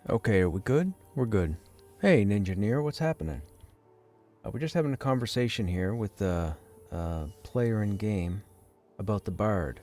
Okay, are we good? We're good. Hey, Ninjaneer, what's happening? We're just having a conversation here with the player in game about the bard.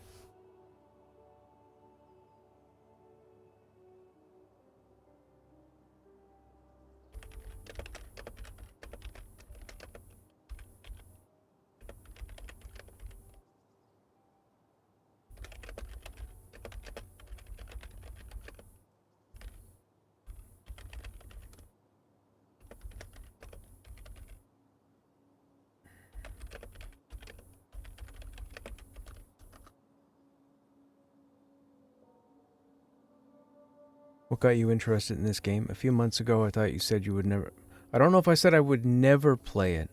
What got you interested in this game? A few months ago, I thought you said you would never. I don't know if I said I would never play it.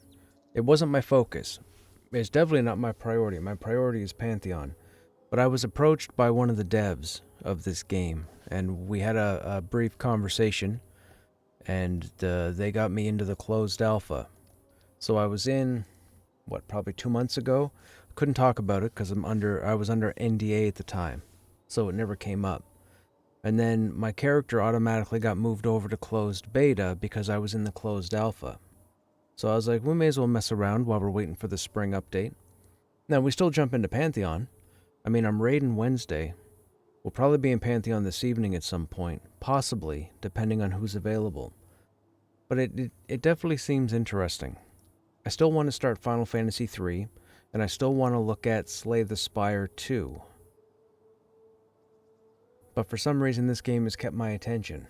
It wasn't my focus. It's definitely not my priority. My priority is Pantheon. But I was approached by one of the devs of this game, and we had a brief conversation, and they got me into the closed alpha. So I was in, probably 2 months ago. Couldn't talk about it because I was under NDA at the time, so it never came up. And then my character automatically got moved over to closed beta because I was in the closed alpha. So I was like, we may as well mess around while we're waiting for the spring update. Now, we still jump into Pantheon. I mean, I'm raiding Wednesday. We'll probably be in Pantheon this evening at some point, possibly, depending on who's available. But it definitely seems interesting. I still want to start Final Fantasy III, and I still want to look at Slay the Spire 2. But for some reason, this game has kept my attention.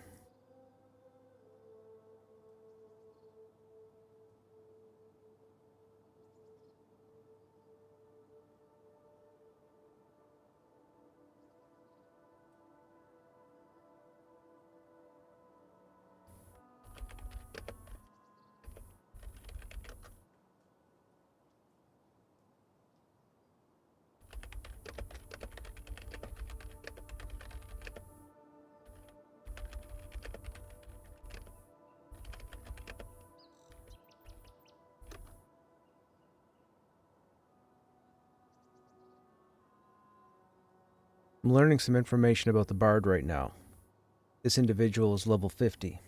I'm learning some information about the bard right now. This individual is level 50.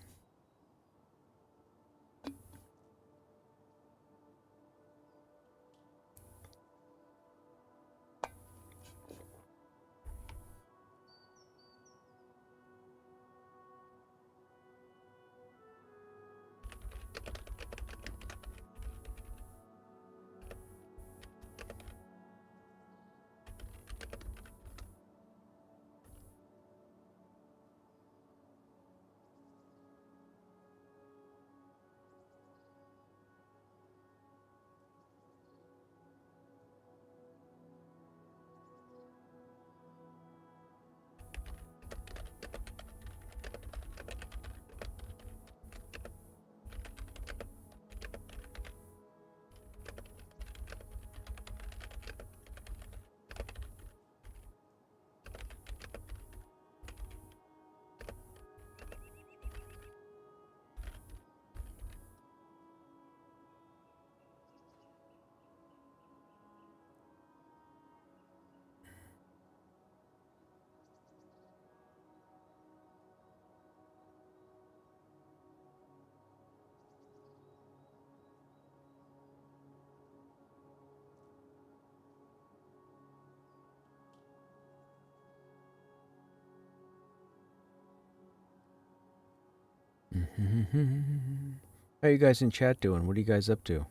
How you guys in chat doing? What are you guys up to?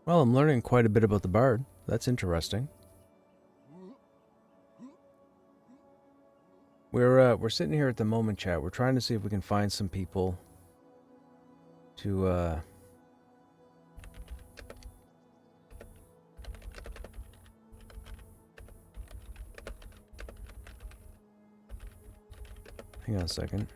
Well, I'm learning quite a bit about the bard. That's interesting. We're sitting here at the moment, chat. We're trying to see if we can find some people to hang on a second.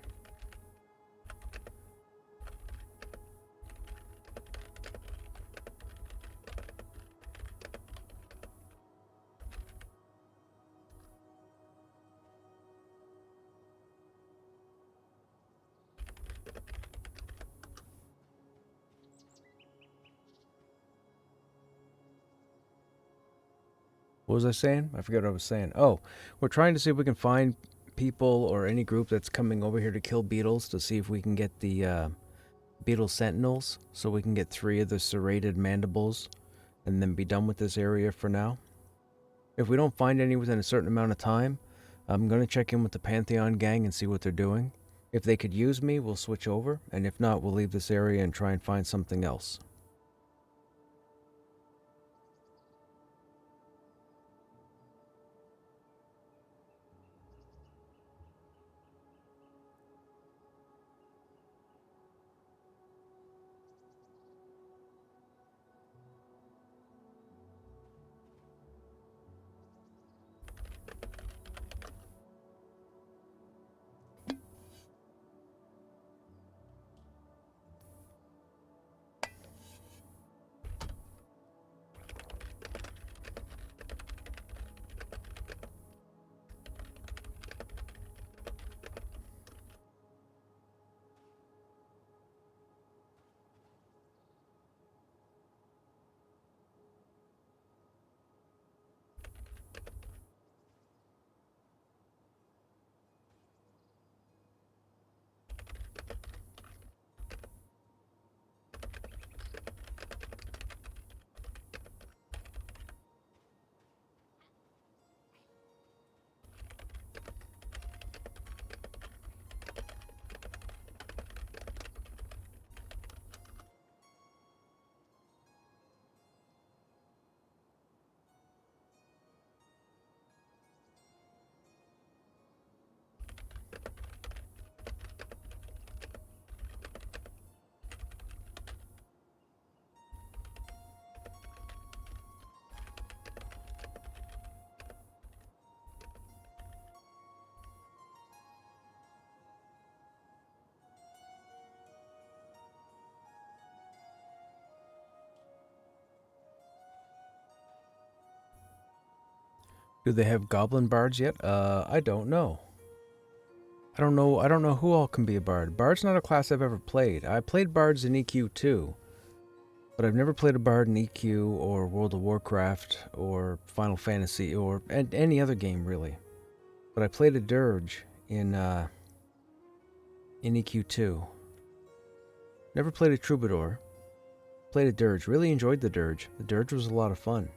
What was I saying? I forget what I was saying. Oh, we're trying to see if we can find people or any group that's coming over here to kill beetles to see if we can get the beetle sentinels so we can get 3 of the serrated mandibles and then be done with this area for now. If we don't find any within a certain amount of time, I'm going to check in with the Pantheon gang and see what they're doing. If they could use me, we'll switch over, and if not, we'll leave this area and try and find something else. Do they have goblin bards yet? I don't know. I don't know who all can be a bard. Bard's not a class I've ever played. I played bards in EQ too, but I've never played a bard in EQ or World of Warcraft or Final Fantasy or any other game really. But I played a dirge in EQ too. Never played a troubadour. Played a dirge. Really enjoyed the dirge. The dirge was a lot of fun.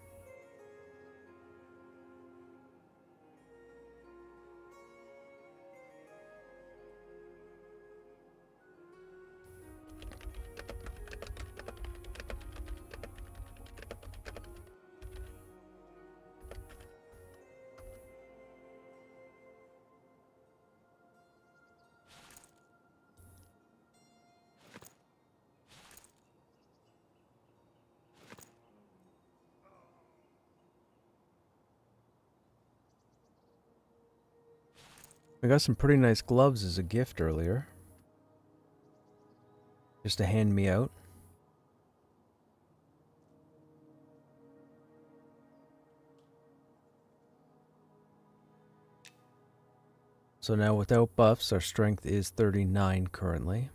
I got some pretty nice gloves as a gift earlier. Just to hand me out. So now without buffs, our strength is 39 currently.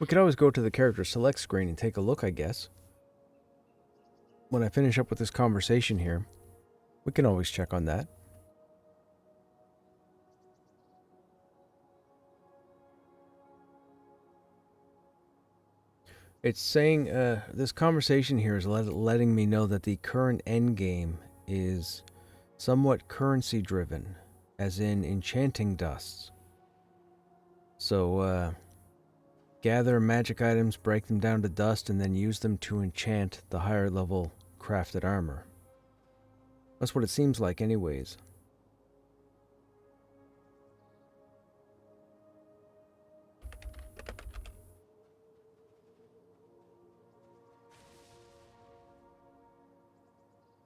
We could always go to the character select screen and take a look, I guess. When I finish up with this conversation here, we can always check on that. It's saying, this conversation here is letting me know that the current endgame is somewhat currency driven, as in enchanting dusts. So, gather magic items, break them down to dust, and then use them to enchant the higher level crafted armor. That's what it seems like anyways.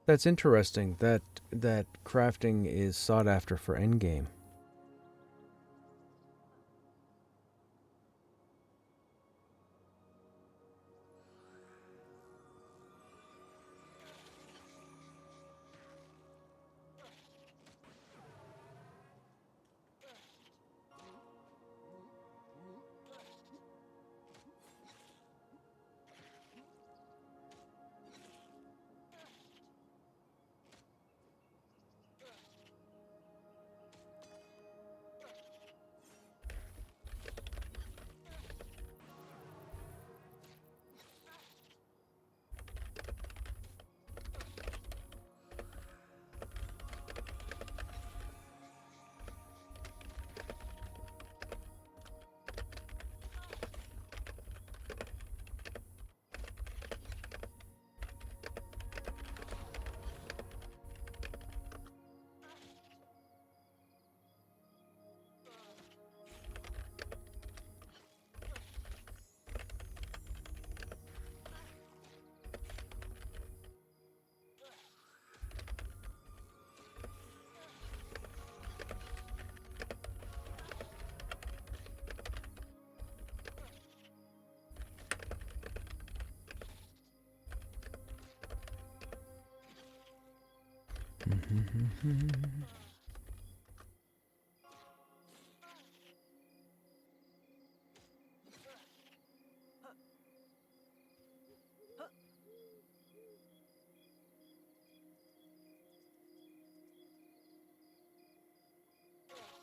That's interesting, that crafting is sought after for endgame.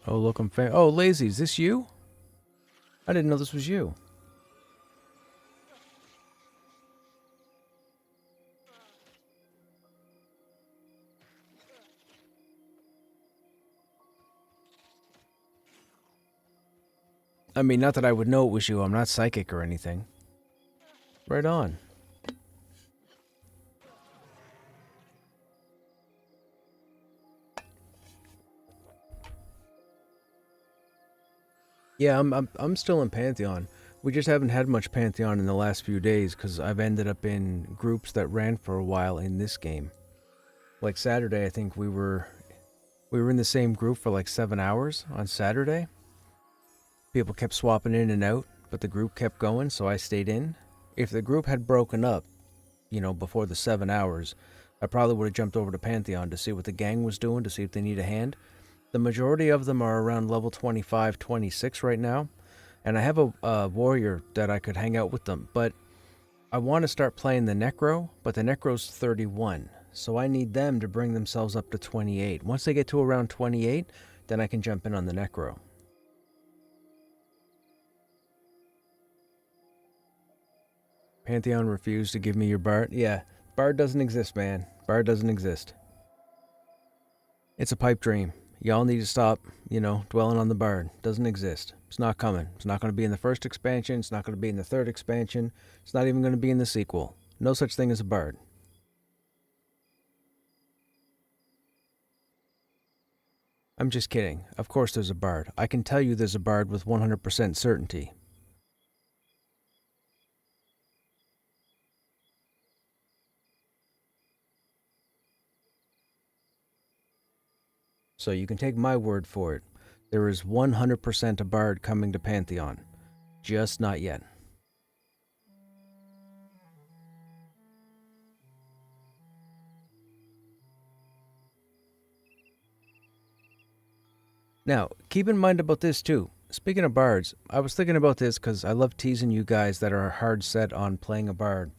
Oh, look, I'm oh, Lazy, is this you? I didn't know this was you. I mean, not that I would know it was you. I'm not psychic or anything. Right on. Yeah, I'm still in Pantheon. We just haven't had much Pantheon in the last few days because I've ended up in groups that ran for a while in this game. Like Saturday, I think we were in the same group for like 7 hours on Saturday. People kept swapping in and out, but the group kept going, so I stayed in. If the group had broken up, you know, before the 7 hours, I probably would have jumped over to Pantheon to see what the gang was doing, to see if they need a hand. The majority of them are around level 25, 26 right now, and I have a warrior that I could hang out with them, but I want to start playing the Necro, but the Necro's 31, so I need them to bring themselves up to 28. Once they get to around 28, then I can jump in on the Necro. Pantheon refused to give me your Bard. Yeah, Bard doesn't exist, man. Bard doesn't exist. It's a pipe dream. Y'all need to stop, you know, dwelling on the Bard. Doesn't exist. It's not coming. It's not going to be in the first expansion. It's not going to be in the third expansion. It's not even going to be in the sequel. No such thing as a Bard. I'm just kidding. Of course there's a Bard. I can tell you there's a Bard with 100% certainty. So you can take my word for it. There is 100% a Bard coming to Pantheon. Just not yet. Now, keep in mind about this too. Speaking of bards, I was thinking about this because I love teasing you guys that are hard set on playing a bard.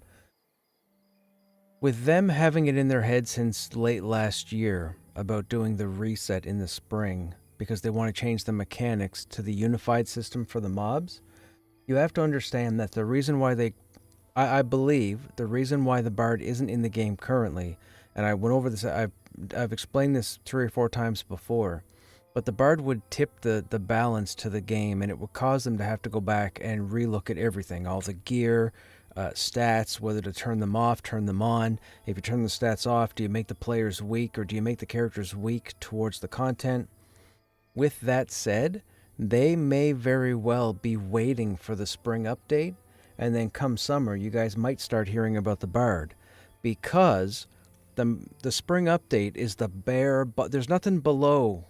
With them having it in their head since late last year about doing the reset in the spring because they want to change the mechanics to the unified system for the mobs, you have to understand that the reason why I believe the reason why the bard isn't in the game currently, and I went over this, I've explained this 3 or 4 times before, but the bard would tip the balance to the game, and it would cause them to have to go back and relook at everything, all the gear, stats, whether to turn them off, turn them on. If you turn the stats off, do you make the players weak or do you make the characters weak towards the content? With that said, they may very well be waiting for the spring update, and then come summer, you guys might start hearing about the bard, because the spring update is the bare, but there's nothing below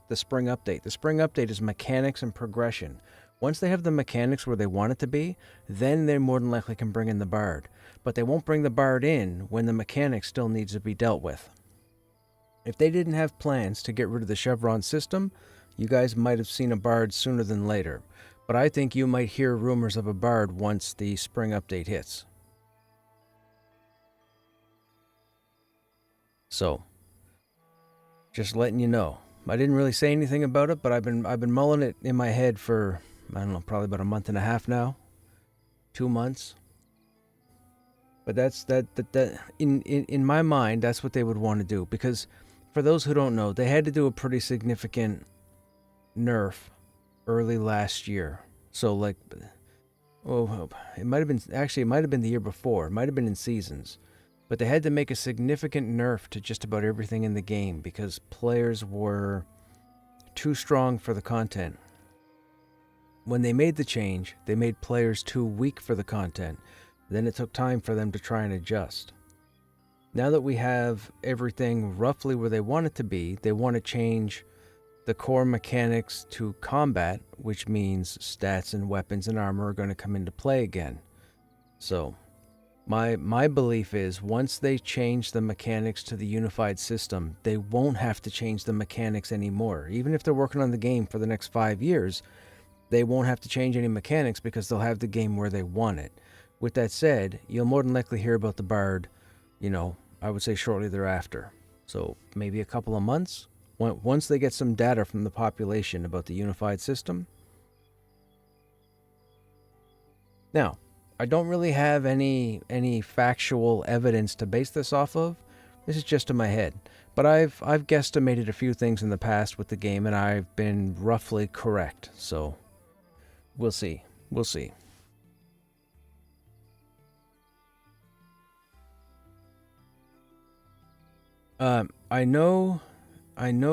the spring update. The spring update is mechanics and progression. Once they have the mechanics where they want it to be, then they more than likely can bring in the bard. But they won't bring the bard in when the mechanics still needs to be dealt with. If they didn't have plans to get rid of the chevron system, you guys might have seen a bard sooner than later. But I think you might hear rumors of a bard once the spring update hits. So, just letting you know. I didn't really say anything about it, but I've been mulling it in my head for, I don't know, probably about a month and a half now. 2 months. But that's that in my mind, that's what they would want to do, because for those who don't know, they had to do a pretty significant nerf early last year. So like, it might have been the year before. It might have been in Seasons. But they had to make a significant nerf to just about everything in the game because players were too strong for the content. When they made the change, they made players too weak for the content. Then it took time for them to try and adjust. Now that we have everything roughly where they want it to be, they want to change the core mechanics to combat, which means stats and weapons and armor are going to come into play again. So, my belief is once they change the mechanics to the unified system, they won't have to change the mechanics anymore. Even if they're working on the game for the next 5 years, they won't have to change any mechanics because they'll have the game where they want it. With that said, you'll more than likely hear about the bard, I would say shortly thereafter. So maybe a couple of months. Once they get some data from the population about the unified system. Now, I don't really have any factual evidence to base this off of. This is just in my head. But I've guesstimated a few things in the past with the game, and I've been roughly correct. So, we'll see. We'll see. I know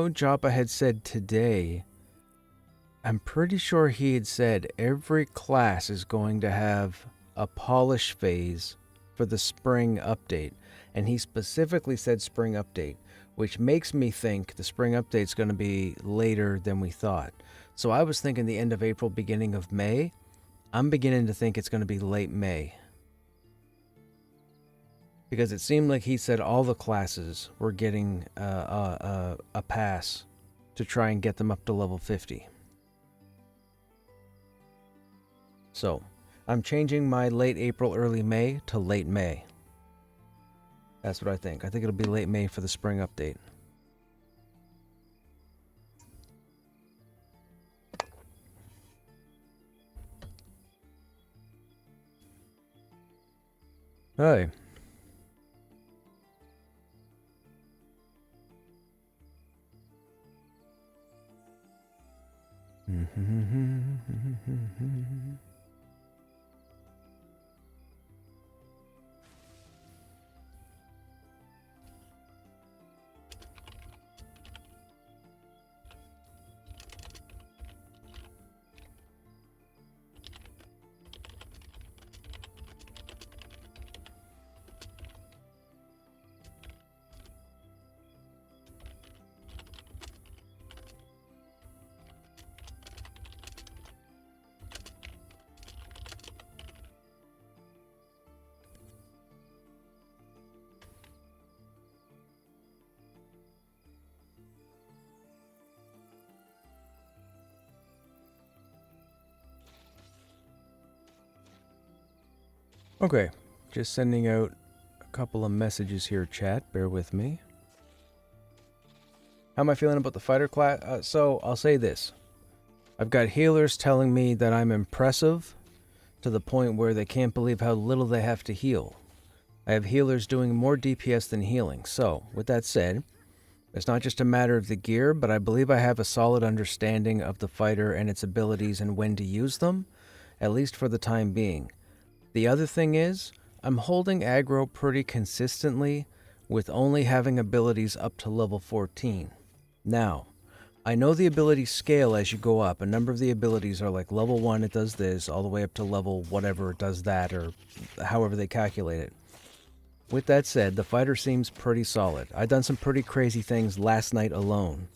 Joppa had said today, I'm pretty sure he had said every class is going to have a polish phase for the spring update, and he specifically said spring update, which makes me think the spring update's going to be later than we thought. So I was thinking the end of April, beginning of May. I'm beginning to think it's going to be late May, because it seemed like he said all the classes were getting a pass to try and get them up to level 50. So I'm changing my late April, early May to late May. That's what I think. I think it'll be late May for the spring update. Hi. Okay, just sending out a couple of messages here, chat. Bear with me. How am I feeling about the fighter class? So, I'll say this. I've got healers telling me that I'm impressive to the point where they can't believe how little they have to heal. I have healers doing more DPS than healing. So, with that said, it's not just a matter of the gear, but I believe I have a solid understanding of the fighter and its abilities and when to use them, at least for the time being. The other thing is, I'm holding aggro pretty consistently with only having abilities up to level 14. Now, I know the abilities scale as you go up. A number of the abilities are like level 1 it does this, all the way up to level whatever it does that, or however they calculate it. With that said, the fighter seems pretty solid. I've done some pretty crazy things last night alone.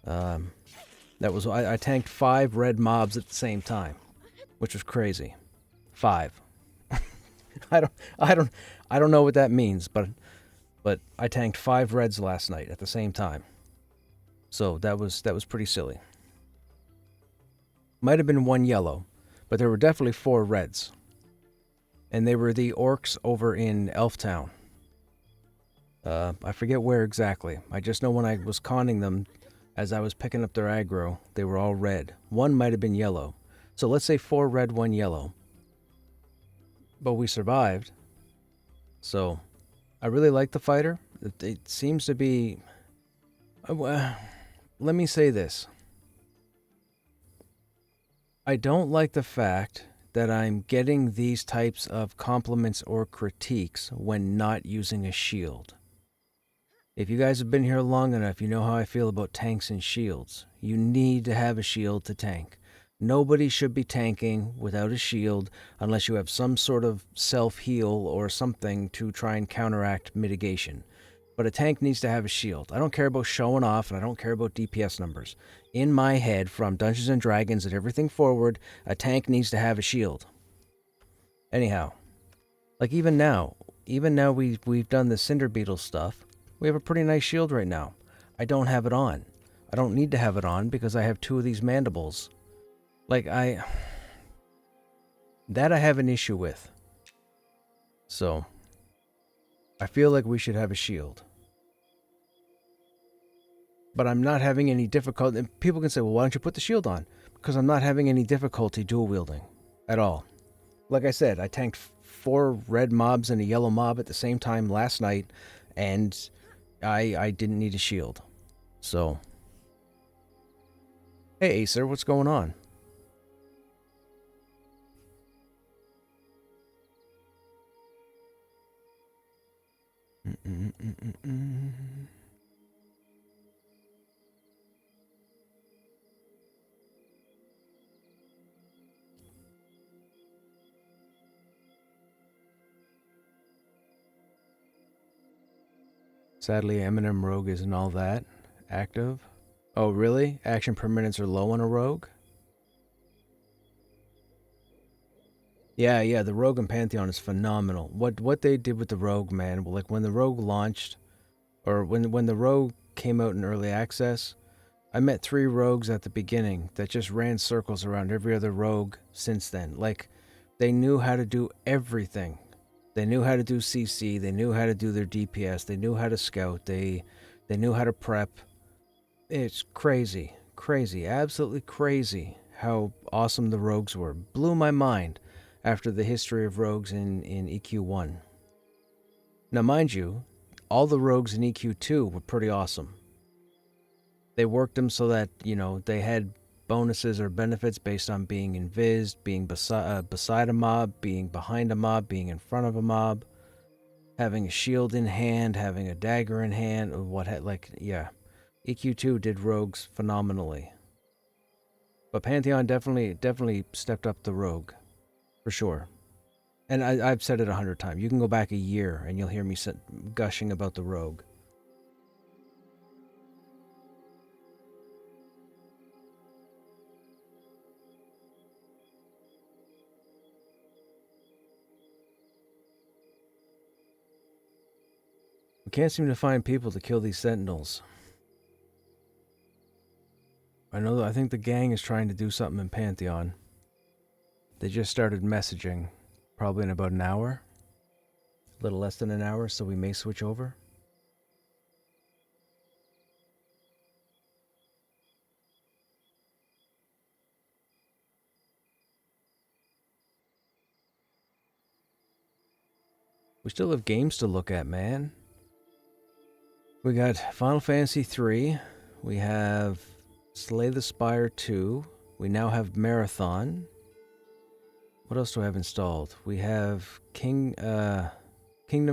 I tanked 5 red mobs at the same time, which was crazy. 5. I don't know what that means, but I tanked 5 reds last night at the same time. So that was pretty silly. Might have been 1 yellow, but there were definitely 4 reds. And they were the orcs over in Elftown. I forget where exactly. I just know when I was conning them, as I was picking up their aggro, they were all red. 1 might have been yellow. So let's say 4 red, 1 yellow. But we survived. So, I really like the fighter. It seems to be... let me say this. I don't like the fact that I'm getting these types of compliments or critiques when not using a shield. If you guys have been here long enough, you know how I feel about tanks and shields. You need to have a shield to tank. Nobody should be tanking without a shield unless you have some sort of self-heal or something to try and counteract mitigation. But a tank needs to have a shield. I don't care about showing off, and I don't care about DPS numbers. In my head, from Dungeons & Dragons and everything forward, a tank needs to have a shield. Anyhow, like even now we've done the Cinder Beetle stuff. We have a pretty nice shield right now. I don't have it on. I don't need to have it on because I have 2 of these mandibles. That I have an issue with. So, I feel like we should have a shield. But I'm not having any difficulty. And people can say, well, why don't you put the shield on? Because I'm not having any difficulty dual wielding at all. Like I said, I tanked 4 red mobs and a yellow mob at the same time last night, and I didn't need a shield. So, hey Acer, what's going on? Sadly, Eminem Rogue isn't all that active. Oh, really? Action per minutes are low on a Rogue? Yeah, the Rogue and Pantheon is phenomenal. What they did with the Rogue, man, like when the Rogue launched, or when the Rogue came out in early access, I met 3 rogues at the beginning that just ran circles around every other rogue since then. Like, they knew how to do everything. They knew how to do CC, they knew how to do their DPS, they knew how to scout, they knew how to prep. It's crazy, absolutely crazy how awesome the rogues were. Blew my mind after the history of rogues in EQ1. Now, mind you, all the rogues in EQ2 were pretty awesome. They worked them so that, they had bonuses or benefits based on being invised, being beside a mob, being behind a mob, being in front of a mob, having a shield in hand, having a dagger in hand, or EQ2 did rogues phenomenally. But Pantheon definitely stepped up the rogue, for sure. And I've said it 100 times. You can go back a year and you'll hear me gushing about the rogue. We can't seem to find people to kill these sentinels. I think the gang is trying to do something in Pantheon. They just started messaging. Probably in about an hour. A little less than an hour, so we may switch over. We still have games to look at, man. We got Final Fantasy 3. We have Slay the Spire 2. We now have Marathon. What else do I have installed? We have Kingdom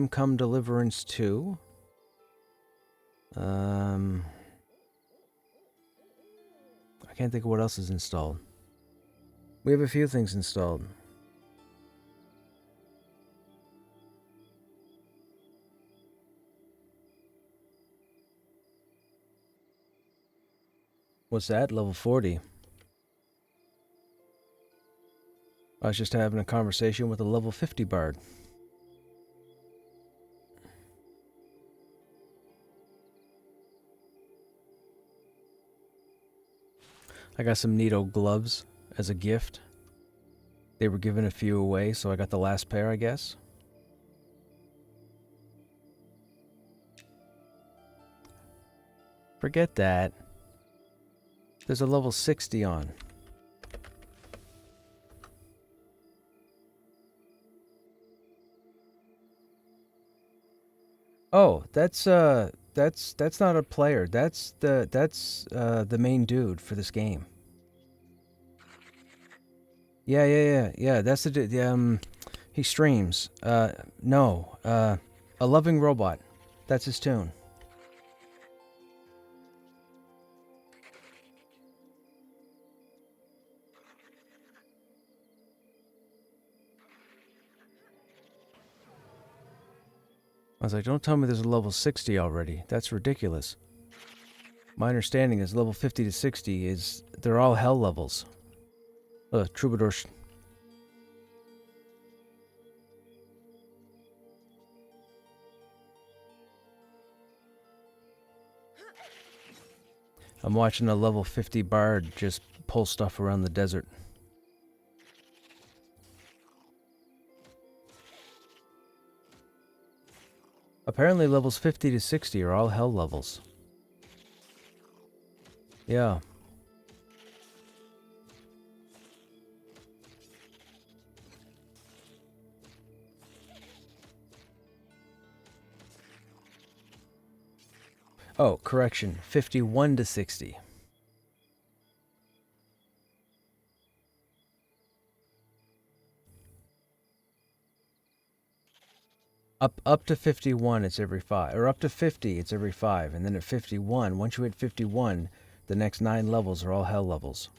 Come Deliverance 2. I can't think of what else is installed. We have a few things installed. What's that? Level 40. I was just having a conversation with a level 50 bard. I got some neato gloves as a gift. They were giving a few away, so I got the last pair, I guess. Forget that. There's a level 60 on. Oh, that's not a player. That's the main dude for this game. Yeah. That's the dude. He streams. No. A Loving Robot. That's his tune. I was like, don't tell me there's a level 60 already. That's ridiculous. My understanding is level 50 to 60 is... they're all hell levels. Troubadour... I'm watching a level 50 bard just pull stuff around the desert. Apparently levels 50 to 60 are all hell levels. Yeah. Oh, correction. 51 to 60. Up to 51, it's every 5. Or up to 50, it's every 5. And then at 51, once you hit 51, the next 9 levels are all hell levels.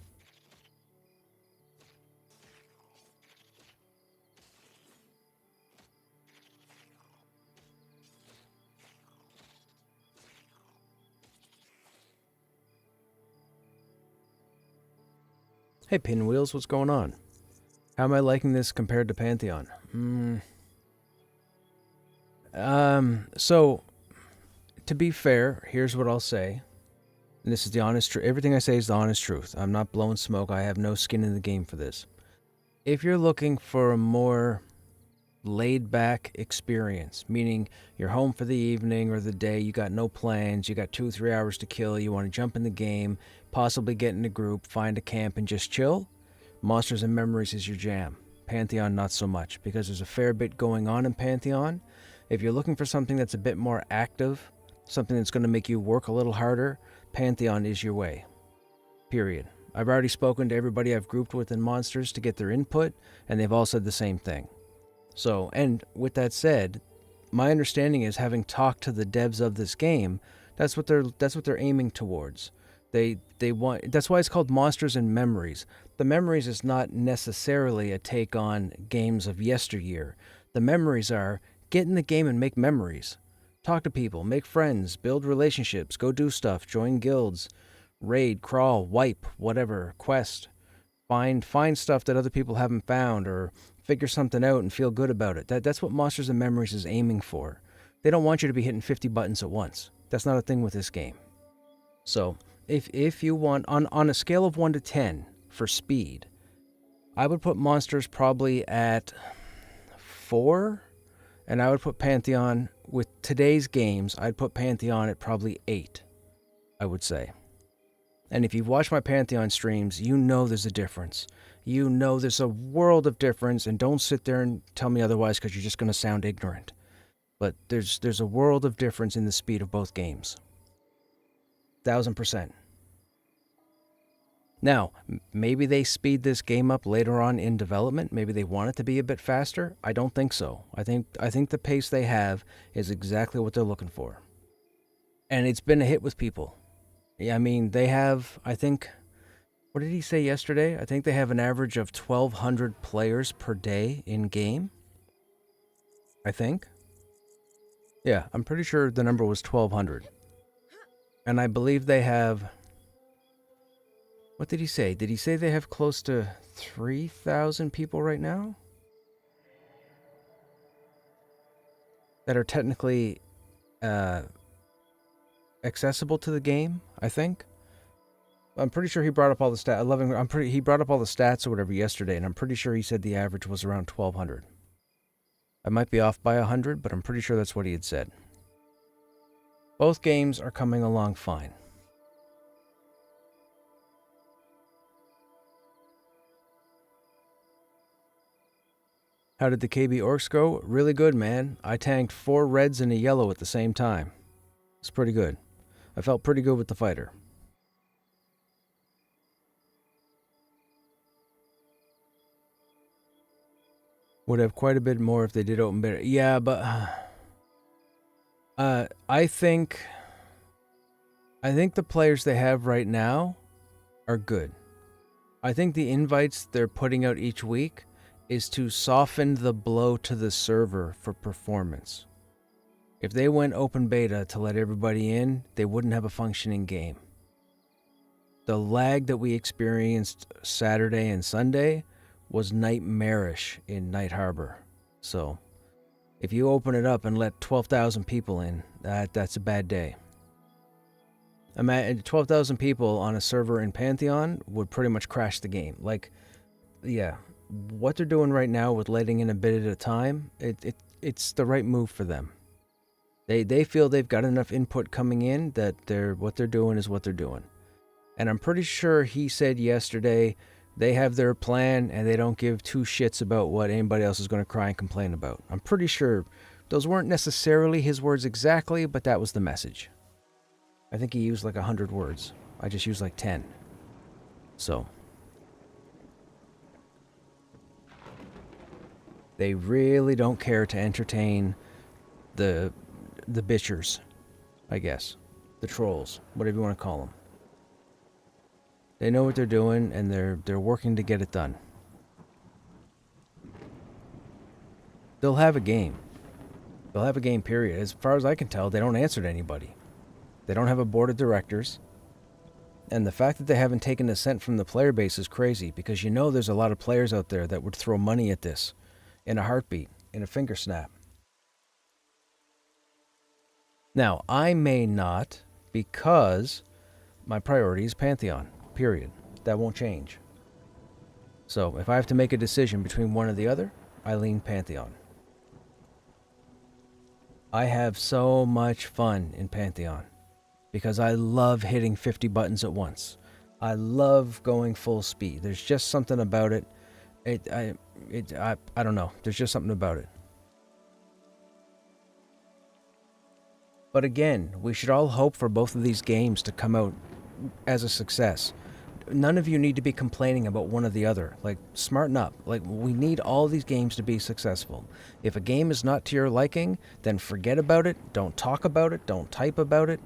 Hey, Pinwheels, what's going on? How am I liking this compared to Pantheon? So, to be fair, here's what I'll say. And this is the honest truth. Everything I say is the honest truth. I'm not blowing smoke. I have no skin in the game for this. If you're looking for a more laid-back experience, meaning you're home for the evening or the day, you got no plans, you got 2-3 hours to kill, you want to jump in the game, possibly get in a group, find a camp, and just chill, Monsters and Memories is your jam. Pantheon, not so much, because there's a fair bit going on in Pantheon. If you're looking for something that's a bit more active, something that's going to make you work a little harder, Pantheon is your way. Period. I've already spoken to everybody I've grouped with in Monsters to get their input, and they've all said the same thing. So, and with that said, my understanding is, having talked to the devs of this game, that's what they're aiming towards. They want, that's why it's called Monsters and Memories. The Memories is not necessarily a take on games of yesteryear. The memories are, get in the game and make memories. Talk to people, make friends, build relationships, go do stuff, join guilds, raid, crawl, wipe, whatever, quest. Find stuff that other people haven't found, or figure something out and feel good about it. That's what Monsters and Memories is aiming for. They don't want you to be hitting 50 buttons at once. That's not a thing with this game. So, if you want, on a scale of 1 to 10 for speed, I would put Monsters probably at 4, and I would put Pantheon, with today's games, I'd put Pantheon at probably 8, I would say. And if you've watched my Pantheon streams, you know there's a difference. You know there's a world of difference, and don't sit there and tell me otherwise because you're just going to sound ignorant. But there's a world of difference in the speed of both games. 1000%. Now, maybe they speed this game up later on in development. Maybe they want it to be a bit faster. I don't think so. I think the pace they have is exactly what they're looking for. And it's been a hit with people. Yeah, I mean, they have, I think, what did he say yesterday? I think they have an average of 1,200 players per day in game. I think. Yeah, I'm pretty sure the number was 1,200. And I believe they have... What did he say? Did he say they have close to 3,000 people right now? That are technically accessible to the game, I think. I'm pretty sure he brought up all the stats. He brought up all the stats or whatever yesterday, and I'm pretty sure he said the average was around 1,200. I might be off by 100, but I'm pretty sure that's what he had said. Both games are coming along fine. How did the KB Orcs go? Really good, man. I tanked 4 reds and a yellow at the same time. It's pretty good. I felt pretty good with the fighter. Would have quite a bit more if they did open beta. Yeah, but I think the players they have right now are good. I think the invites they're putting out each week is to soften the blow to the server for performance. If they went open beta to let everybody in, they wouldn't have a functioning game. The lag that we experienced Saturday and Sunday was nightmarish in Night Harbor. So, if you open it up and let 12,000 people in, that's a bad day. Imagine 12,000 people on a server in Pantheon would pretty much crash the game. Like, yeah, what they're doing right now with letting in a bit at a time, it's the right move for them. They feel they've got enough input coming in that what they're doing is what they're doing. And I'm pretty sure he said yesterday they have their plan and they don't give 2 shits about what anybody else is going to cry and complain about. I'm pretty sure those weren't necessarily his words exactly, but that was the message. I think he used like 100 words. I just used like 10. So they really don't care to entertain the bitchers, I guess. The trolls, whatever you want to call them. They know what they're doing, and they're working to get it done. They'll have a game. They'll have a game, period. As far as I can tell, they don't answer to anybody. They don't have a board of directors. And the fact that they haven't taken a cent from the player base is crazy, because you know there's a lot of players out there that would throw money at this in a heartbeat, in a finger snap. Now, I may not, because my priority is Pantheon. Period. That won't change. So, if I have to make a decision between one or the other, I lean Pantheon. I have so much fun in Pantheon because I love hitting 50 buttons at once. I love going full speed. There's just something about it. I don't know. There's just something about it. But again, we should all hope for both of these games to come out as a success. None of you need to be complaining about one or the other. Like, smarten up. Like, we need all these games to be successful. If a game is not to your liking, then forget about it. Don't talk about it. Don't type about it.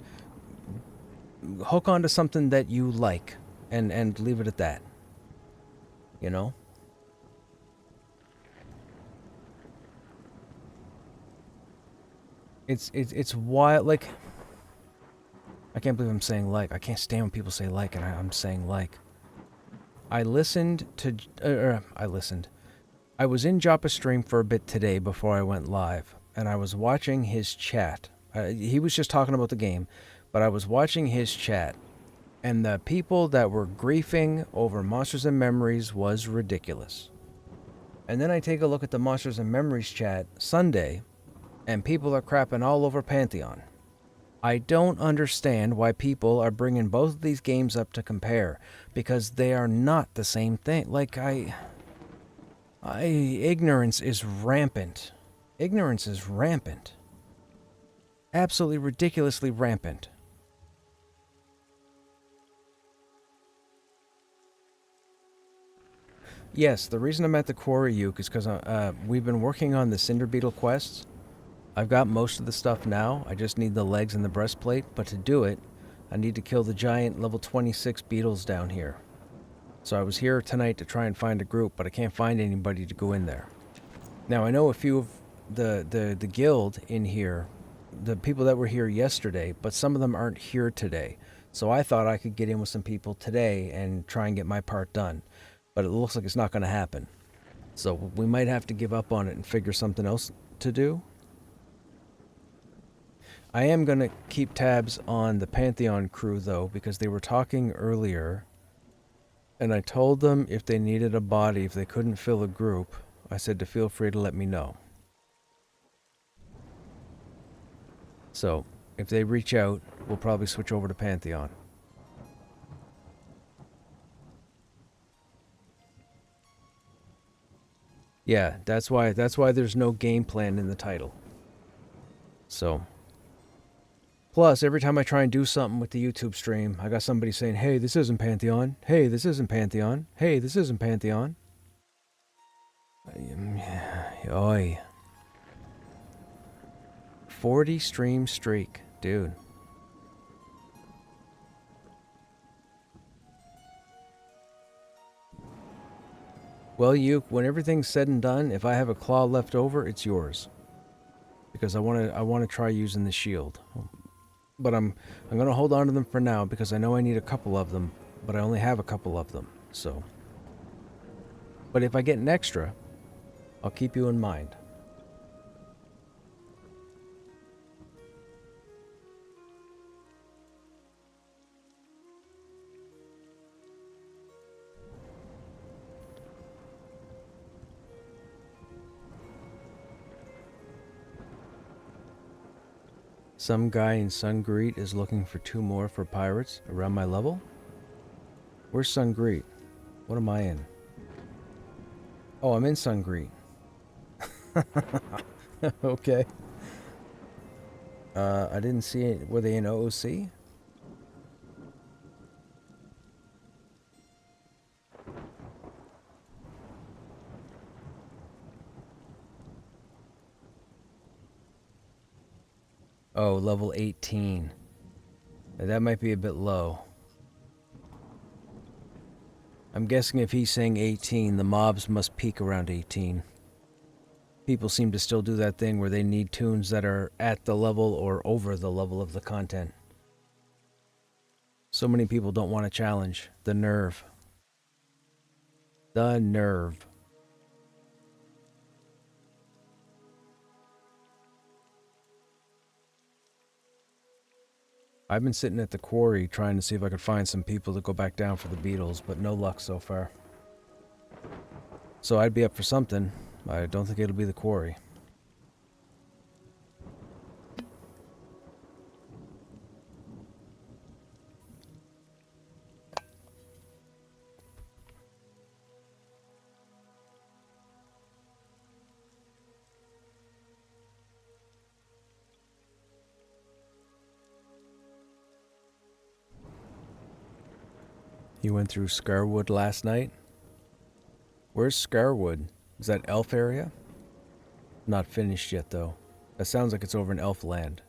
Hook onto something that you like and leave it at that. You know? It's wild. Like, I can't believe I'm saying like. I can't stand when people say like, and I'm saying like. I listened to... I was in Joppa's stream for a bit today before I went live, and I was watching his chat. He was just talking about the game, but I was watching his chat, and the people that were griefing over Monsters and Memories was ridiculous. And then I take a look at the Monsters and Memories chat Sunday, and people are crapping all over Pantheon. I don't understand why people are bringing both of these games up to compare, because they are not the same thing. Like, ignorance is rampant. Ignorance is rampant. Absolutely ridiculously rampant. Yes, the reason I'm at the quarry, Uke, is because we've been working on the Cinder Beetle quests. I've got most of the stuff now. I just need the legs and the breastplate, but to do it, I need to kill the giant level 26 beetles down here. So I was here tonight to try and find a group, but I can't find anybody to go in there. Now, I know a few of the guild in here, the people that were here yesterday, but some of them aren't here today. So I thought I could get in with some people today and try and get my part done. But it looks like it's not going to happen. So we might have to give up on it and figure something else to do. I am going to keep tabs on the Pantheon crew, though, because they were talking earlier, and I told them if they needed a body, if they couldn't fill a group, I said to feel free to let me know. So, if they reach out, we'll probably switch over to Pantheon. Yeah, that's why there's no game plan in the title. So, plus every time I try and do something with the YouTube stream, I got somebody saying, "Hey, this isn't Pantheon. Hey, this isn't Pantheon. Hey, this isn't Pantheon." Oi. 40 stream streak, dude. Well, when everything's said and done, if I have a claw left over, it's yours. Because I want to try using the shield. But I'm going to hold on to them for now because I know I need a couple of them, but I only have a couple of them. So, but if I get an extra, I'll keep you in mind. Some guy in Sungreet is looking for 2 more for pirates around my level? Where's Sungreet? What am I in? Oh, I'm in Sungreet. Okay. I didn't see it. Were they in OOC? Oh, level 18. That might be a bit low. I'm guessing if he's saying 18, the mobs must peak around 18. People seem to still do that thing where they need tunes that are at the level or over the level of the content. So many people don't want to challenge. The nerve. The nerve. I've been sitting at the quarry trying to see if I could find some people to go back down for the beetles, but no luck so far. So I'd be up for something. I don't think it'll be the quarry. You went through Scarwood last night? Where's Scarwood? Is that elf area? Not finished yet, though. That sounds like it's over in Elf Land.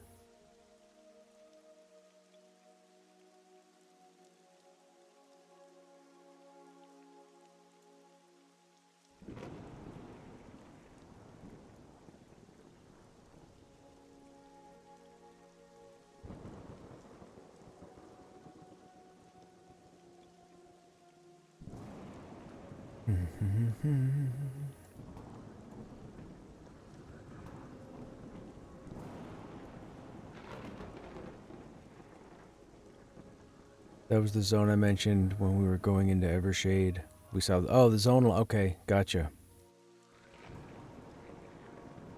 That was the zone I mentioned when we were going into Evershade. We saw... Oh, the zone... Okay, gotcha.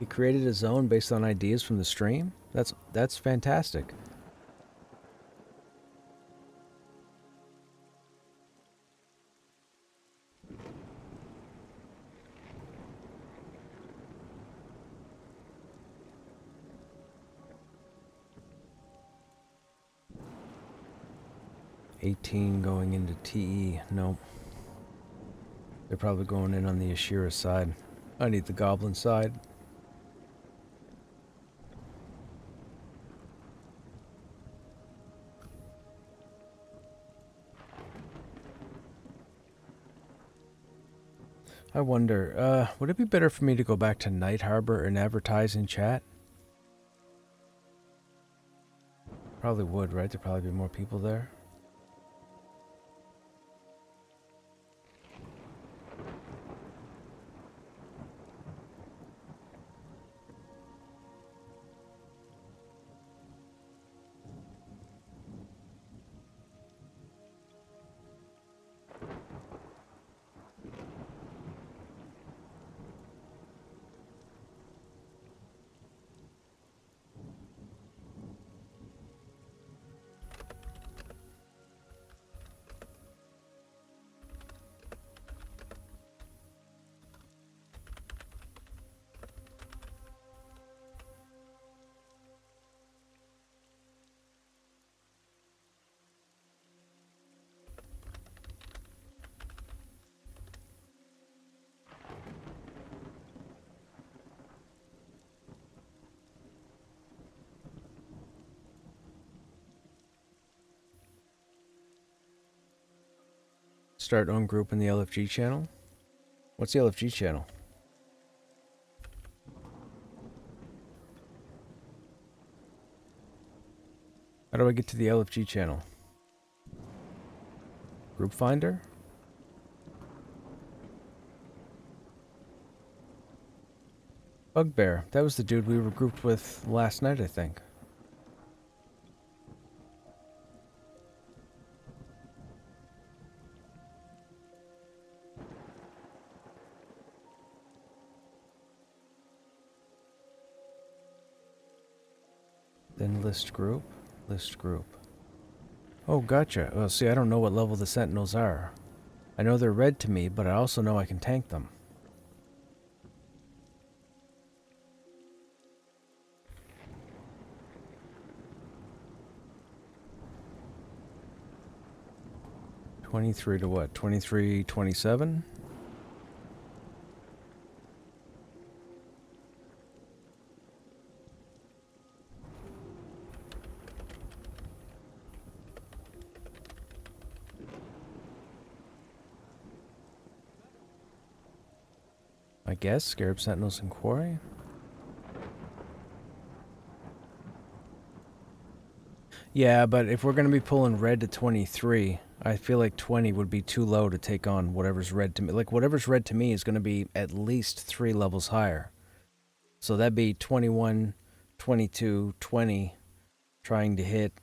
He created a zone based on ideas from the stream? That's fantastic. $18 going into TE. Nope. They're probably going in on the Ashira side. I need the Goblin side. I wonder, would it be better for me to go back to Night Harbor and advertise in chat? Probably would, right? There'd probably be more people there. Start own group in the LFG channel? What's the LFG channel? How do I get to the LFG channel? Group finder? Bugbear. That was the dude we were grouped with last night, I think. Then list group. List group. Oh, gotcha. Well, see, I don't know what level the Sentinels are. I know they're red to me, but I also know I can tank them. $23 to what? $23.27? I guess Scarab Sentinels and Quarry. Yeah, but if we're going to be pulling red to 23, I feel like 20 would be too low to take on whatever's red to me. Like, whatever's red to me is going to be at least 3 levels higher. So that'd be 21, 22, 20, trying to hit,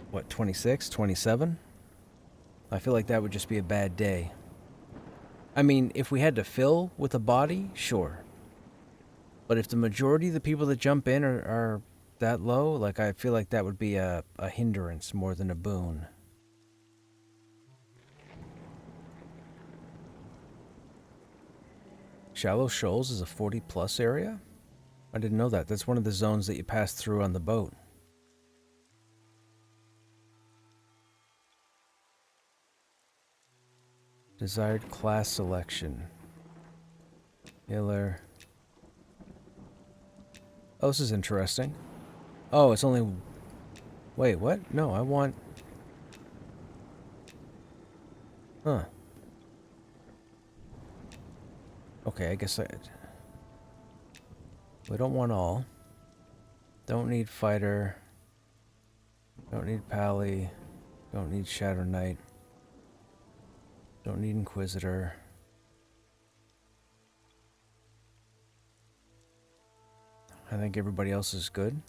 what, 26, 27? I feel like that would just be a bad day. I mean, if we had to fill with a body, sure. But if the majority of the people that jump in are that low, like, I feel like that would be a hindrance more than a boon. Shallow Shoals is a 40+ area? I didn't know that. That's one of the zones that you pass through on the boat. Desired class selection. Healer. Oh, this is interesting. Oh, it's only... Wait, what? No, I want... Huh. Okay, I guess we don't want all. Don't need fighter. Don't need pally. Don't need Shadow Knight. Don't need Inquisitor. I think everybody else is good.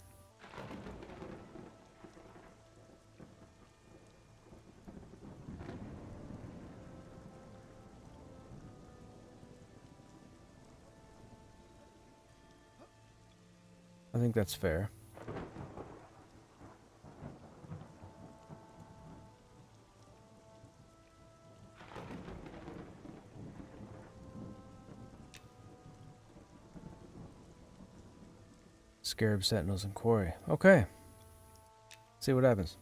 I think that's fair. Scarab Sentinels and Quarry. Okay. See what happens.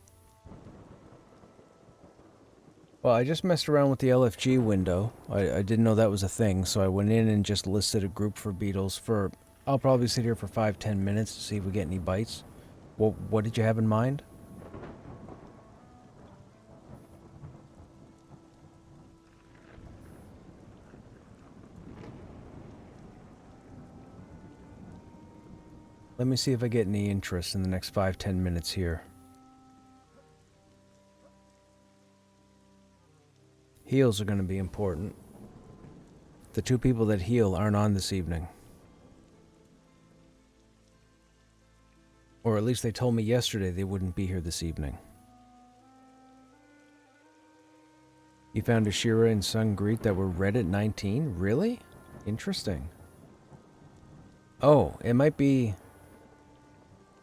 Well, I just messed around with the LFG window. I didn't know that was a thing, so I went in and just listed a group for beetles for... I'll probably sit here for 5-10 minutes to see if we get any bites. What did you have in mind? Let me see if I get any interest in the next 5-10 minutes here. Heals are going to be important. The 2 people that heal aren't on this evening. Or at least they told me yesterday they wouldn't be here this evening. You found Ashira and Sun Greet that were red at 19? Really? Interesting. Oh, it might be...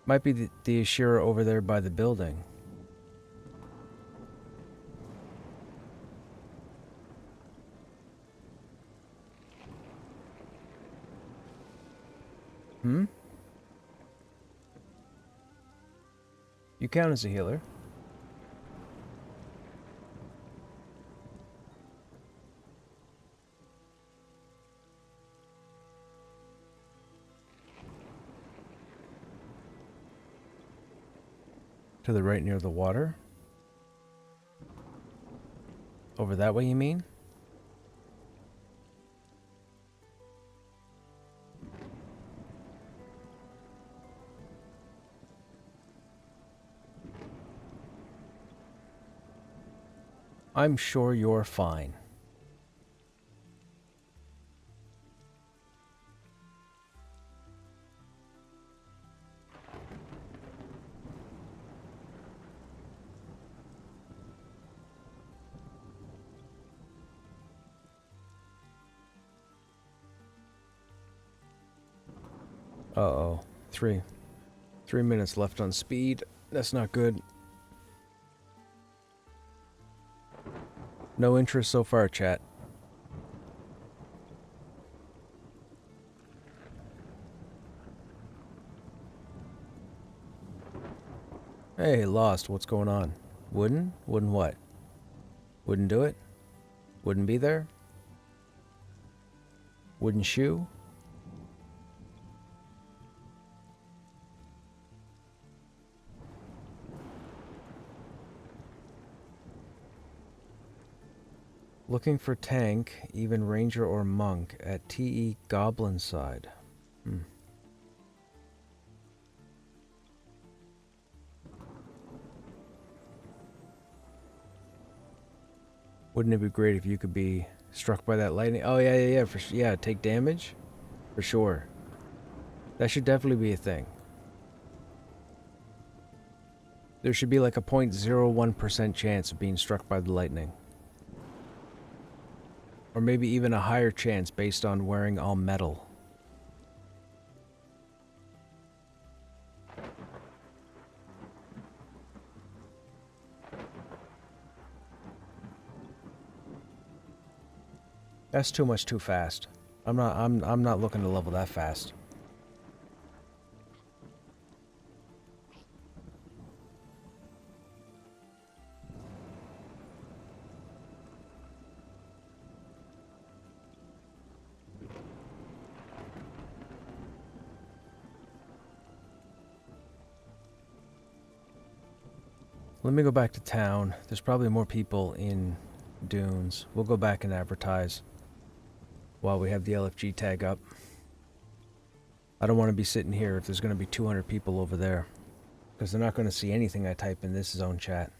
Might be the Ashira over there by the building. Hmm? You count as a healer. To the right near the water? Over that way, you mean? I'm sure you're fine. Uh-oh. 3 minutes left on speed. That's not good. No interest so far, chat. Hey, lost. What's going on? Wouldn't? Wouldn't what? Wouldn't do it? Wouldn't be there? Wooden shoe? Looking for tank, even ranger or monk, at TE Goblin side. Wouldn't it be great if you could be struck by that lightning? Oh, yeah, yeah, take damage? For sure. That should definitely be a thing. There should be like a 0.01% chance of being struck by the lightning. Or maybe even a higher chance based on wearing all metal. That's too much too fast. I'm not looking to level that fast. Let me go back to town. There's probably more people in Dunes. We'll go back and advertise while we have the LFG tag up. I don't want to be sitting here if there's going to be 200 people over there, because they're not going to see anything I type in this zone chat.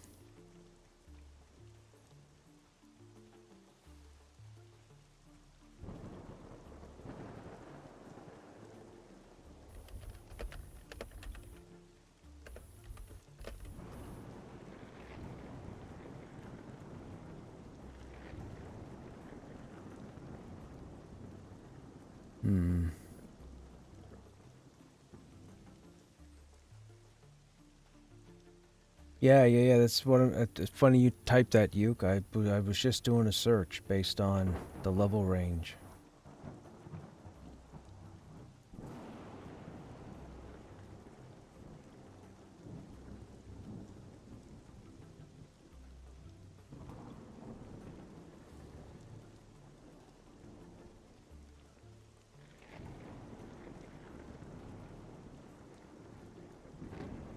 Yeah. That's what. It's funny you typed that, Uke. I was just doing a search based on the level range.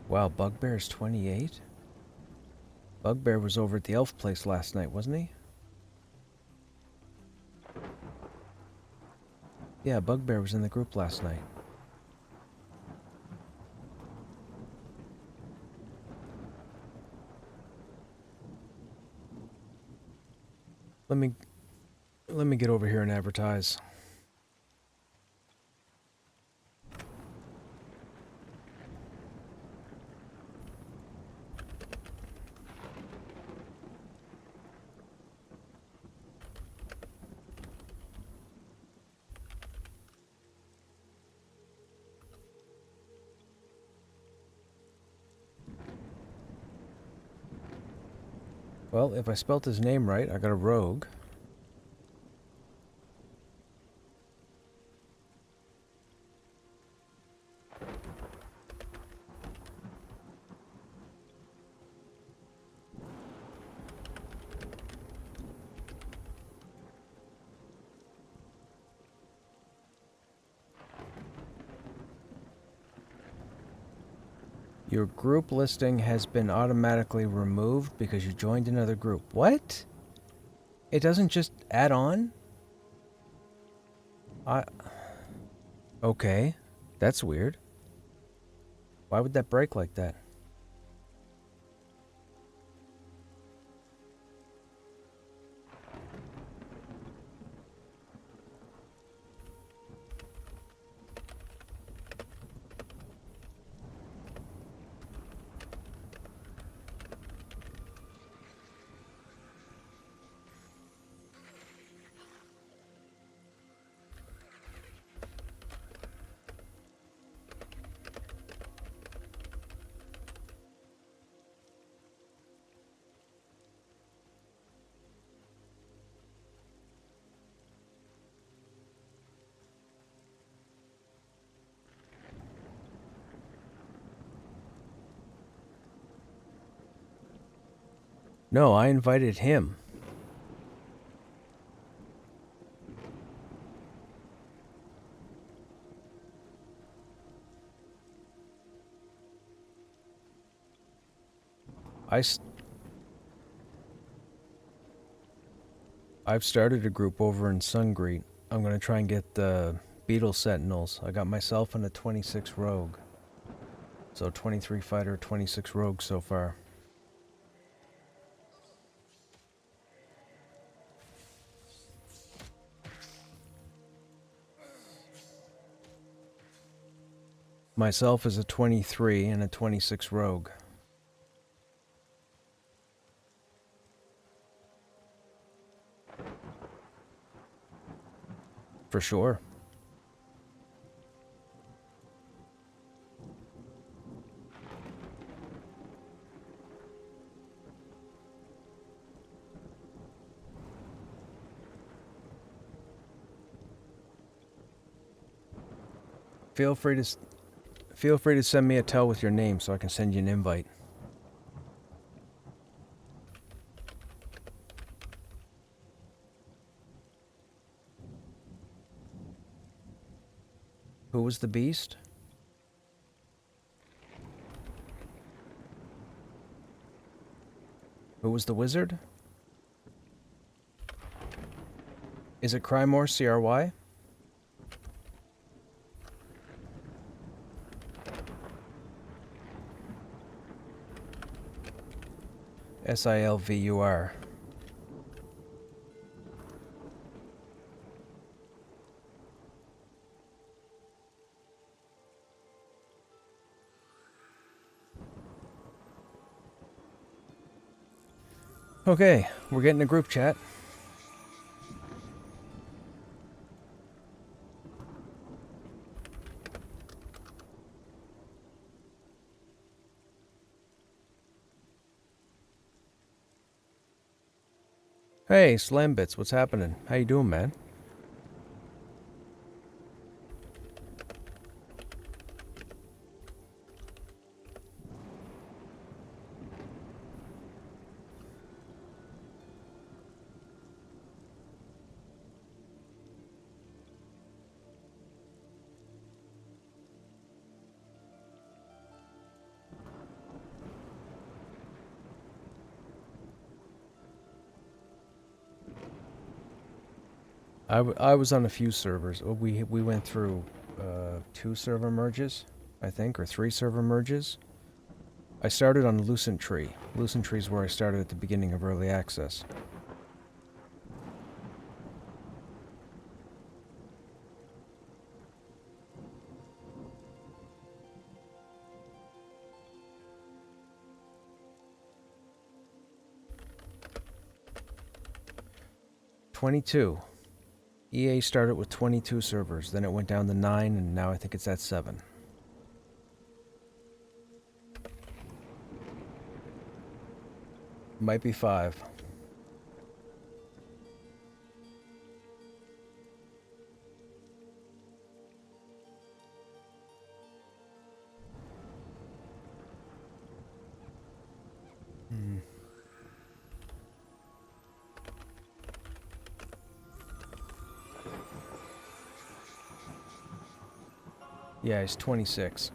Wow, Bugbear's 28? Bugbear was over at the elf place last night, wasn't he? Yeah, Bugbear was in the group last night. Let me get over here and advertise. Well, if I spelt his name right, I got a rogue. Your group listing has been automatically removed because you joined another group. What? It doesn't just add on? Okay. That's weird. Why would that break like that? No, I invited him. I've started a group over in Sungreet. I'm going to try and get the Beetle Sentinels. I got myself and a 26 Rogue. So 23 Fighter, 26 Rogue so far. Myself is a 23 and a 26 Rogue. For sure. Feel free to send me a tell with your name so I can send you an invite. Who was the beast? Who was the wizard? Is it Crymore, CRY? SILVUR. Okay, we're getting a group chat. Hey, Slambits, what's happening? How you doing, man? I was on a few servers. We went through 2 server merges, I think, or 3 server merges. I started on Lucent Tree. Lucent Tree is where I started at the beginning of early access. '22. EA started with 22 servers, then it went down to 9, and now I think it's at 7. Might be 5. Hmm. Yeah, it's 26.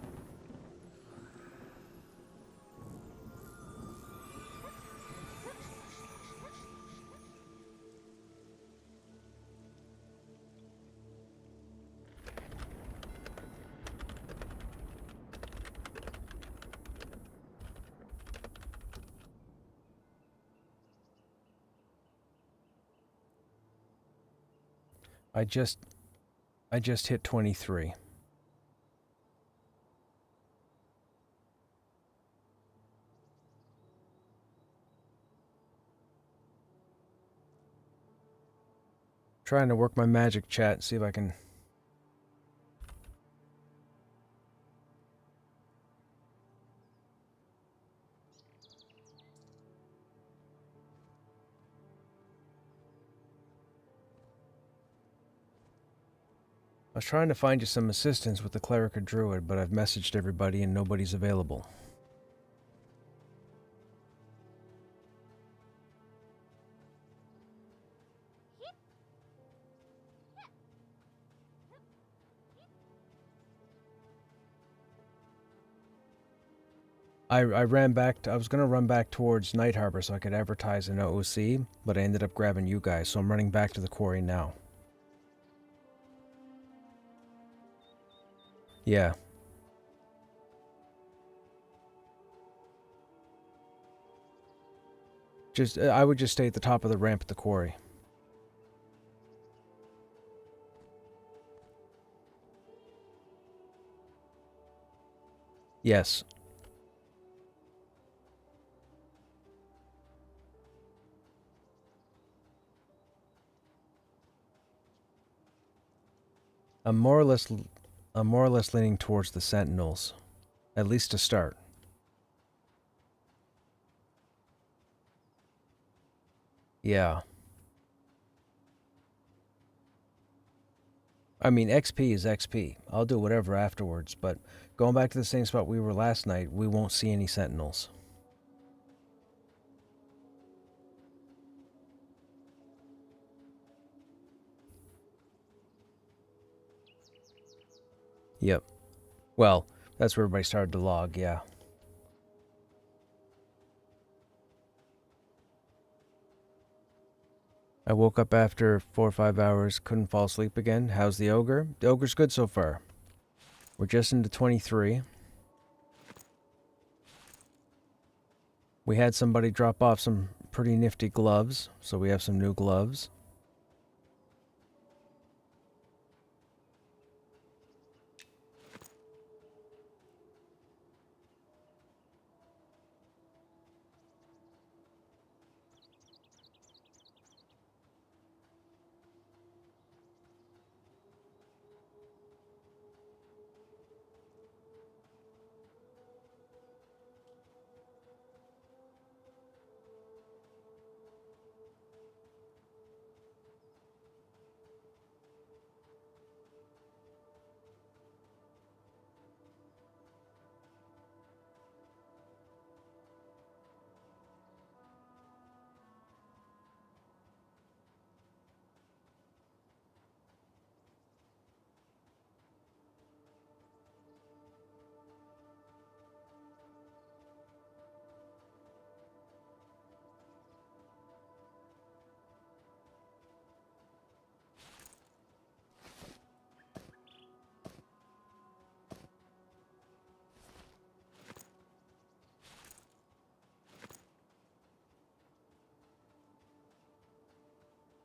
I just hit 23. Trying to work my magic chat, see if I can. I was trying to find you some assistance with the Cleric or Druid, but I've messaged everybody and nobody's available. I ran back. I was going to run back towards Night Harbor so I could advertise in OOC, but I ended up grabbing you guys, so I'm running back to the quarry now. Yeah. I would just stay at the top of the ramp at the quarry. Yes. I'm more or less leaning towards the Sentinels, at least to start. Yeah. I mean, XP is XP. I'll do whatever afterwards, but going back to the same spot we were last night, we won't see any Sentinels. Yep. Well, that's where everybody started to log, yeah. I woke up after 4 or 5 hours, couldn't fall asleep again. How's the ogre? The ogre's good so far. We're just into 23. We had somebody drop off some pretty nifty gloves, so we have some new gloves.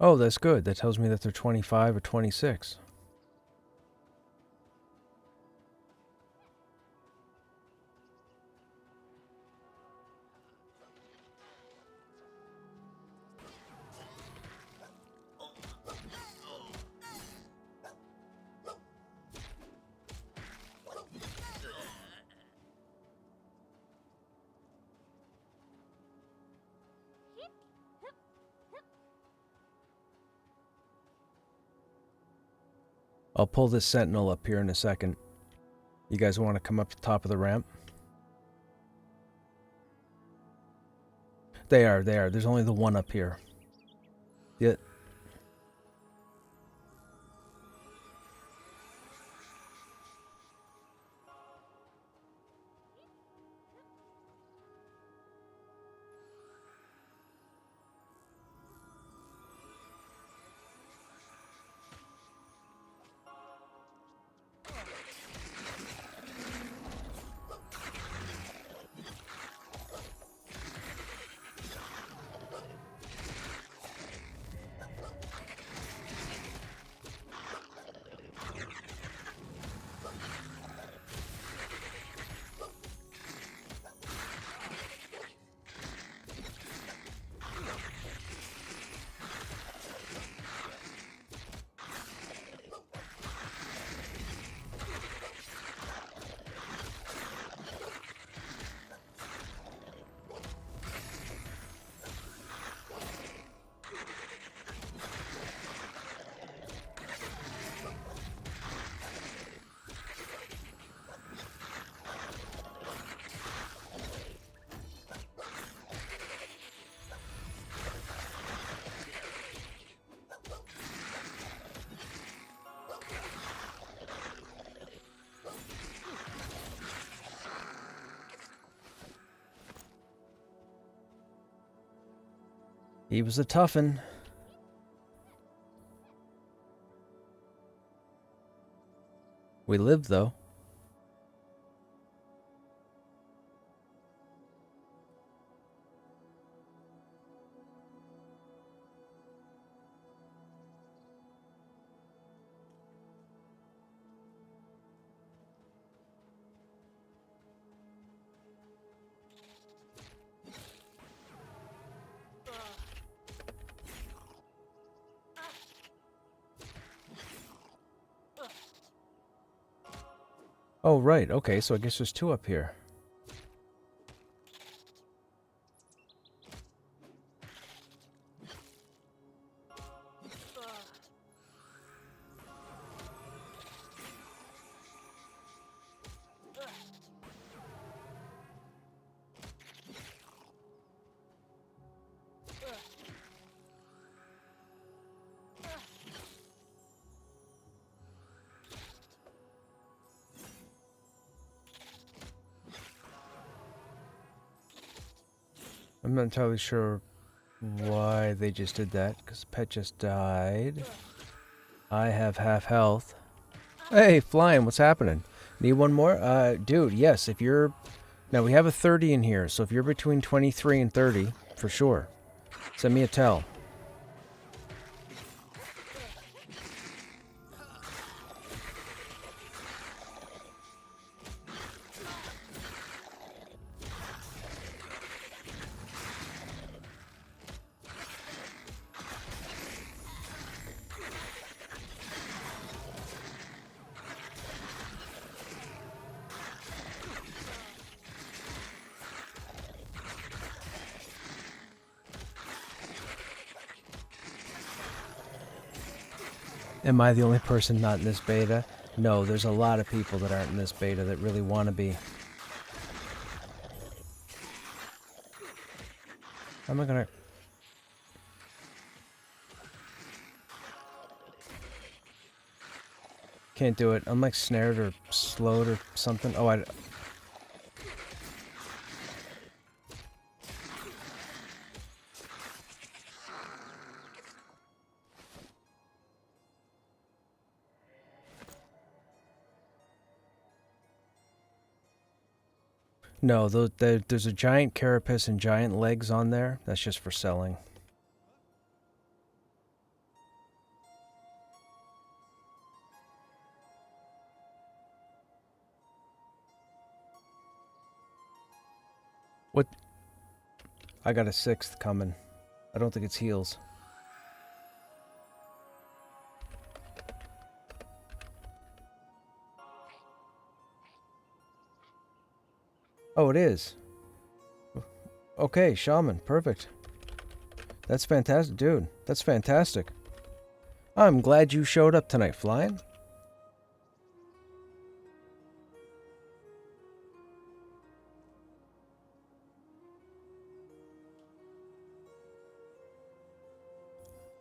Oh, that's good. That tells me that they're 25 or 26. I'll pull this sentinel up here in a second. You guys want to come up the top of the ramp? They are. There's only the one up here. Yeah. He was a toughin'. We lived, though. Oh, right. Okay, so I guess there's two up here. I'm not entirely sure why they just did that, because the pet just died. I have half health. Hey, flying, what's happening? Need one more? Dude, yes, if you're... Now, we have a 30 in here, so if you're between 23 and 30, for sure, send me a tell. Am I the only person not in this beta? No, there's a lot of people that aren't in this beta that really want to be. How am I gonna... Can't do it. I'm like snared or slowed or something. Oh, I... No, there's a giant carapace and giant legs on there. That's just for selling. What? I got a 6th coming. I don't think it's heals. Oh, it is. Okay, shaman. Perfect. That's fantastic, dude. That's fantastic. I'm glad you showed up tonight, Flying.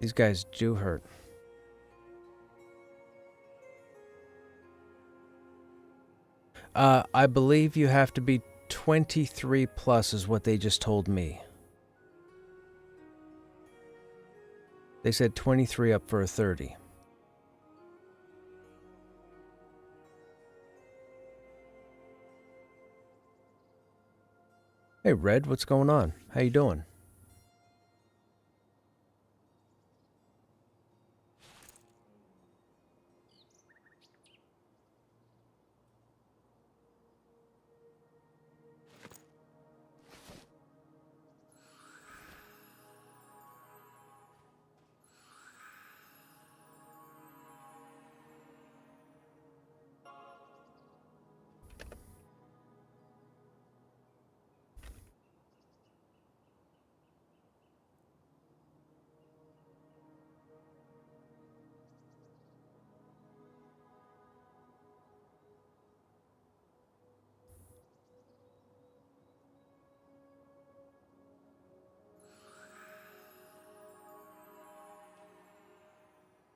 These guys do hurt. I believe you have to be 23 plus is what they just told me. They said 23 up for a 30. Hey, Red, what's going on? How you doing?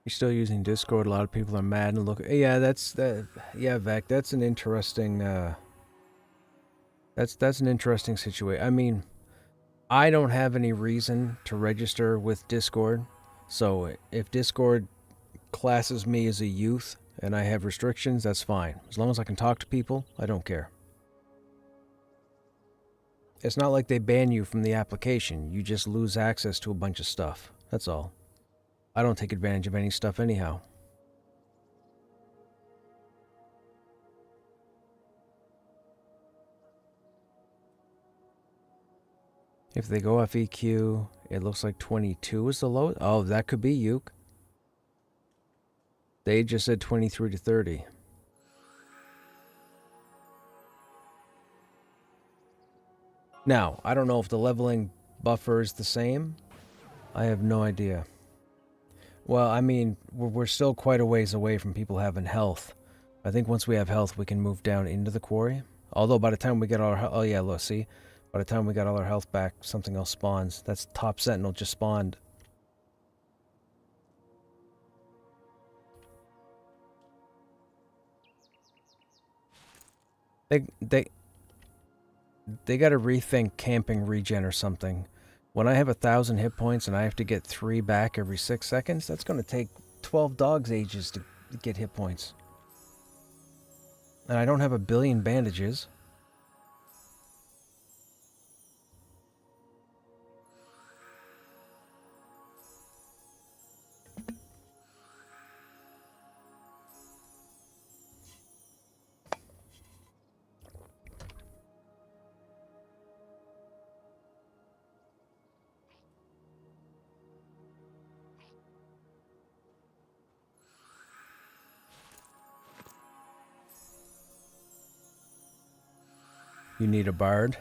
You're still using Discord. A lot of people are mad and look. Yeah, that's that. Yeah, Vec. That's an interesting. That's an interesting situation. I mean, I don't have any reason to register with Discord, so if Discord classes me as a youth and I have restrictions, that's fine. As long as I can talk to people, I don't care. It's not like they ban you from the application. You just lose access to a bunch of stuff. That's all. I don't take advantage of any stuff anyhow. If they go FEQ, it looks like 22 is the lowest. Oh, that could be Uke. They just said 23 to 30. Now, I don't know if the leveling buffer is the same. I have no idea. Well, I mean, we're still quite a ways away from people having health. I think once we have health, we can move down into the quarry. Although by the time we get all our... Oh yeah, look, see? By the time we got all our health back, something else spawns. That's top sentinel just spawned. They gotta rethink camping regen or something. When I have 1,000 hit points and I have to get 3 back every 6 seconds, that's gonna take 12 dogs' ages to get hit points. And I don't have a billion bandages. You need a bard.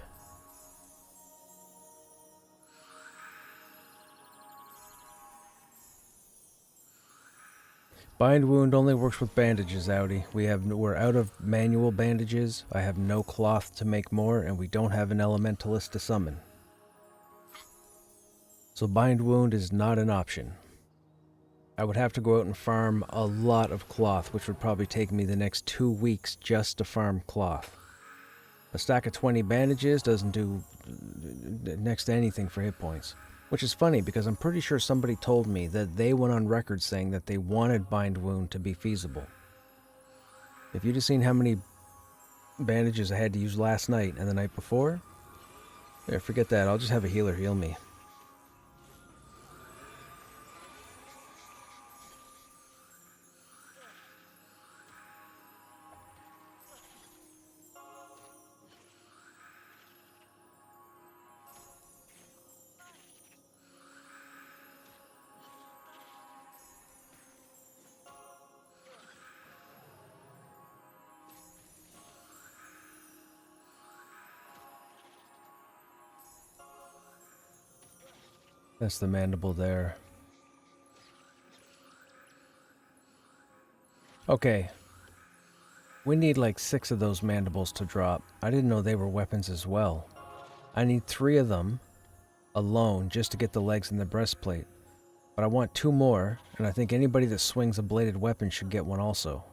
Bind wound only works with bandages, Audi. We're out of manual bandages. I have no cloth to make more, and we don't have an elementalist to summon. So bind wound is not an option. I would have to go out and farm a lot of cloth, which would probably take me the next 2 weeks just to farm cloth. A stack of 20 bandages doesn't do next to anything for hit points. Which is funny, because I'm pretty sure somebody told me that they went on record saying that they wanted Bind Wound to be feasible. If you'd have seen how many bandages I had to use last night and the night before, yeah, forget that. I'll just have a healer heal me. That's the mandible there. Okay. We need like 6 of those mandibles to drop. I didn't know they were weapons as well. I need 3 of them alone just to get the legs and the breastplate. But I want 2 more, and I think anybody that swings a bladed weapon should get one also.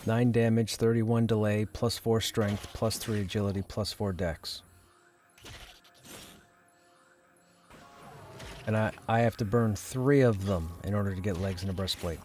9 damage, 31 delay, plus 4 strength, plus 3 agility, plus 4 dex. And I have to burn 3 of them in order to get legs and a breastplate.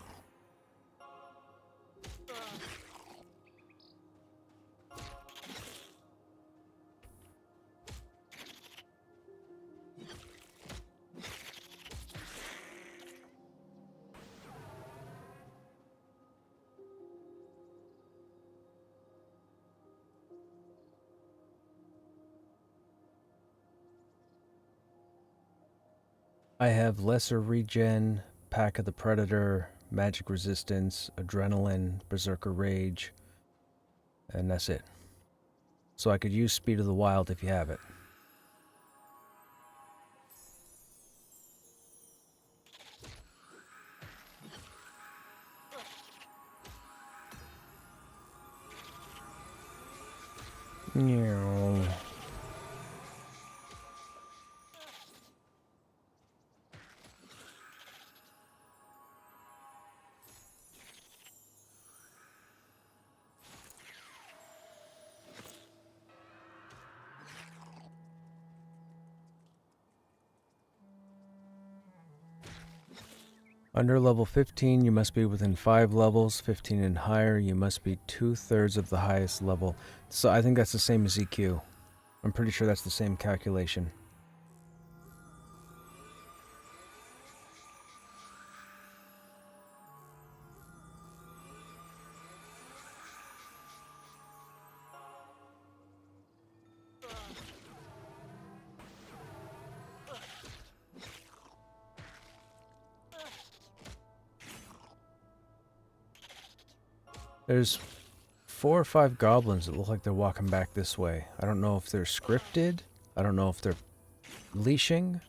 I have lesser regen, Pack of the Predator, magic resistance, adrenaline, berserker rage, and that's it. So I could use Speed of the Wild if you have it. Under level 15, you must be within 5 levels. 15 and higher, you must be 2/3 of the highest level. So I think that's the same as EQ. I'm pretty sure that's the same calculation. There's 4 or 5 goblins that look like they're walking back this way. I don't know if they're scripted. I don't know if they're leashing.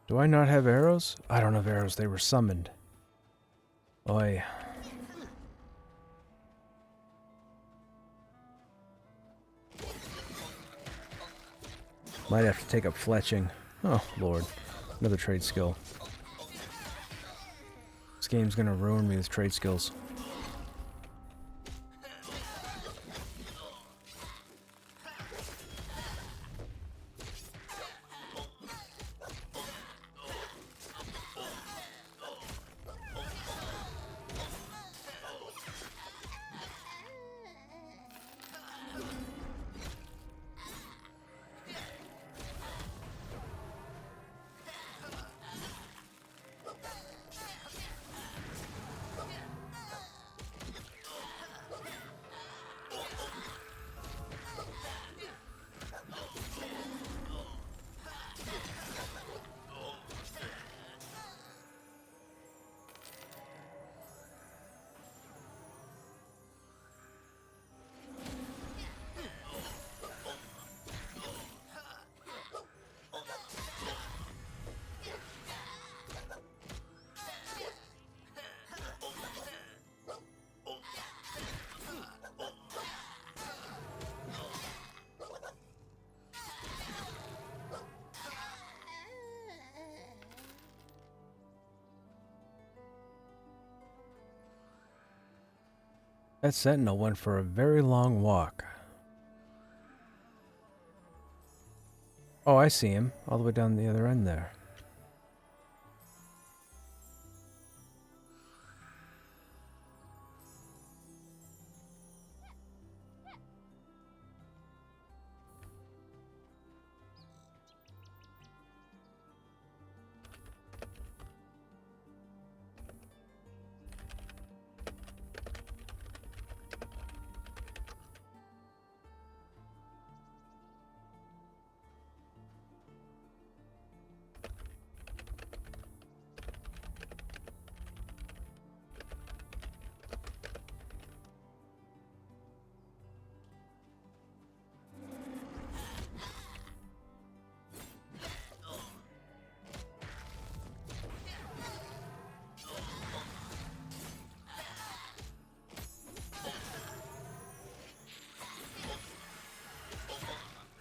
Do I not have arrows? I don't have arrows. They were summoned. Oi. Might have to take up fletching. Oh, Lord. Another trade skill. This game's gonna ruin me with trade skills. That sentinel went for a very long walk. Oh, I see him. All the way down the other end there.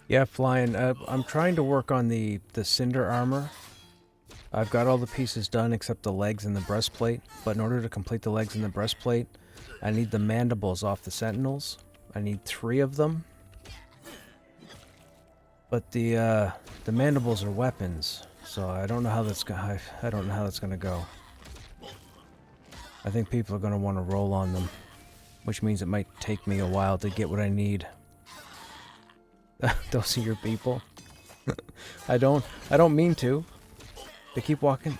Yeah, flying. I'm trying to work on the cinder armor. I've got all the pieces done except the legs and the breastplate, but in order to complete the legs and the breastplate, I need the mandibles off the sentinels. I need 3 of them. But the mandibles are weapons, so I don't know how that's I don't know how that's gonna go. I think people are gonna want to roll on them, which means it might take me a while to get what I need. Those are your people. I don't mean to. They keep walking.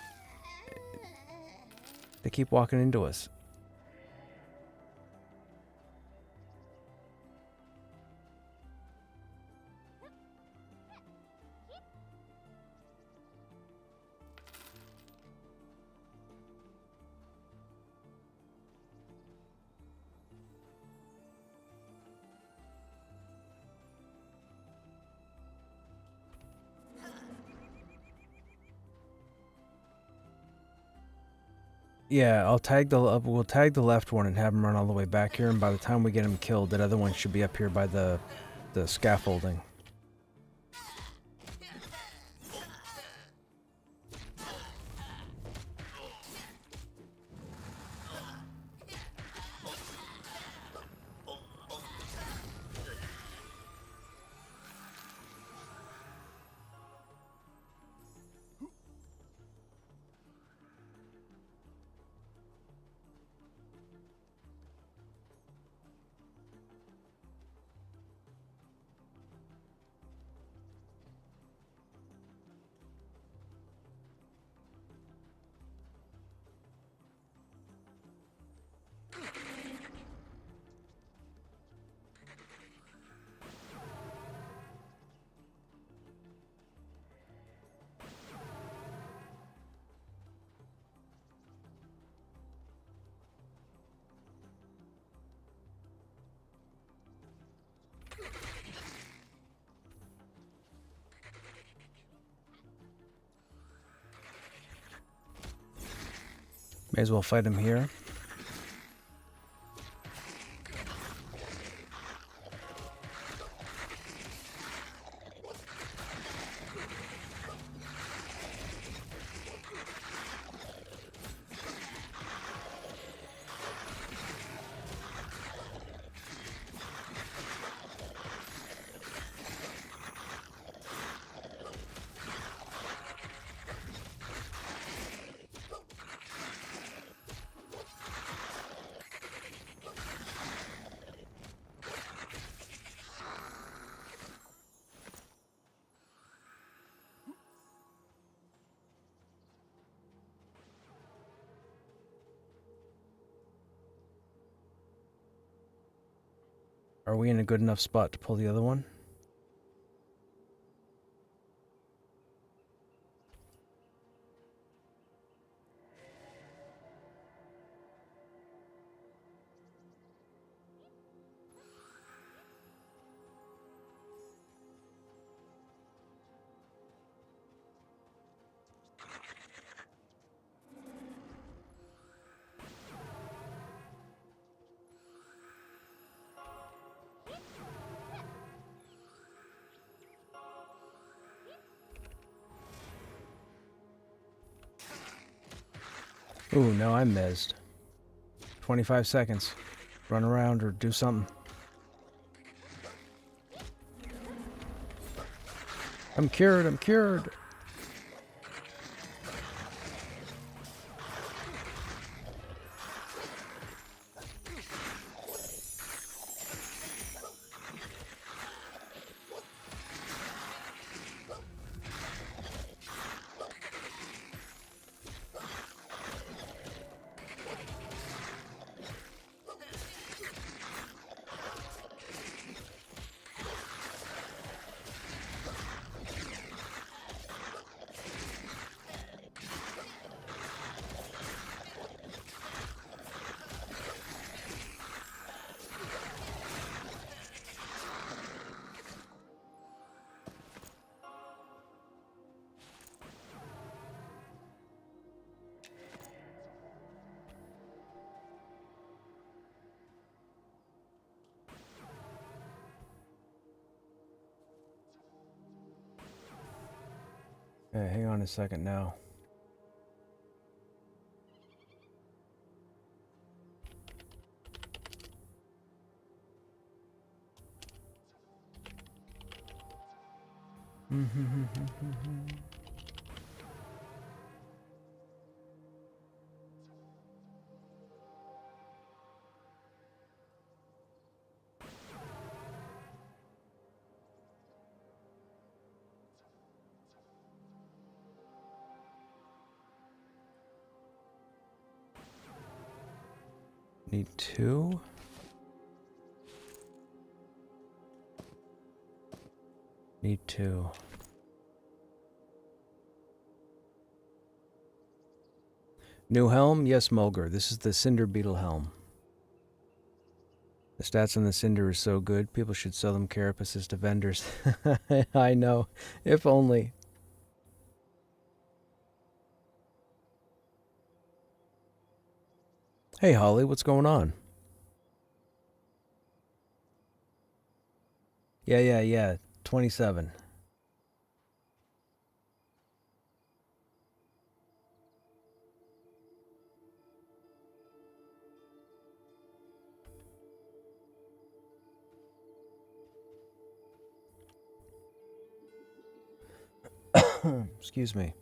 They keep walking into us. Yeah, we'll tag the left one and have him run all the way back here, and by the time we get him killed, that other one should be up here by the scaffolding. May as well fight him here. Are we in a good enough spot to pull the other one? Ooh, no, I'm mezzed. 25 seconds. Run around or do something. I'm cured, I'm cured. Hey, hang on a second now. Need 2. Need 2. New helm? Yes, Mulger. This is the Cinder Beetle helm. The stats on the Cinder are so good, people should sell them carapaces to vendors. I know. If only. Hey, Holly, what's going on? Yeah. 27. Excuse me.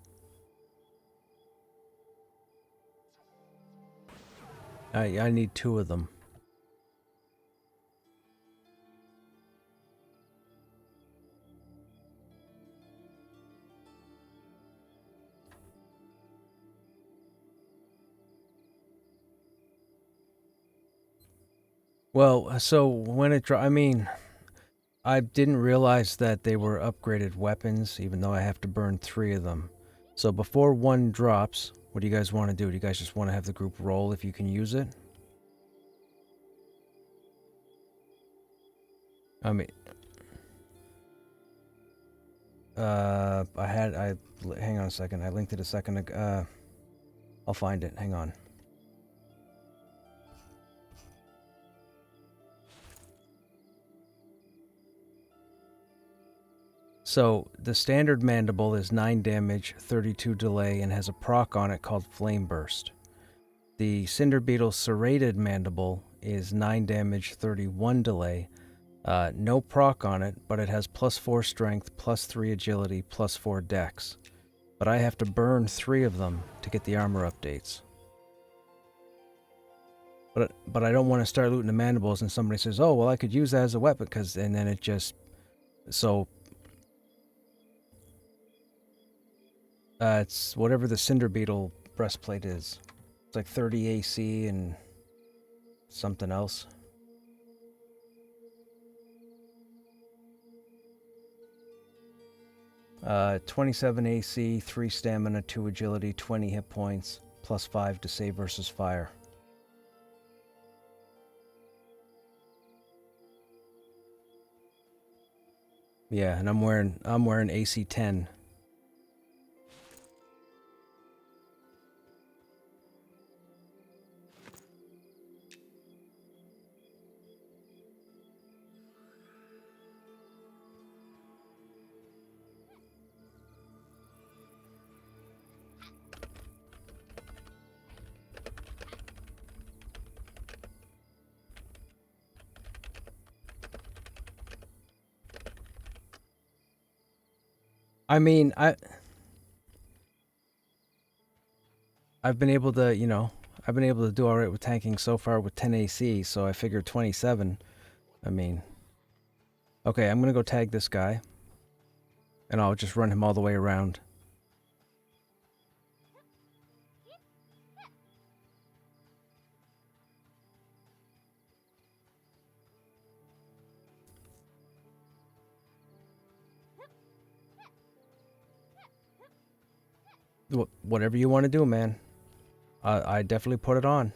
I need 2 of them. Well, so when it I mean, I didn't realize that they were upgraded weapons, even though I have to burn 3 of them. So before one drops, what do you guys want to do? Do you guys just want to have the group roll if you can use it? I mean, hang on a second. I linked it a second ago. I'll find it. Hang on. So, the standard mandible is 9 damage, 32 delay, and has a proc on it called Flame Burst. The Cinder Beetle serrated mandible is 9 damage, 31 delay, no proc on it, but it has plus 4 strength, plus 3 agility, plus 4 dex. But I have to burn 3 of them to get the armor updates. But I don't want to start looting the mandibles and somebody says, oh, well, I could use that as a weapon, and then it just... So... it's whatever the Cinder Beetle breastplate is. It's like 30 AC and something else. Uh, 27 AC, 3 stamina, 2 agility, 20 hit points, plus 5 to save versus fire. Yeah, and I'm wearing AC 10. I mean, I've been able to, I've been able to do all right with tanking so far with 10 AC, so I figured 27. I mean, okay, I'm gonna go tag this guy, and I'll just run him all the way around. Whatever you want to do, man. I definitely put it on.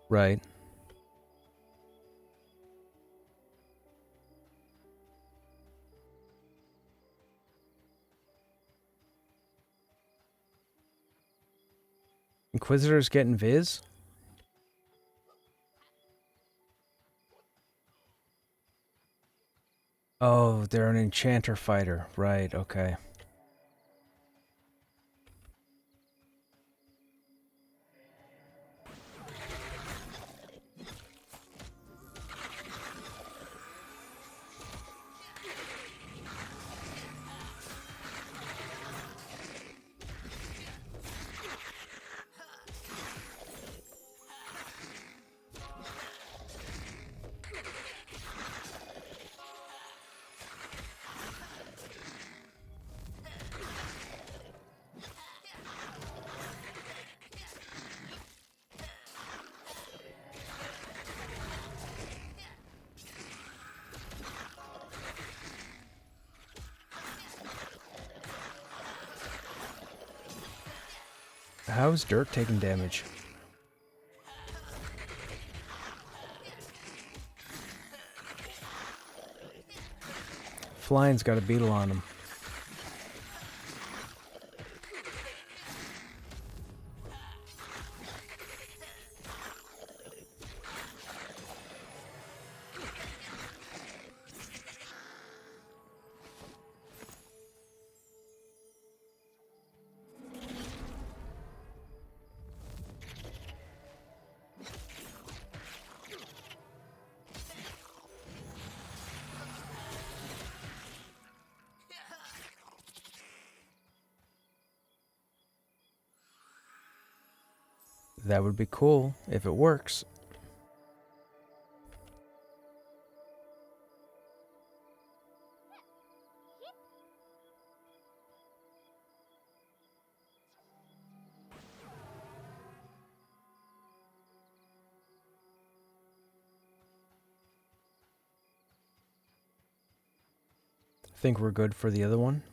Right. Inquisitor's getting Viz? Oh, they're an enchanter fighter. Right, okay. How's Dirt taking damage? Flying's got a beetle on him. That would be cool if it works. Think we're good for the other one?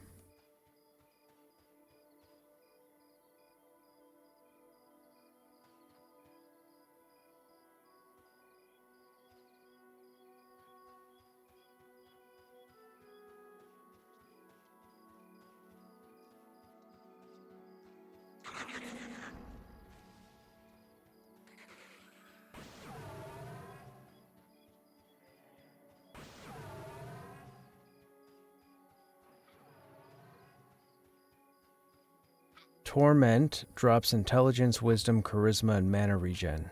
Torment drops intelligence, wisdom, charisma, and mana regen.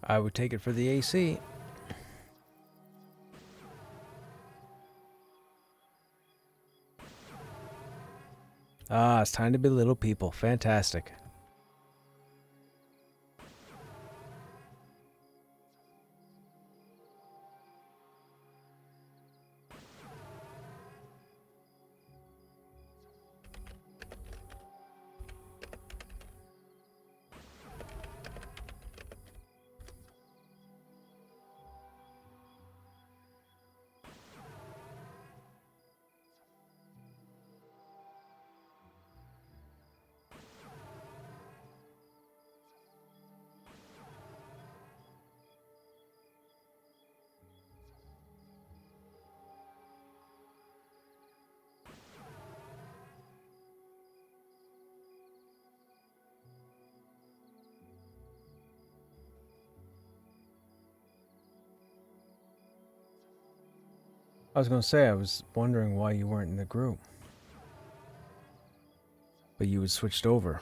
I would take it for the AC. Ah, it's time to be little people. Fantastic. I was going to say, I was wondering why you weren't in the group. But you had switched over.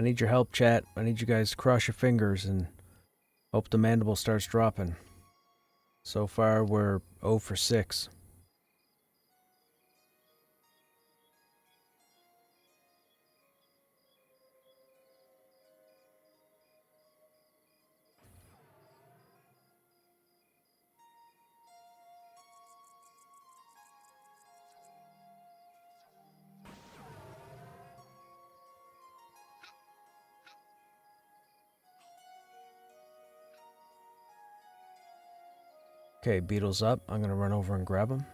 I need your help, chat. I need you guys to cross your fingers and hope the mandible starts dropping. So far, we're 0 for 6. Okay, beetle's up. I'm going to run over and grab him.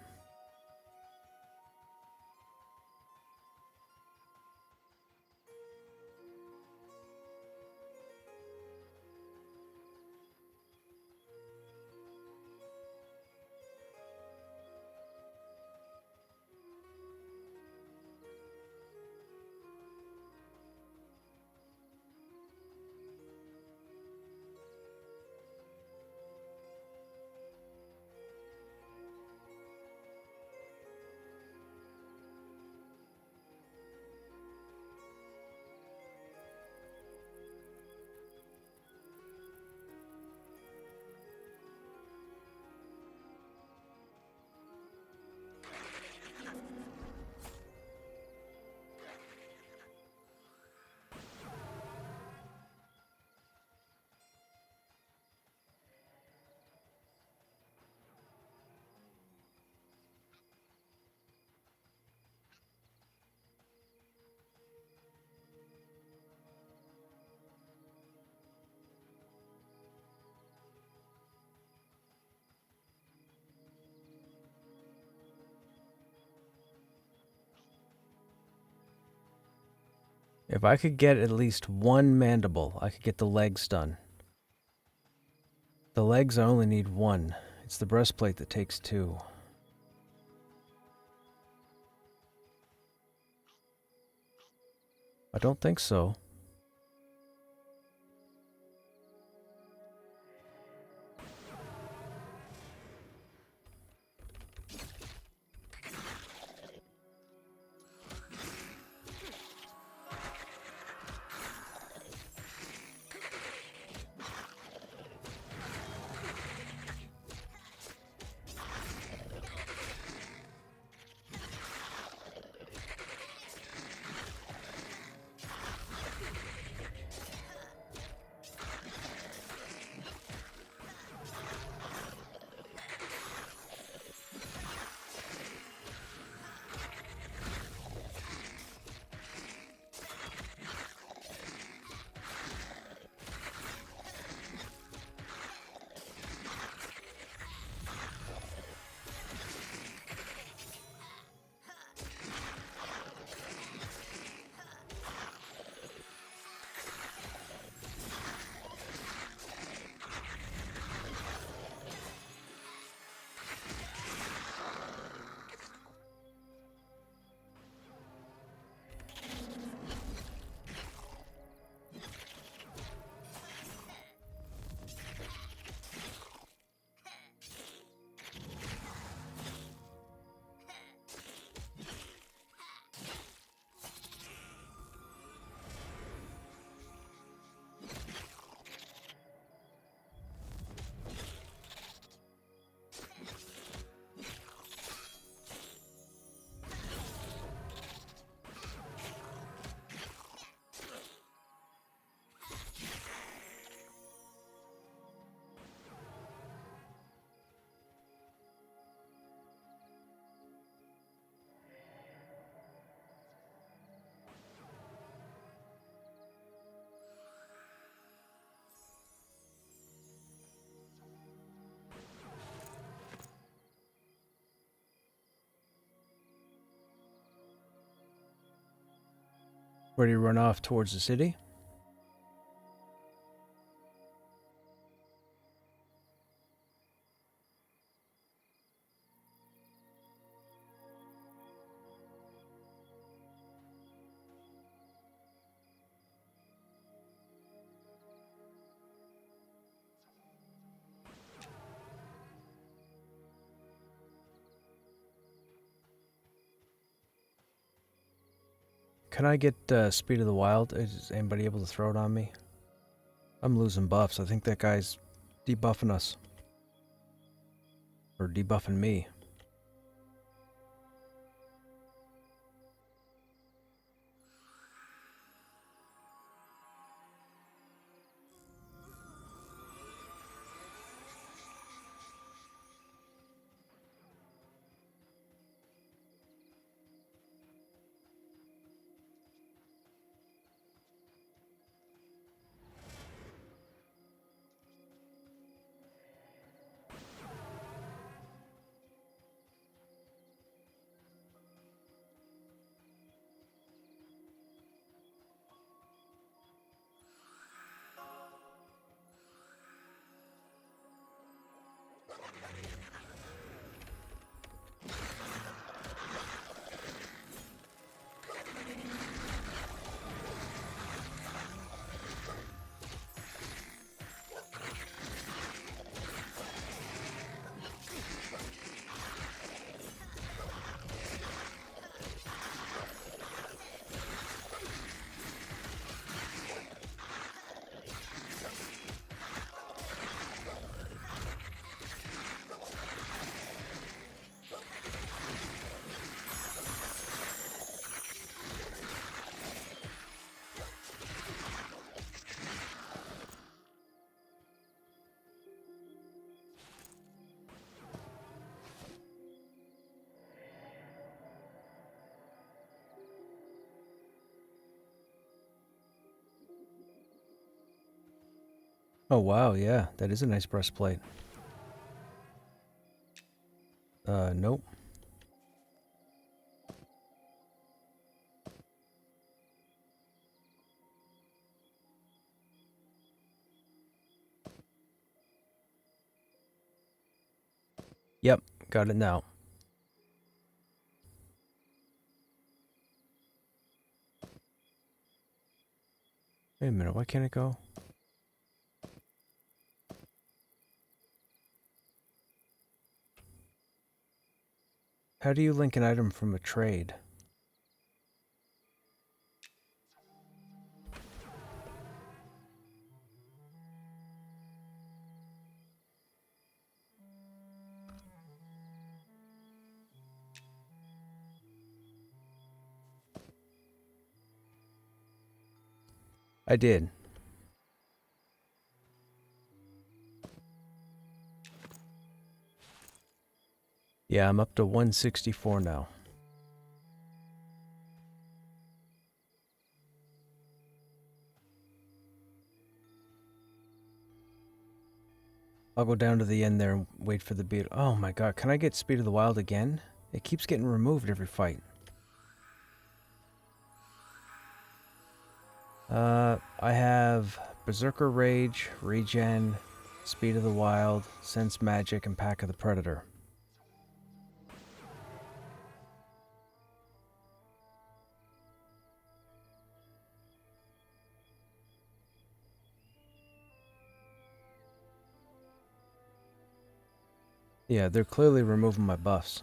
If I could get at least one mandible, I could get the legs done. The legs, I only need one. It's the breastplate that takes 2. I don't think so. Where do you run off towards the city? Can I get Speed of the Wild? Is anybody able to throw it on me? I'm losing buffs. I think that guy's debuffing us. Or debuffing me. Oh wow, yeah, that is a nice breastplate. Nope. Yep, got it now. Wait a minute, why can't it go? How do you link an item from a trade? I did. Yeah, I'm up to 164 now. I'll go down to the end there and wait for the beat. Oh my god, can I get Speed of the Wild again? It keeps getting removed every fight. I have Berserker Rage, Regen, Speed of the Wild, Sense Magic, and Pack of the Predator. Yeah, they're clearly removing my buffs.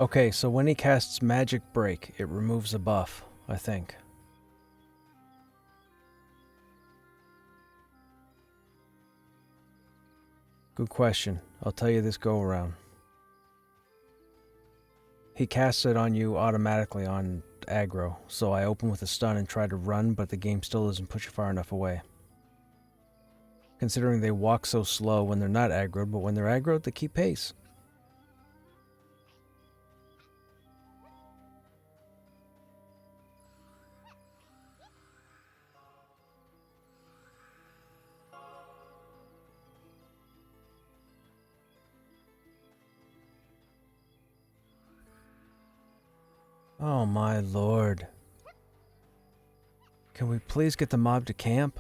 Okay, so when he casts Magic Break, it removes a buff, I think. Good question. I'll tell you this go around. He casts it on you automatically on aggro, so I open with a stun and try to run, but the game still doesn't push you far enough away. Considering they walk so slow when they're not aggroed, but when they're aggroed, they keep pace. Oh my lord. Can we please get the mob to camp?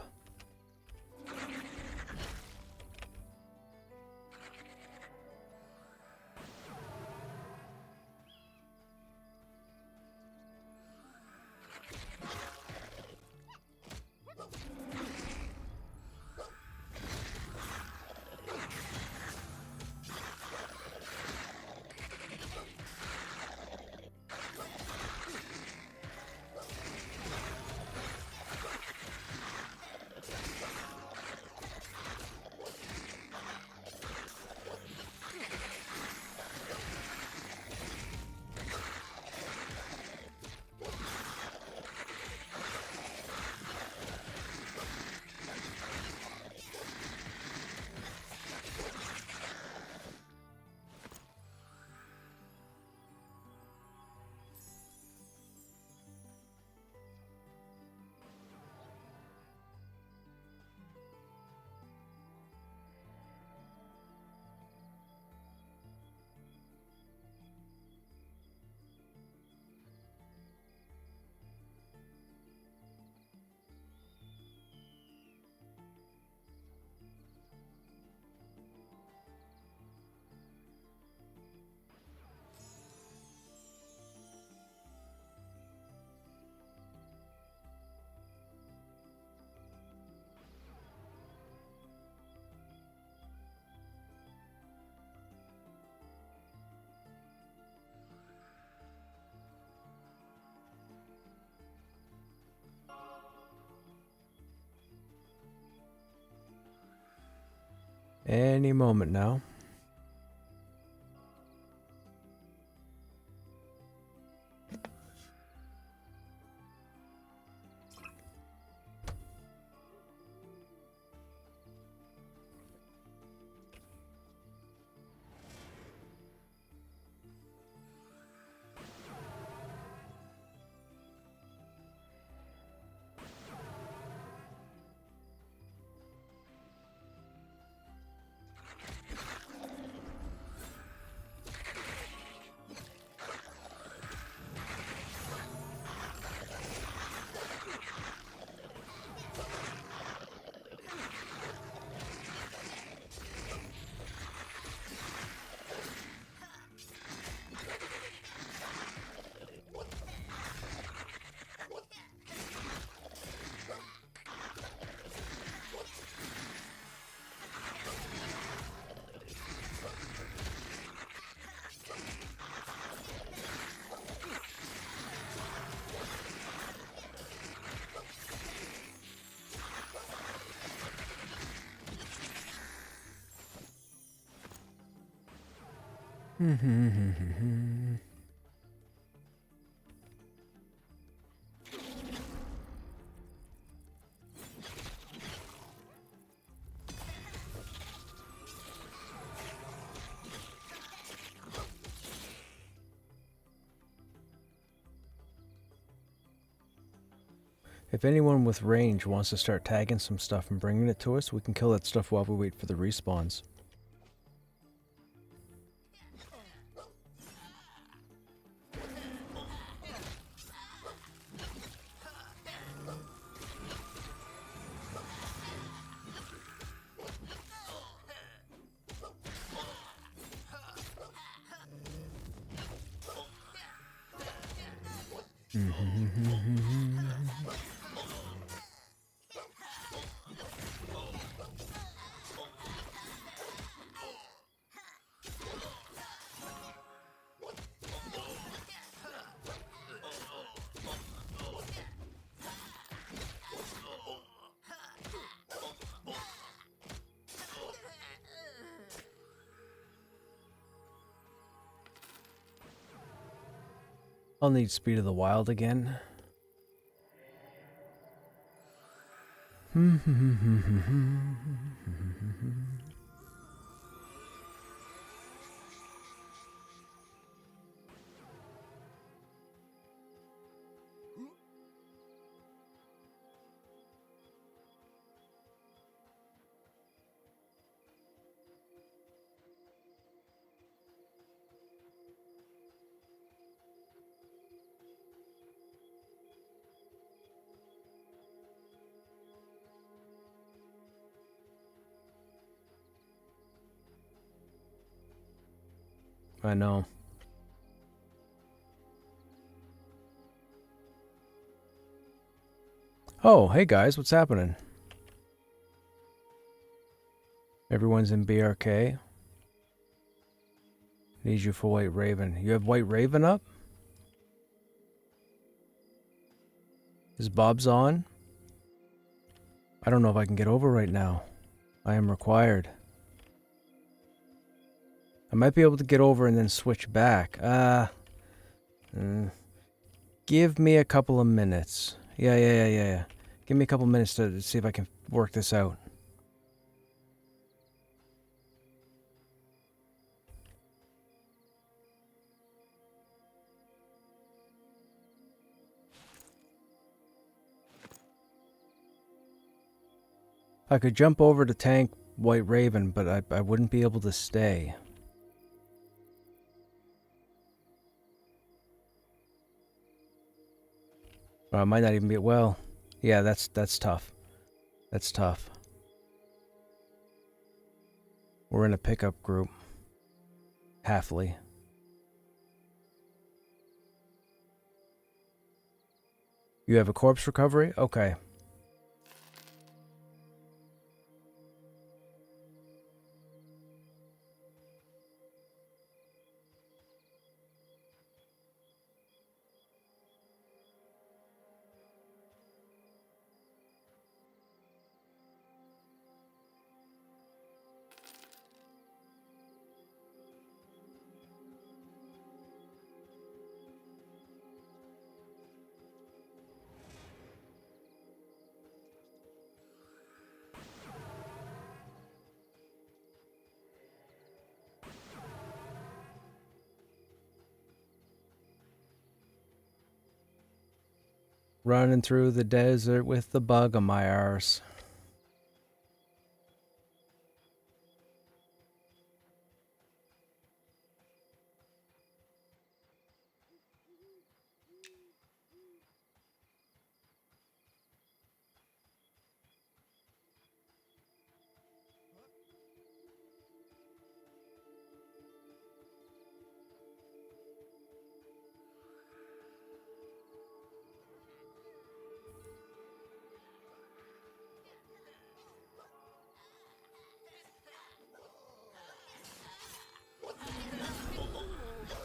Any moment now. If anyone with range wants to start tagging some stuff and bringing it to us, we can kill that stuff while we wait for the respawns. I'll need Speed of the Wild again. I know. Oh, hey guys, what's happening? Everyone's in BRK. Need you for White Raven. You have White Raven up? Is Bob's on? I don't know if I can get over right now. I am required. I might be able to get over and then switch back. Give me a couple of minutes. Yeah. Give me a couple of minutes to see if I can work this out. I could jump over to tank White Raven, but I wouldn't be able to stay. Or I might not even be... Well, yeah, that's tough. That's tough. We're in a pickup group. Halfly. You have a corpse recovery? Okay. Running through the desert with the bug on my arse.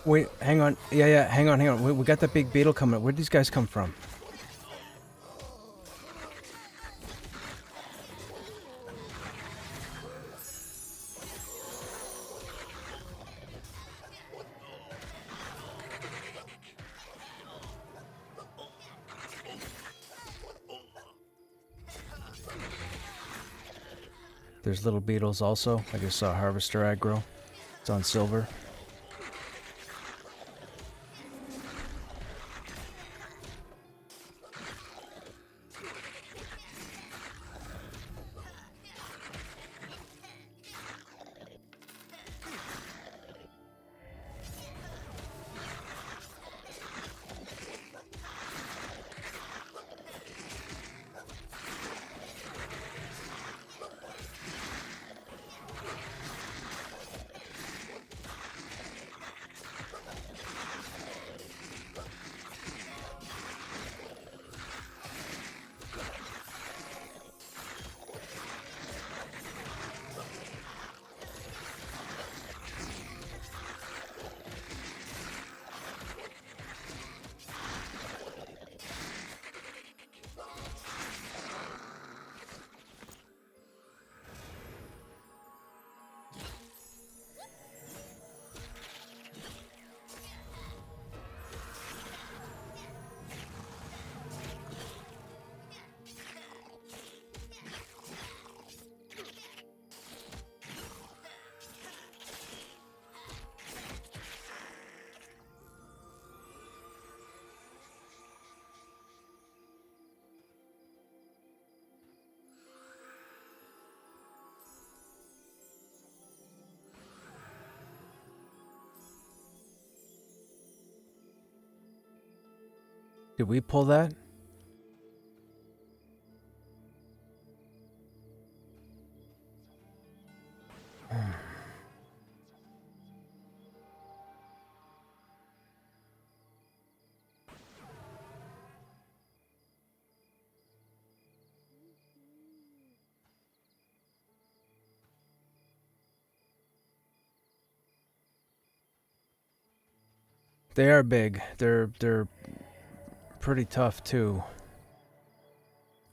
Wait, hang on. Yeah, hang on. We got that big beetle coming up. Where'd these guys come from? There's little beetles also. I just saw Harvester aggro. It's on silver. Did we pull that? They are big. They're pretty tough too.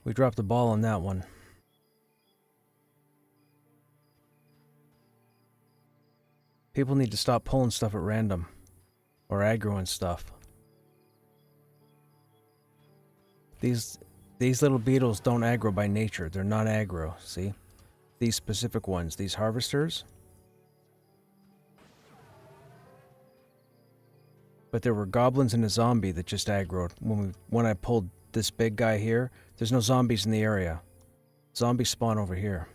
We dropped the ball on that one. People need to stop pulling stuff at random. Or aggroing stuff. These little beetles don't aggro by nature. They're not aggro, see? These specific ones, these harvesters. But there were goblins and a zombie that just aggroed. When I pulled this big guy here, there's no zombies in the area. Zombies spawn over here.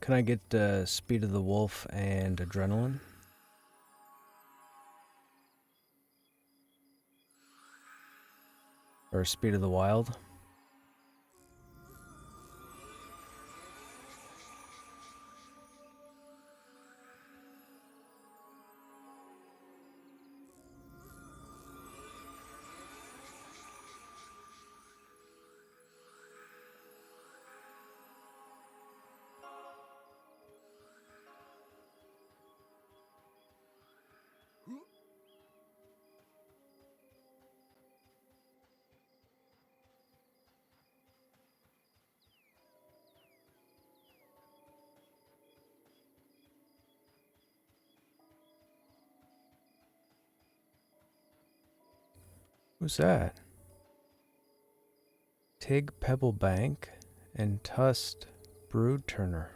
Can I get Speed of the Wolf and Adrenaline? Or Speed of the Wild? Who's that? Tig Pebble Bank and Tust Brood Turner.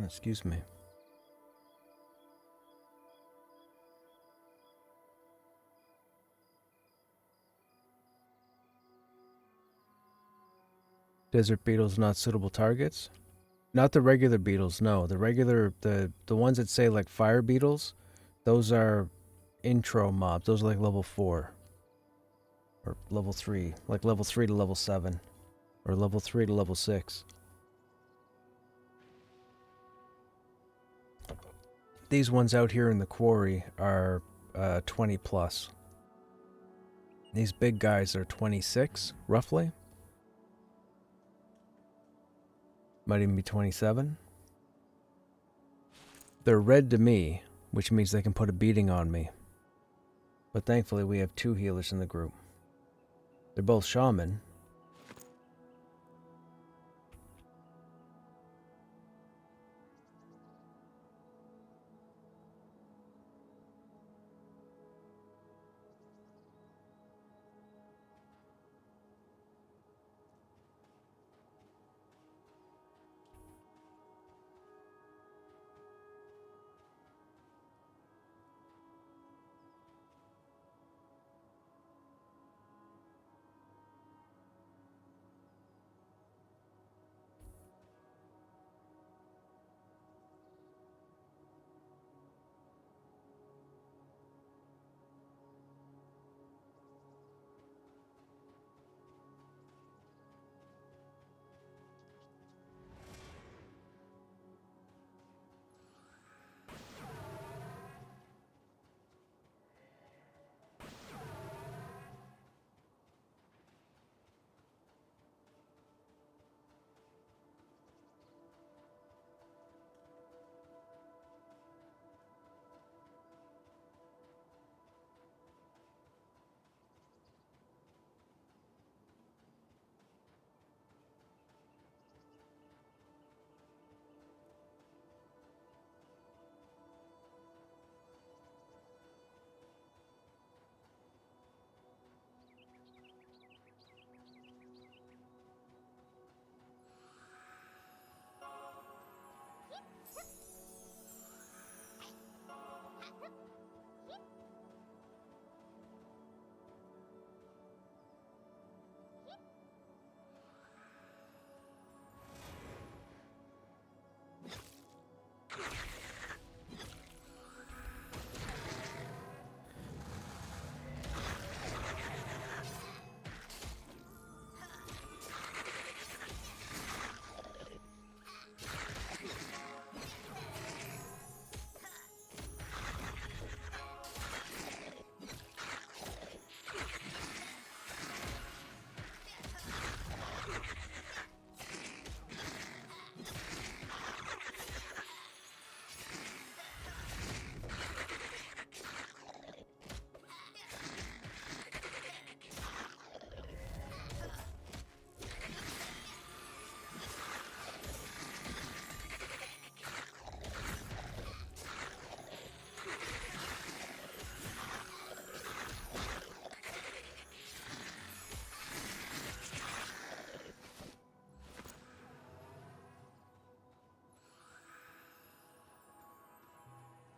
Excuse me. Desert beetles not suitable targets? Not the regular beetles, no. The ones that say like fire beetles, those are intro mobs. Those are like level 4. Or level 3. Like level 3 to level 7. Or level 3 to level 6. These ones out here in the quarry are 20 plus. These big guys are 26, roughly. Might even be 27. They're red to me, which means they can put a beating on me. But thankfully we have 2 healers in the group. They're both shaman.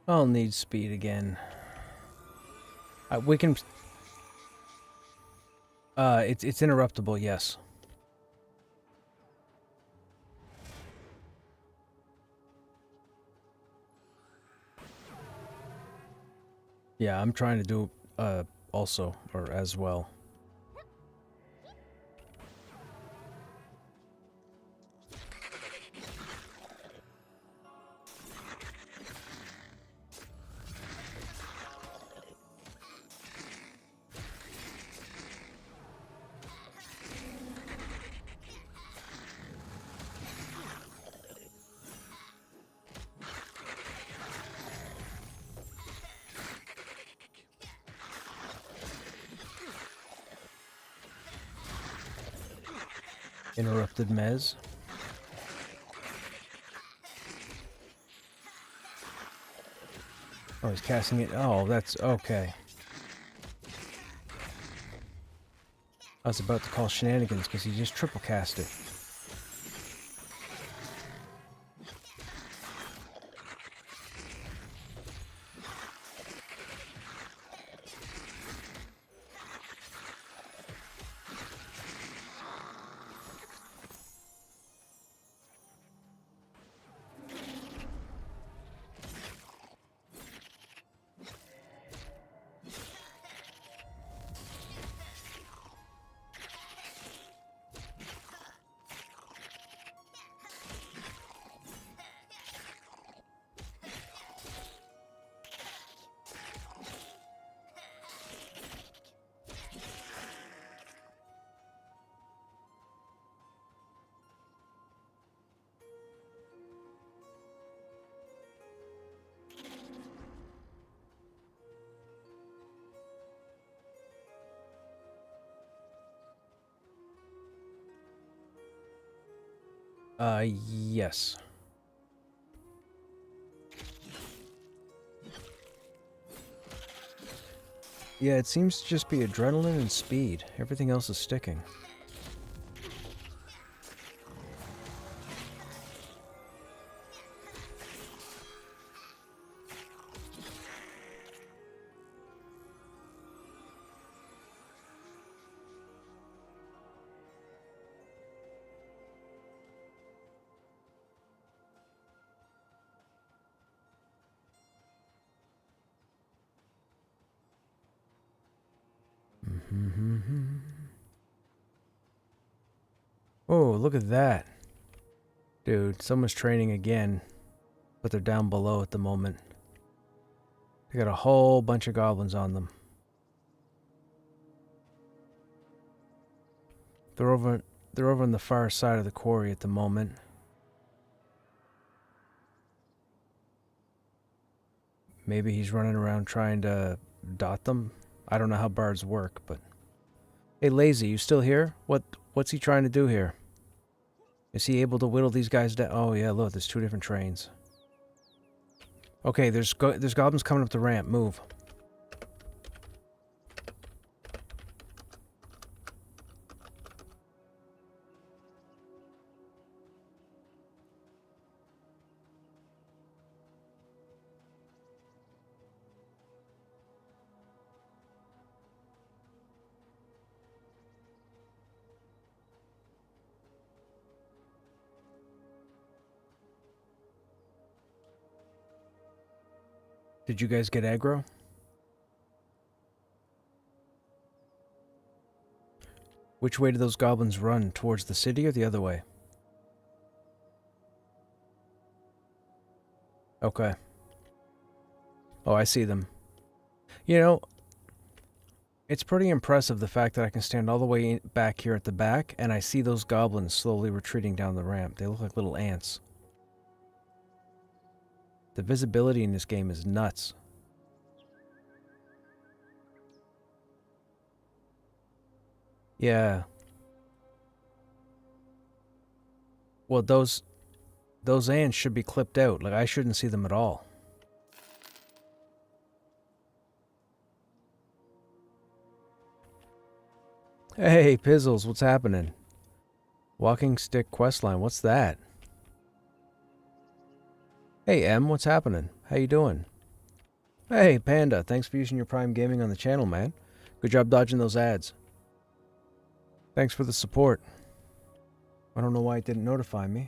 I'll need speed again. We can... it's interruptible, yes. Yeah, I'm trying to do also, or as well. Interrupted Mez. Oh, he's casting it. Oh, that's okay. I was about to call shenanigans because he just triple cast it. Yes. Yeah, it seems to just be adrenaline and speed. Everything else is sticking. Oh, look at that. Dude, someone's training again, but they're down below at the moment. They got a whole bunch of goblins on them. They're over on the far side of the quarry at the moment. Maybe he's running around trying to dot them. I don't know how bards work, but... Hey, Lazy, you still here? What's he trying to do here? Is he able to whittle these guys down? Oh, yeah, look, there's two different trains. Okay, there's goblins coming up the ramp. Move. Did you guys get aggro? Which way do those goblins run? Towards the city or the other way? Okay. Oh, I see them. You know, it's pretty impressive the fact that I can stand all the way back here at the back and I see those goblins slowly retreating down the ramp. They look like little ants. The visibility in this game is nuts. Yeah. Well, those ants should be clipped out. Like, I shouldn't see them at all. Hey, Pizzles, what's happening? Walking Stick Questline, what's that? Hey, M, what's happening? How you doing? Hey, Panda, thanks for using your Prime Gaming on the channel, man. Good job dodging those ads. Thanks for the support. I don't know why it didn't notify me.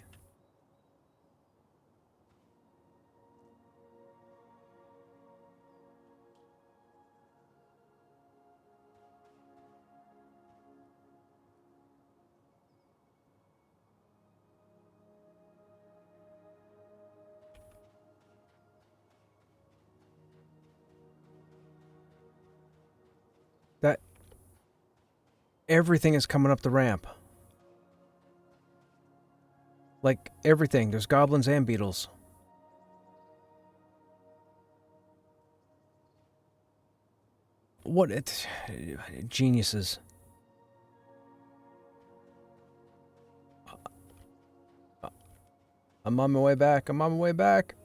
That... Everything is coming up the ramp. Like, everything. There's goblins and beetles. What? Geniuses. I'm on my way back. I'm on my way back.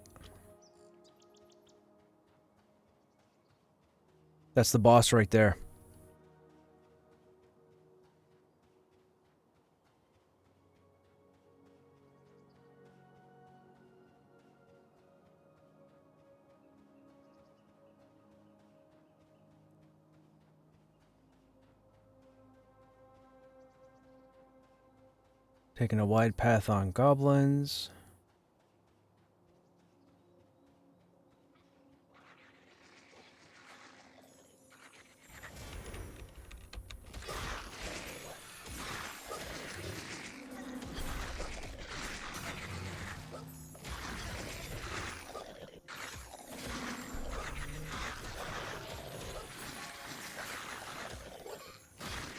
That's the boss right there. Taking a wide path on goblins.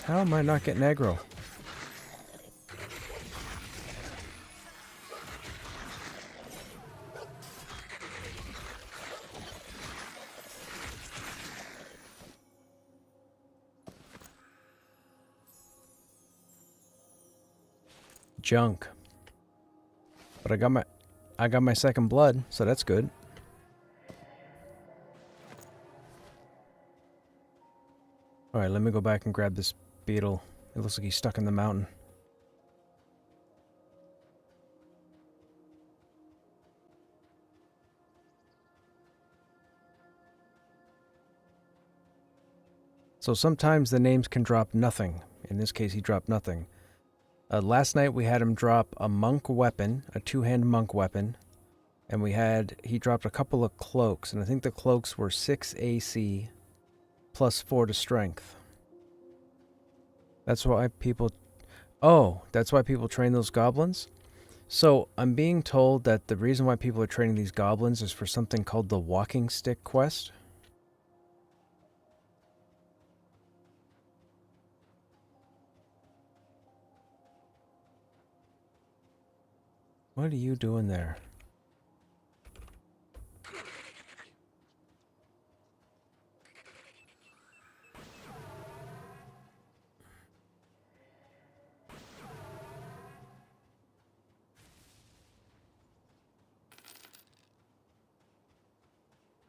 How am I not getting aggro? Junk. But I got my second blood, so that's good. Alright, let me go back and grab this beetle. It looks like he's stuck in the mountain. So sometimes the names can drop nothing. In this case, he dropped nothing. Last night we had him drop a monk weapon, a two-hand monk weapon, and he dropped a couple of cloaks, and I think the cloaks were 6 AC plus 4 to strength. That's why people... Oh, that's why people train those goblins? So, I'm being told that the reason why people are training these goblins is for something called the walking stick quest. What are you doing there?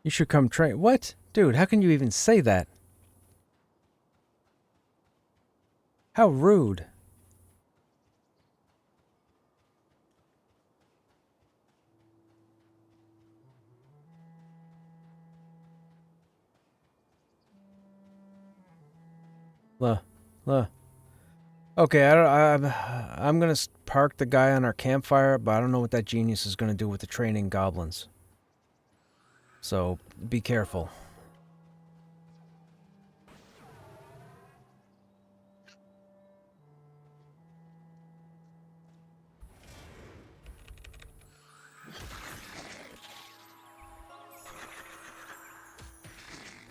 You should come train. What? Dude, how can you even say that? How rude. Okay, I'm gonna park the guy on our campfire, but I don't know what that genius is gonna do with the training goblins. So, be careful.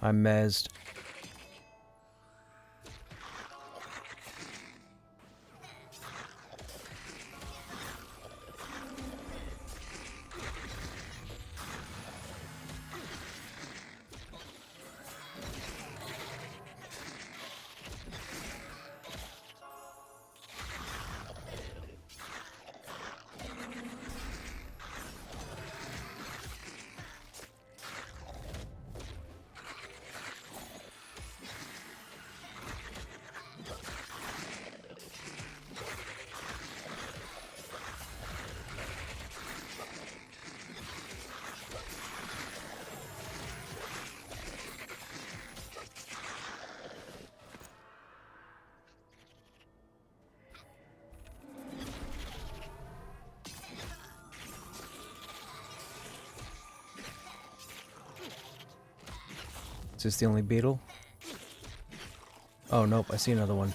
I'm mezzed. Is this the only beetle? Oh, nope, I see another one.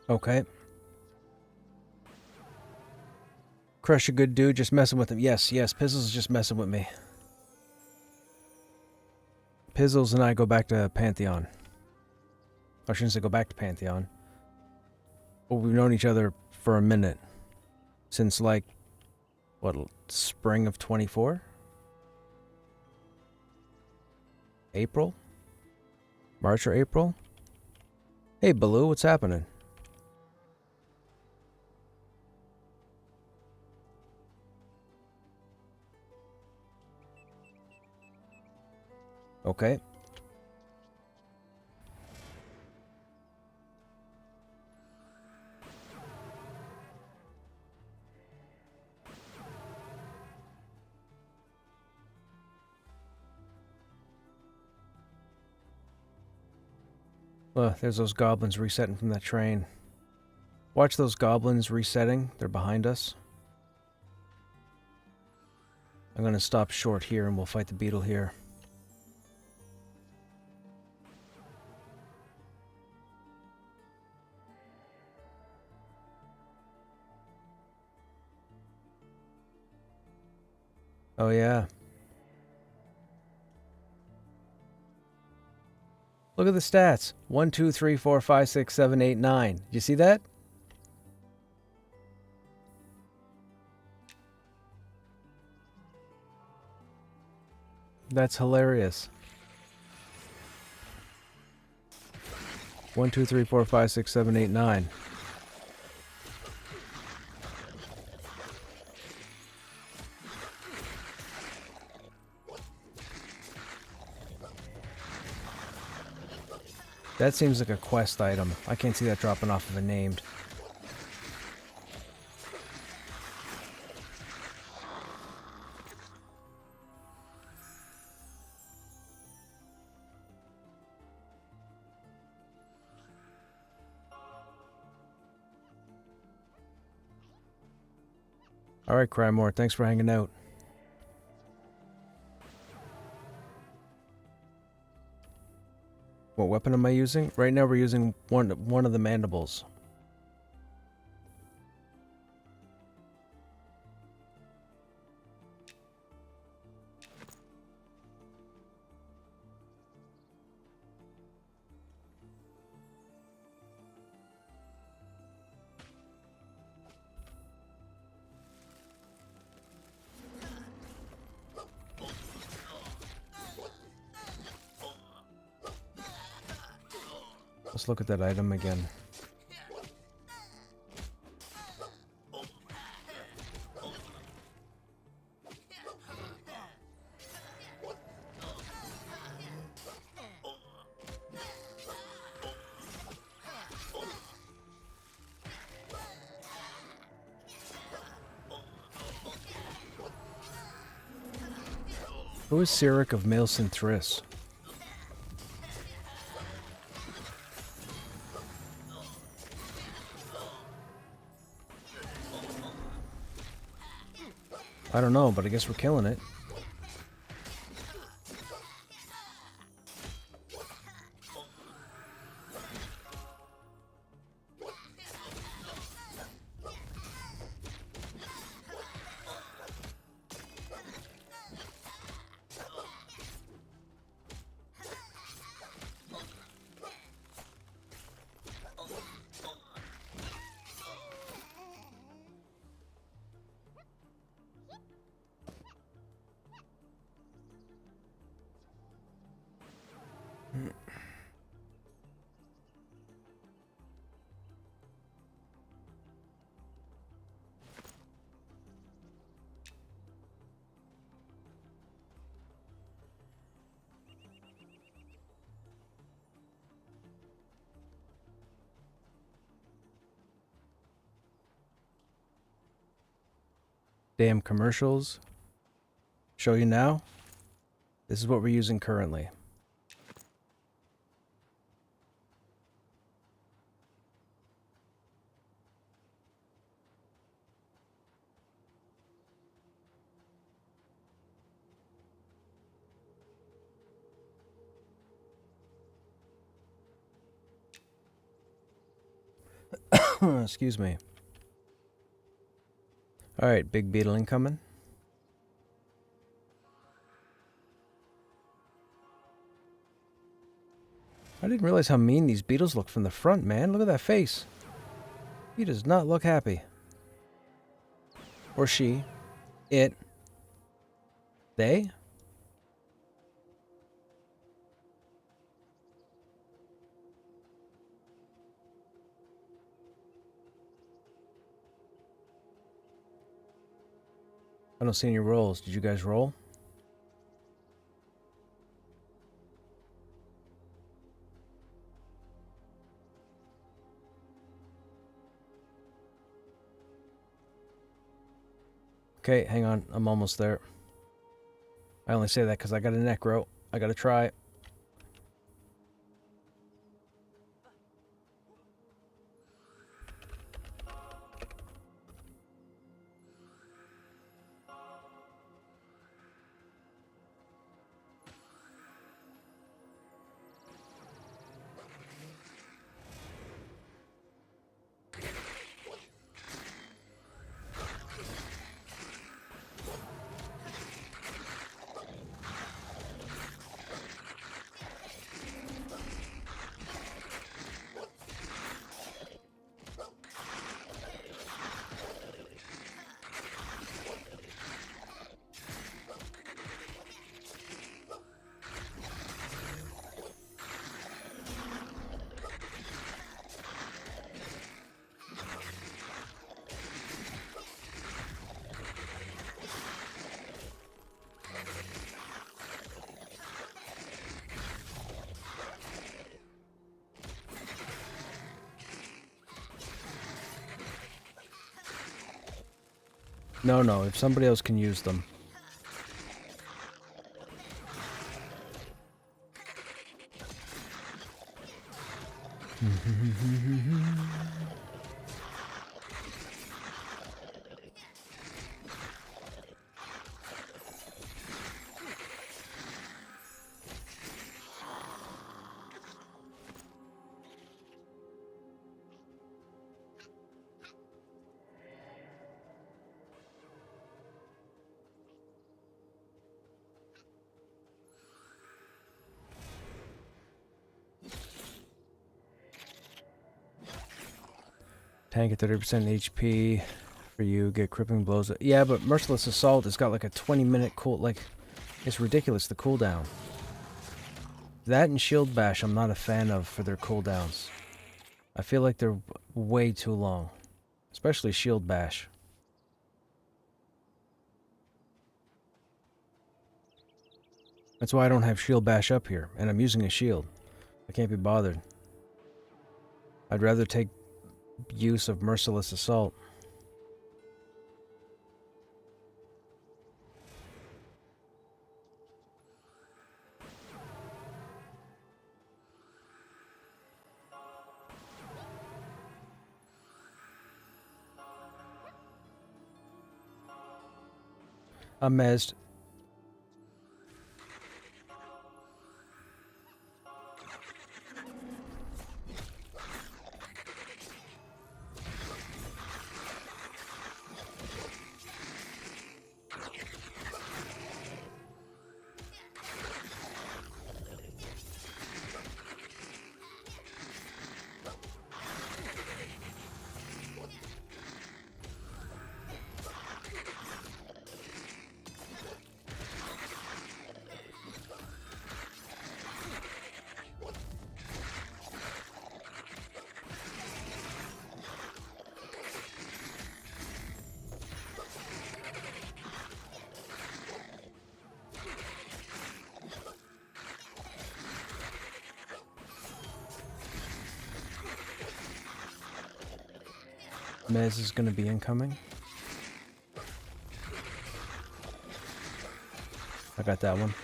Okay. Crush a good dude, just messing with him. Yes, Pizzles is just messing with me. Pizzles and I go back to Pantheon. I shouldn't say go back to Pantheon. Well, we've known each other for a minute. Since, like, what, spring of 24? April? March or April? Hey, Baloo, what's happening? Okay. There's those goblins resetting from that train. Watch those goblins resetting. They're behind us. I'm gonna stop short here and we'll fight the beetle here. Oh yeah. Look at the stats. 1, 2, 3, 4, 5, 6, 7, 8, 9. You see that? That's hilarious. 1, 2, 3, 4, 5, 6, 7, 8, 9. That seems like a quest item. I can't see that dropping off of a named. Alright, Crymore, thanks for hanging out. What weapon am I using? Right now we're using one of the mandibles. Let's look at that item again. Who is Cyric of Maelson Thriss? I don't know, but I guess we're killing it. Damn commercials. Show you now. This is what we're using currently. Excuse me. Alright, big beetle incoming. I didn't realize how mean these beetles look from the front, man. Look at that face. He does not look happy. Or she. It. They? I don't see any rolls. Did you guys roll? Okay, hang on. I'm almost there. I only say that because I got a necro. I gotta try. No, if somebody else can use them. Tank at 30% HP for you, get crippling blows. Yeah, but Merciless Assault has got like a 20-minute cool, like, it's ridiculous, the cooldown. That and Shield Bash I'm not a fan of for their cooldowns. I feel like they're way too long. Especially Shield Bash. That's why I don't have Shield Bash up here, and I'm using a shield. I can't be bothered. I'd rather take use of Merciless Assault. I'm mezzed. Mez is going to be incoming. got that one.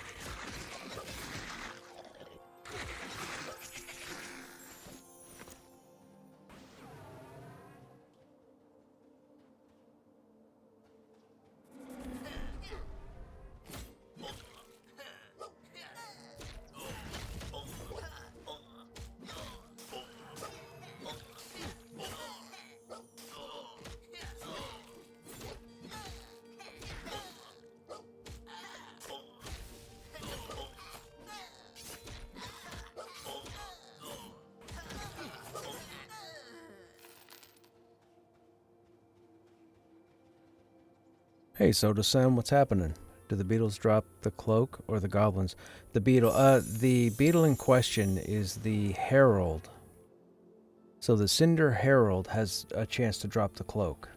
Hey, Soda Sam, what's happening? Do the beetles drop the cloak or the goblins? The beetle in question is the Herald. So the Cinder Herald has a chance to drop the cloak.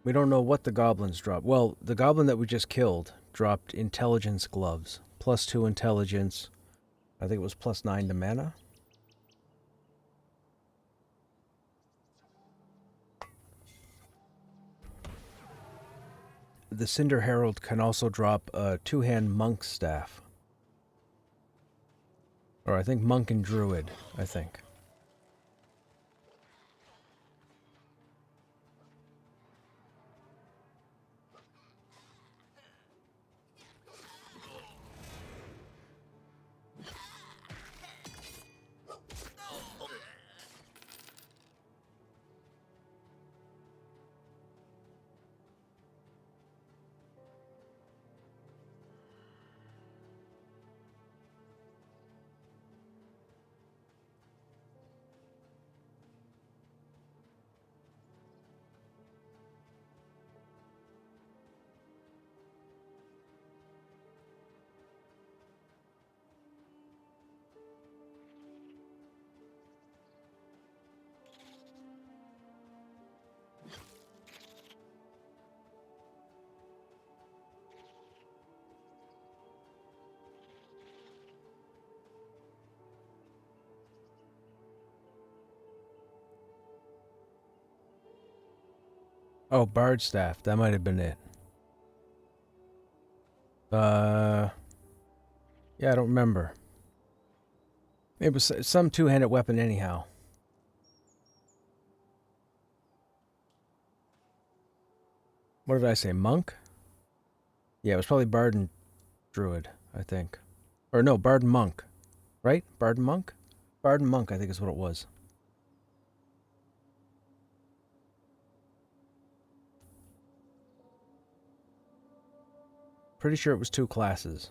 We don't know what the goblins drop. Well, the goblin that we just killed dropped intelligence gloves. +2 intelligence. I think it was +9 to mana. The Cinder Herald can also drop a 2-hand monk staff. Or I think monk and druid, I think. Oh, Bard Staff. That might have been it. Yeah, I don't remember. It was some 2-handed weapon anyhow. What did I say? Monk? Yeah, it was probably Bard and Druid, I think. Or no, Bard and Monk. Right? Bard and Monk? Bard and Monk, I think is what it was. Pretty sure it was 2 classes.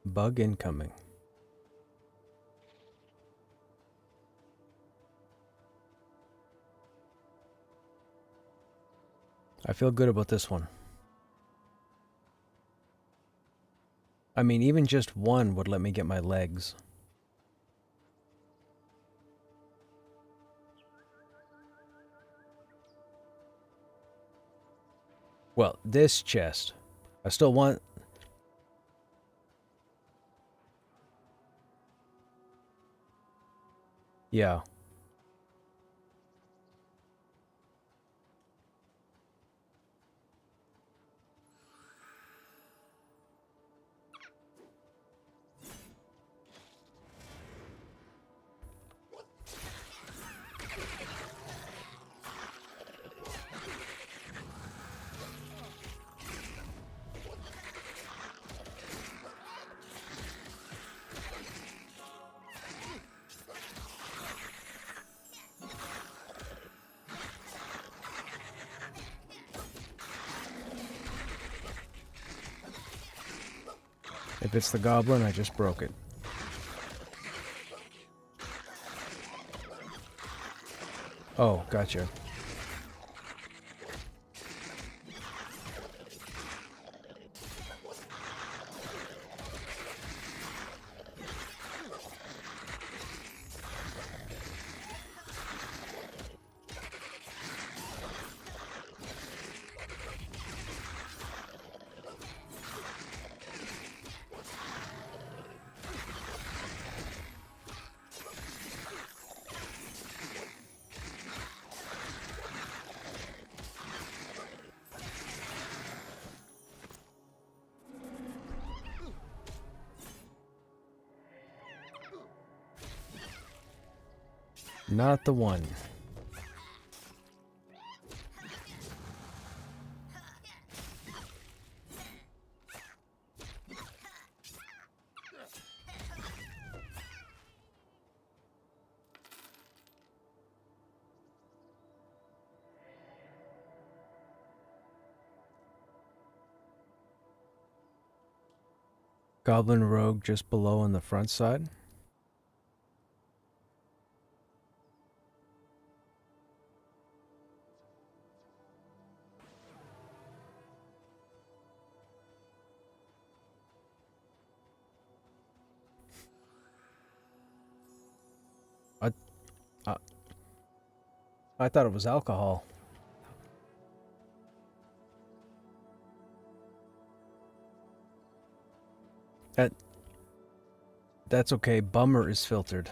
Bug incoming. I feel good about this one. I mean, even just one would let me get my legs. Well, this chest. I still want... Yeah. If it's the goblin, I just broke it. Oh, gotcha. Not the one. Goblin rogue just below on the front side. I, I thought it was alcohol. That's okay. Bummer is filtered.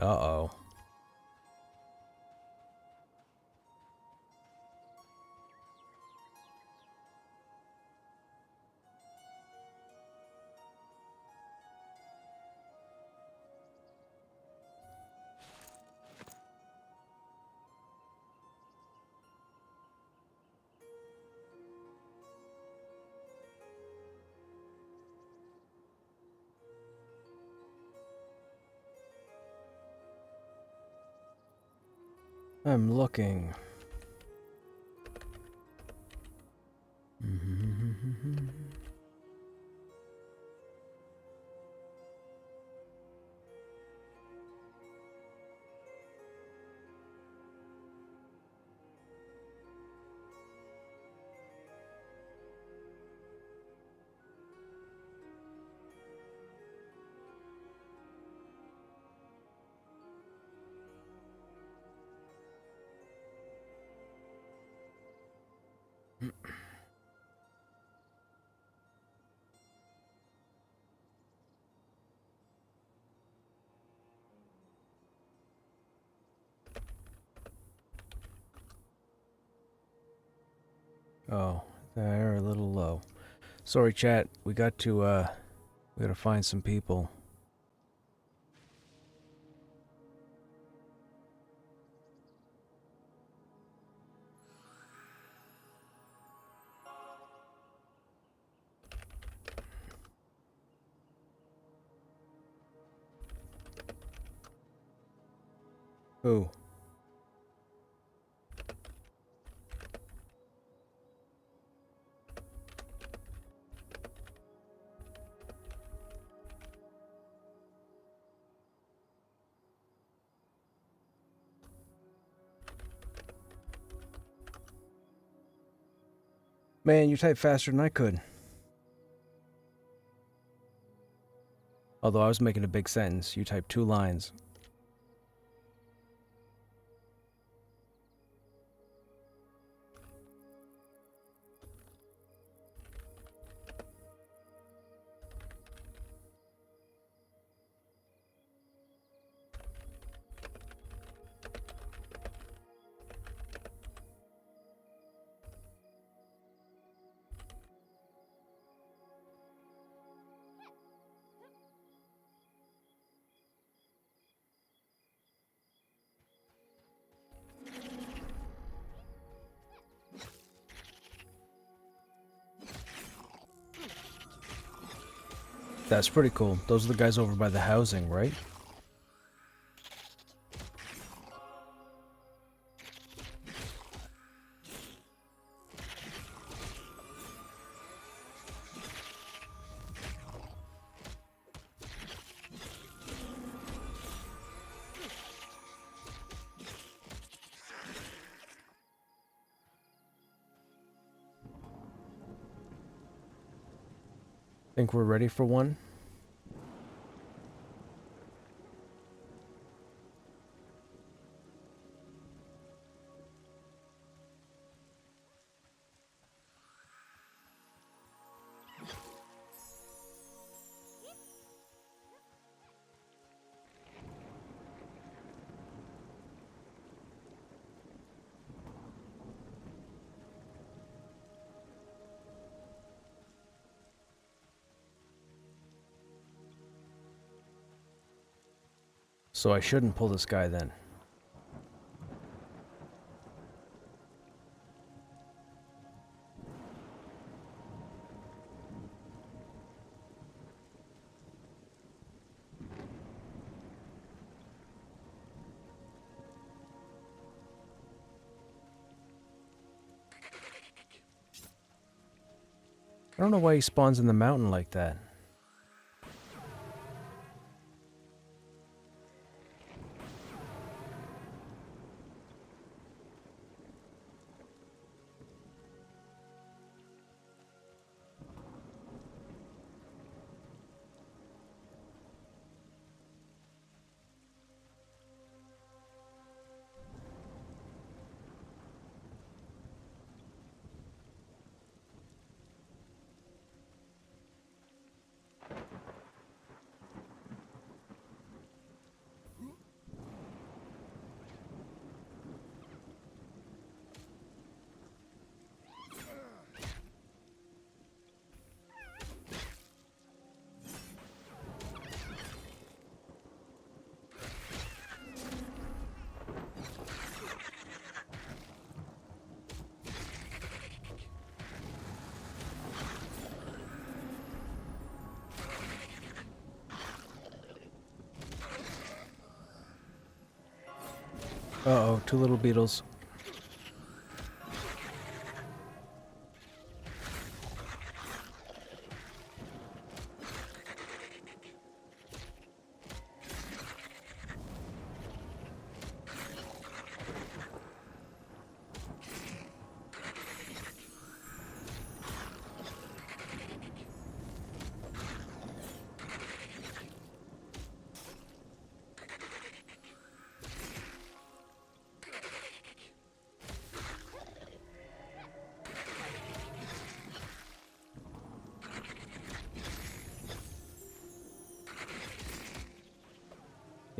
Uh-oh. I'm looking. Oh, they're a little low. Sorry, chat. We gotta find some people. Who? Man, you type faster than I could. Although I was making a big sentence, you typed 2 lines. That's pretty cool. Those are the guys over by the housing, right? Think we're ready for one? So I shouldn't pull this guy then. I don't know why he spawns in the mountain like that. Uh-oh, two little beetles.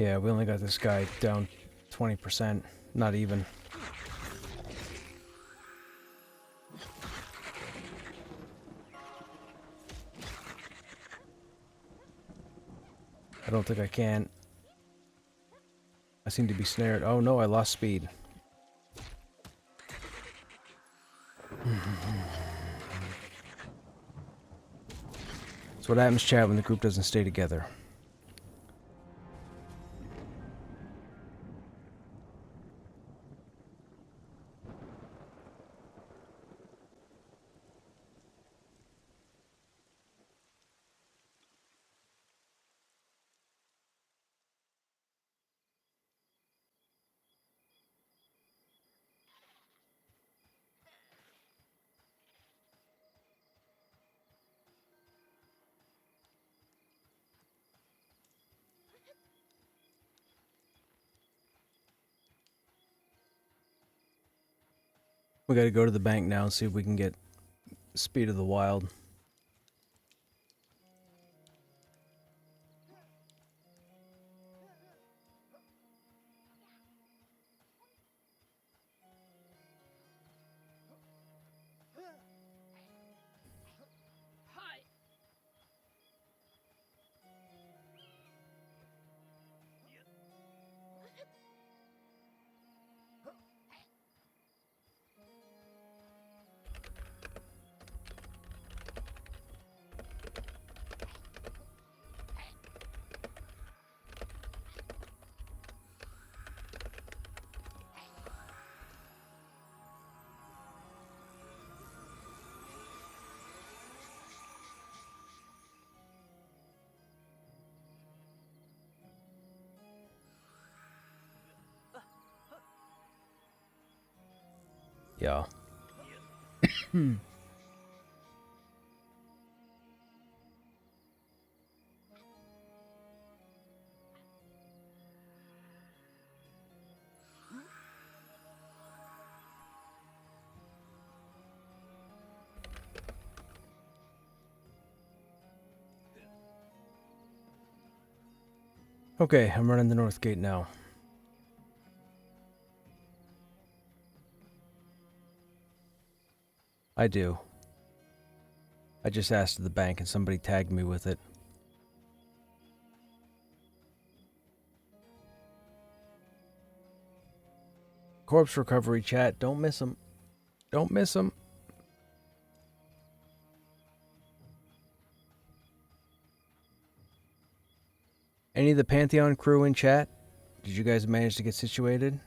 Yeah, we only got this guy down 20%. Not even. I don't think I can. I seem to be snared. Oh no, I lost speed. That's what happens, chat, when the group doesn't stay together. We gotta go to the bank now and see if we can get Speed of the Wild. Yeah. Okay, I'm running the north gate now. I do. I just asked at the bank and somebody tagged me with it. Corpse recovery, chat. Don't miss them. Don't miss them. Any of the Pantheon crew in chat? Did you guys manage to get situated?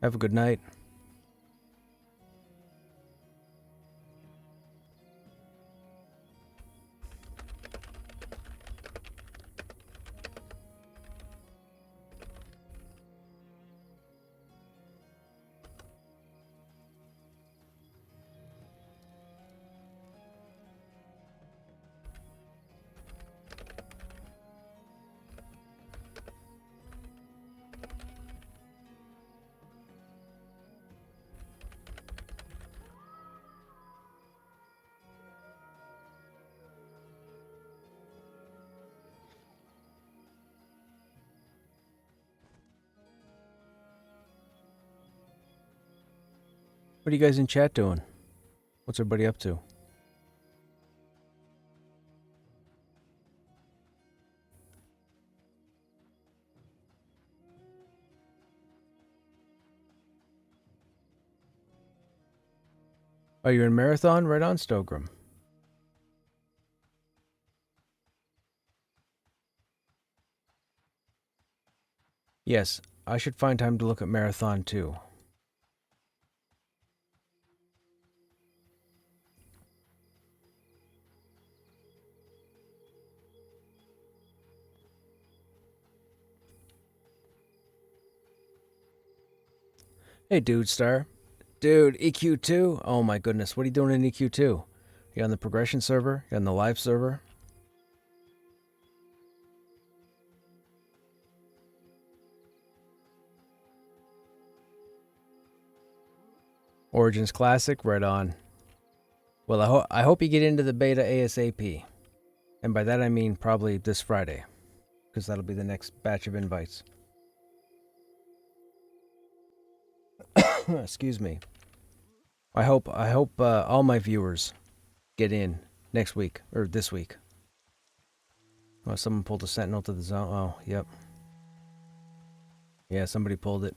Have a good night. What are you guys in chat doing? What's everybody up to? Oh, you're in Marathon? Right on, Stogram. Yes, I should find time to look at Marathon too. Hey, Dude Star. Dude, EQ2? Oh my goodness, what are you doing in EQ2? You on the progression server? You on the live server? Origins Classic? Right on. Well, I hope you get into the beta ASAP. And by that I mean probably this Friday, because that'll be the next batch of invites. Excuse me. I hope all my viewers get in next week or this week. Oh, someone pulled a sentinel to the zone. Oh, yep. Yeah, somebody pulled it.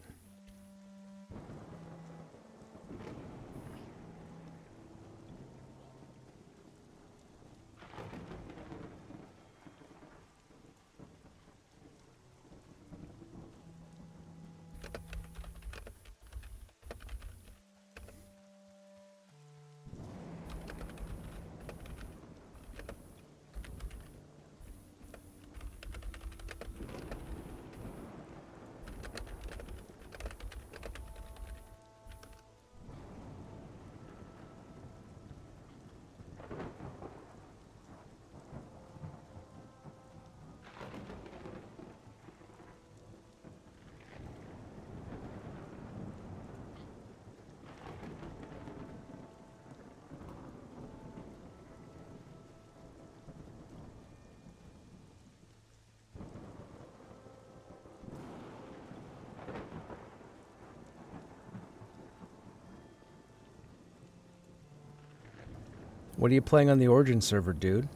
What are you playing on the Origin server, dude?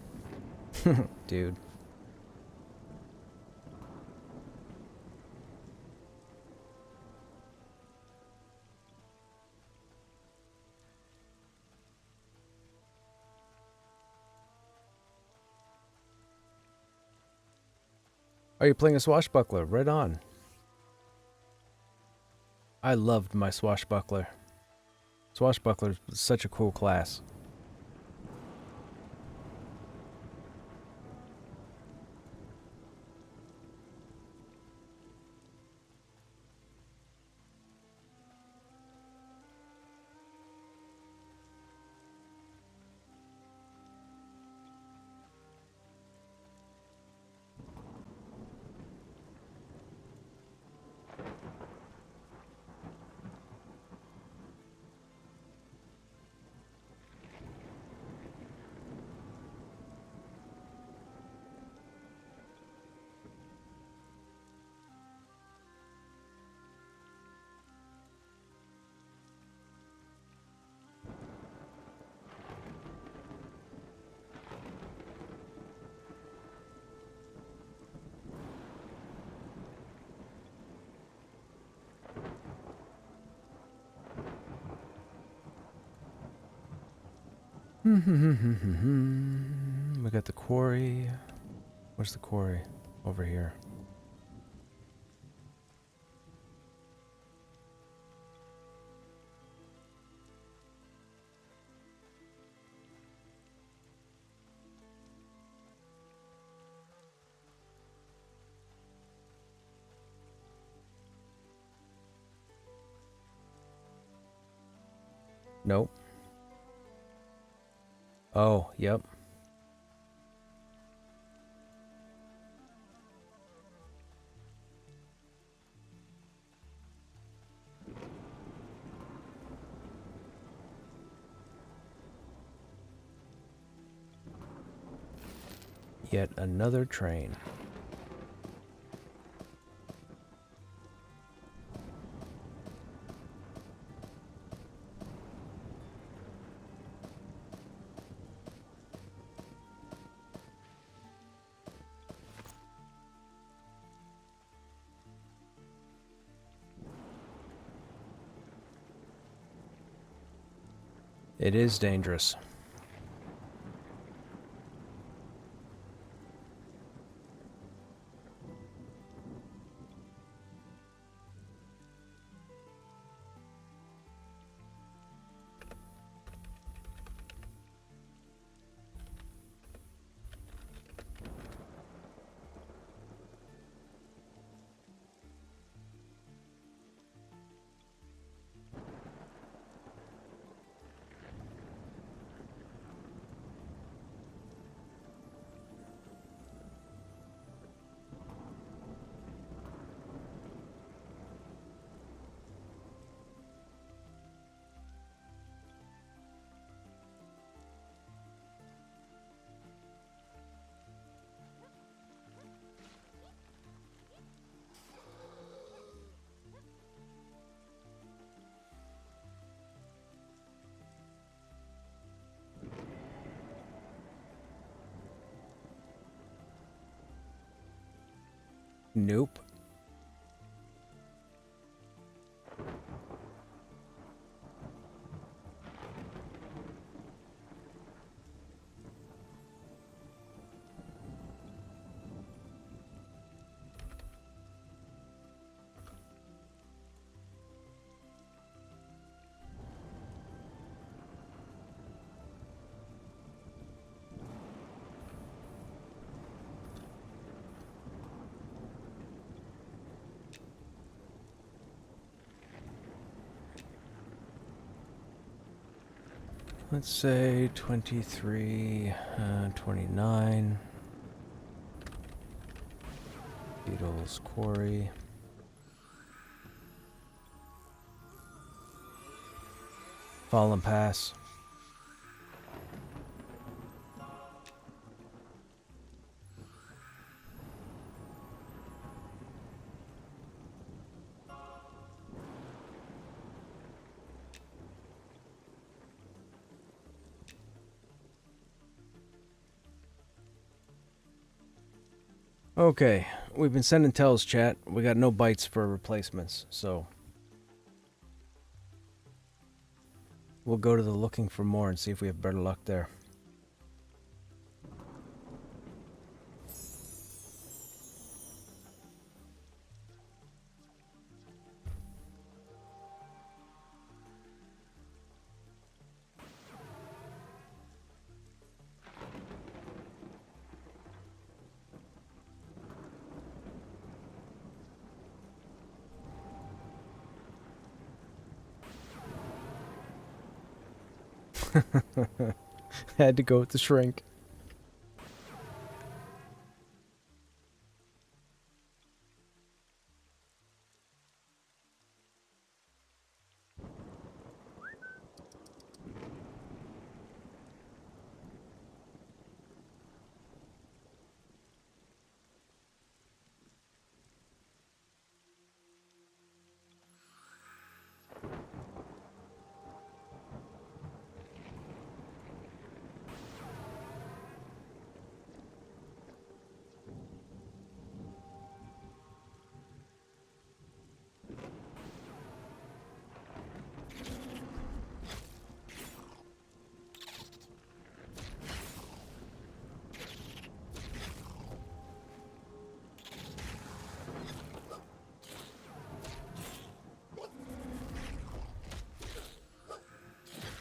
Dude. Are you playing a swashbuckler? Right on. I loved my swashbuckler. Swashbuckler is such a cool class. We got the quarry. Where's the quarry? Over here. Nope. Oh, yep. Yet another train. It is dangerous. Nope. Let's say 23, 29. Beatles Quarry. Fallen Pass. Okay, we've been sending tells, chat. We got no bites for replacements, so we'll go to the looking for more and see if we have better luck there. Had to go with the shrink.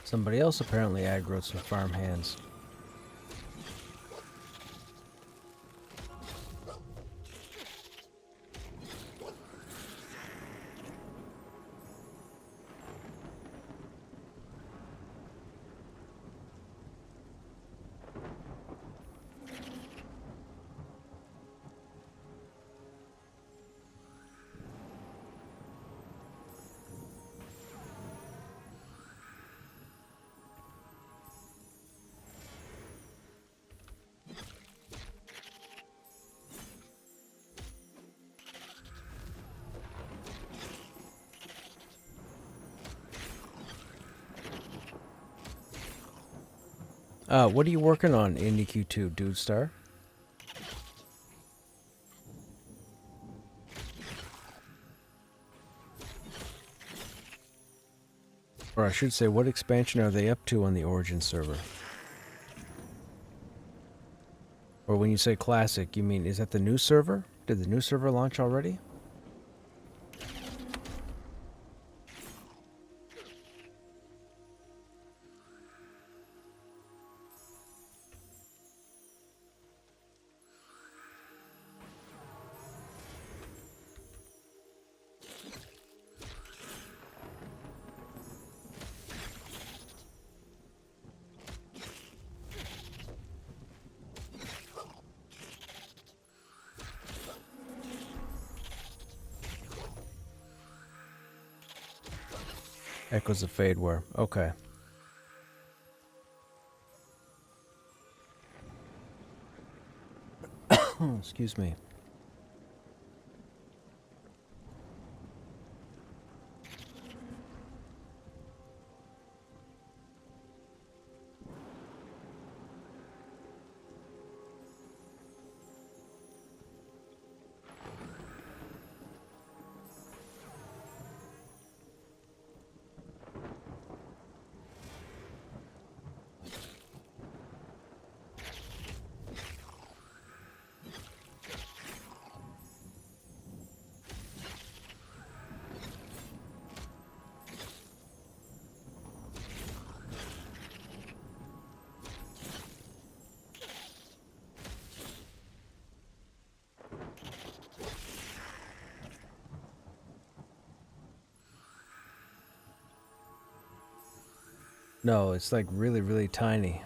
Somebody else apparently aggroed some farm hands. What are you working on, IndieQ2, Dude Star? Or I should say, what expansion are they up to on the Origin server? Or when you say classic, you mean, is that the new server? Did the new server launch already? Echoes of Fadeware. Okay. Excuse me. No, it's like really, really tiny.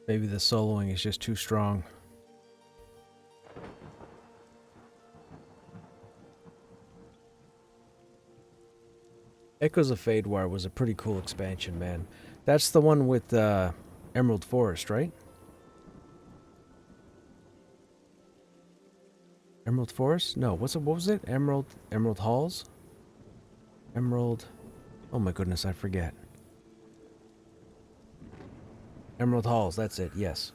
Maybe the soloing is just too strong. Echoes of Fadewire was a pretty cool expansion, man. That's the one with Emerald Forest, right? Emerald Forest? No, what was it? Emerald Halls? Emerald... Oh my goodness, I forget. Emerald Halls, that's it, yes.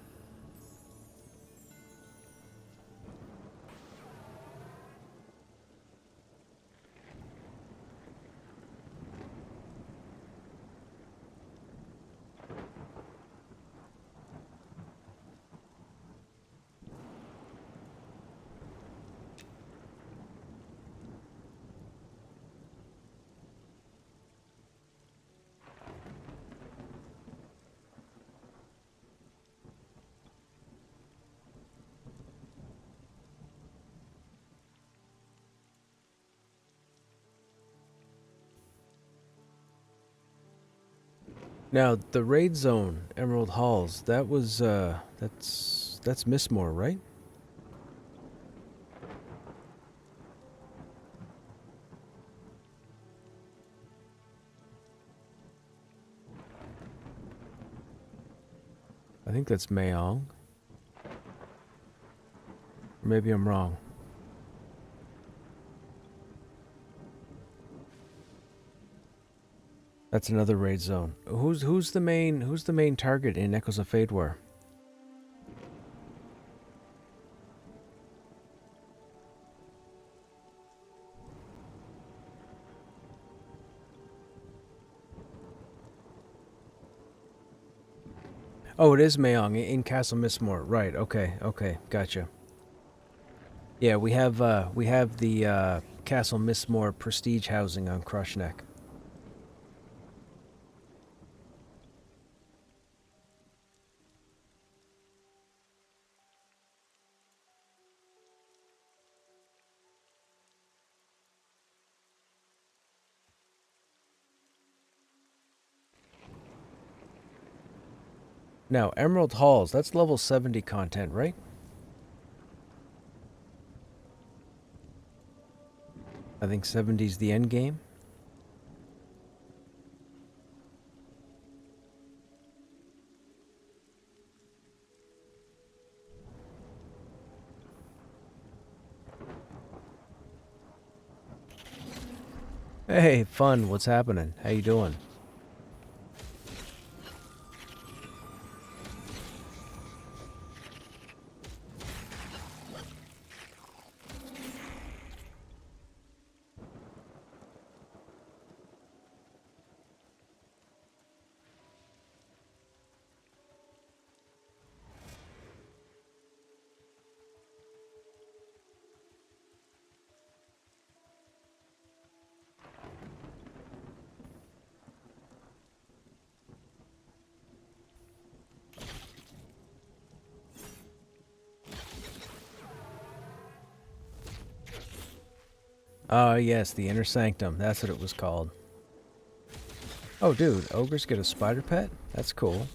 Now, the raid zone, Emerald Halls, that was, that's Mistmore, right? I think that's Mayong. Or maybe I'm wrong. That's another raid zone. Who's the main target in Echoes of Fadewar? Oh, it is Mayong in Castle Mistmore. Right. Okay. Okay. Gotcha. Yeah, we have the Castle Mistmore prestige housing on Krushnek. Now, Emerald Halls, that's level 70 content, right? I think 70's the end game. Hey, fun, what's happening? How you doing? Yes, the Inner Sanctum. That's what it was called. Oh, dude, ogres get a spider pet? That's cool.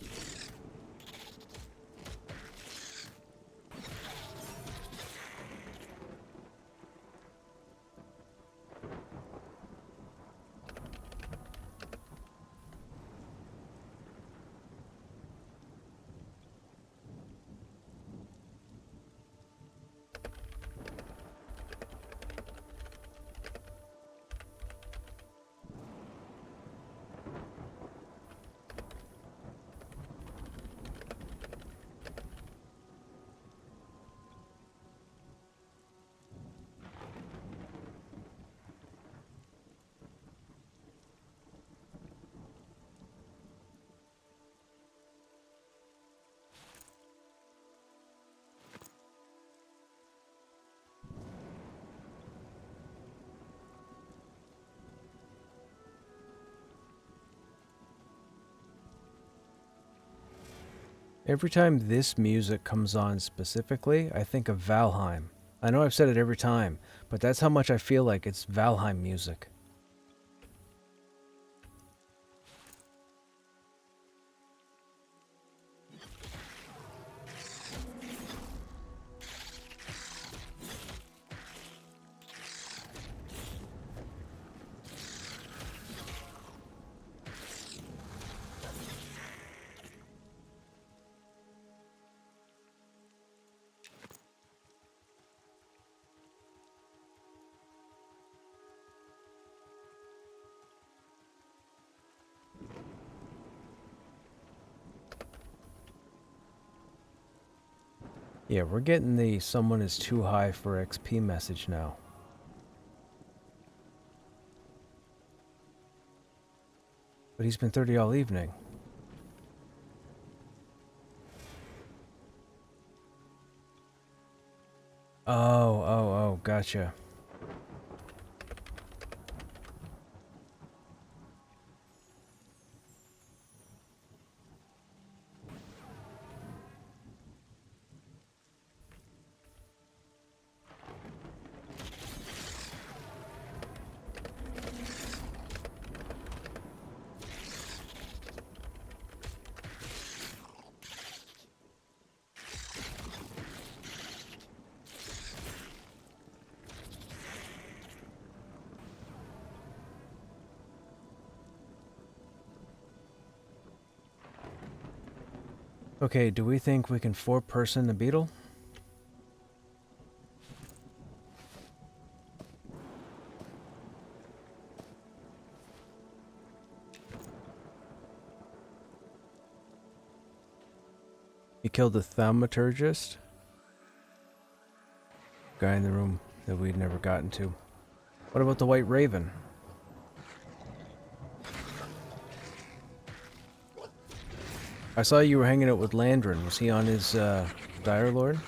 Every time this music comes on specifically, I think of Valheim. I know I've said it every time, but that's how much I feel like it's Valheim music. Yeah, we're getting the someone is too high for XP message now. But he's been 30 all evening. Oh, gotcha. Okay, do we think we can four-person the beetle? You killed the thaumaturgist? Guy in the room that we'd never gotten to. What about the White Raven? I saw you were hanging out with Landrin. Was he on his, Dire Lord?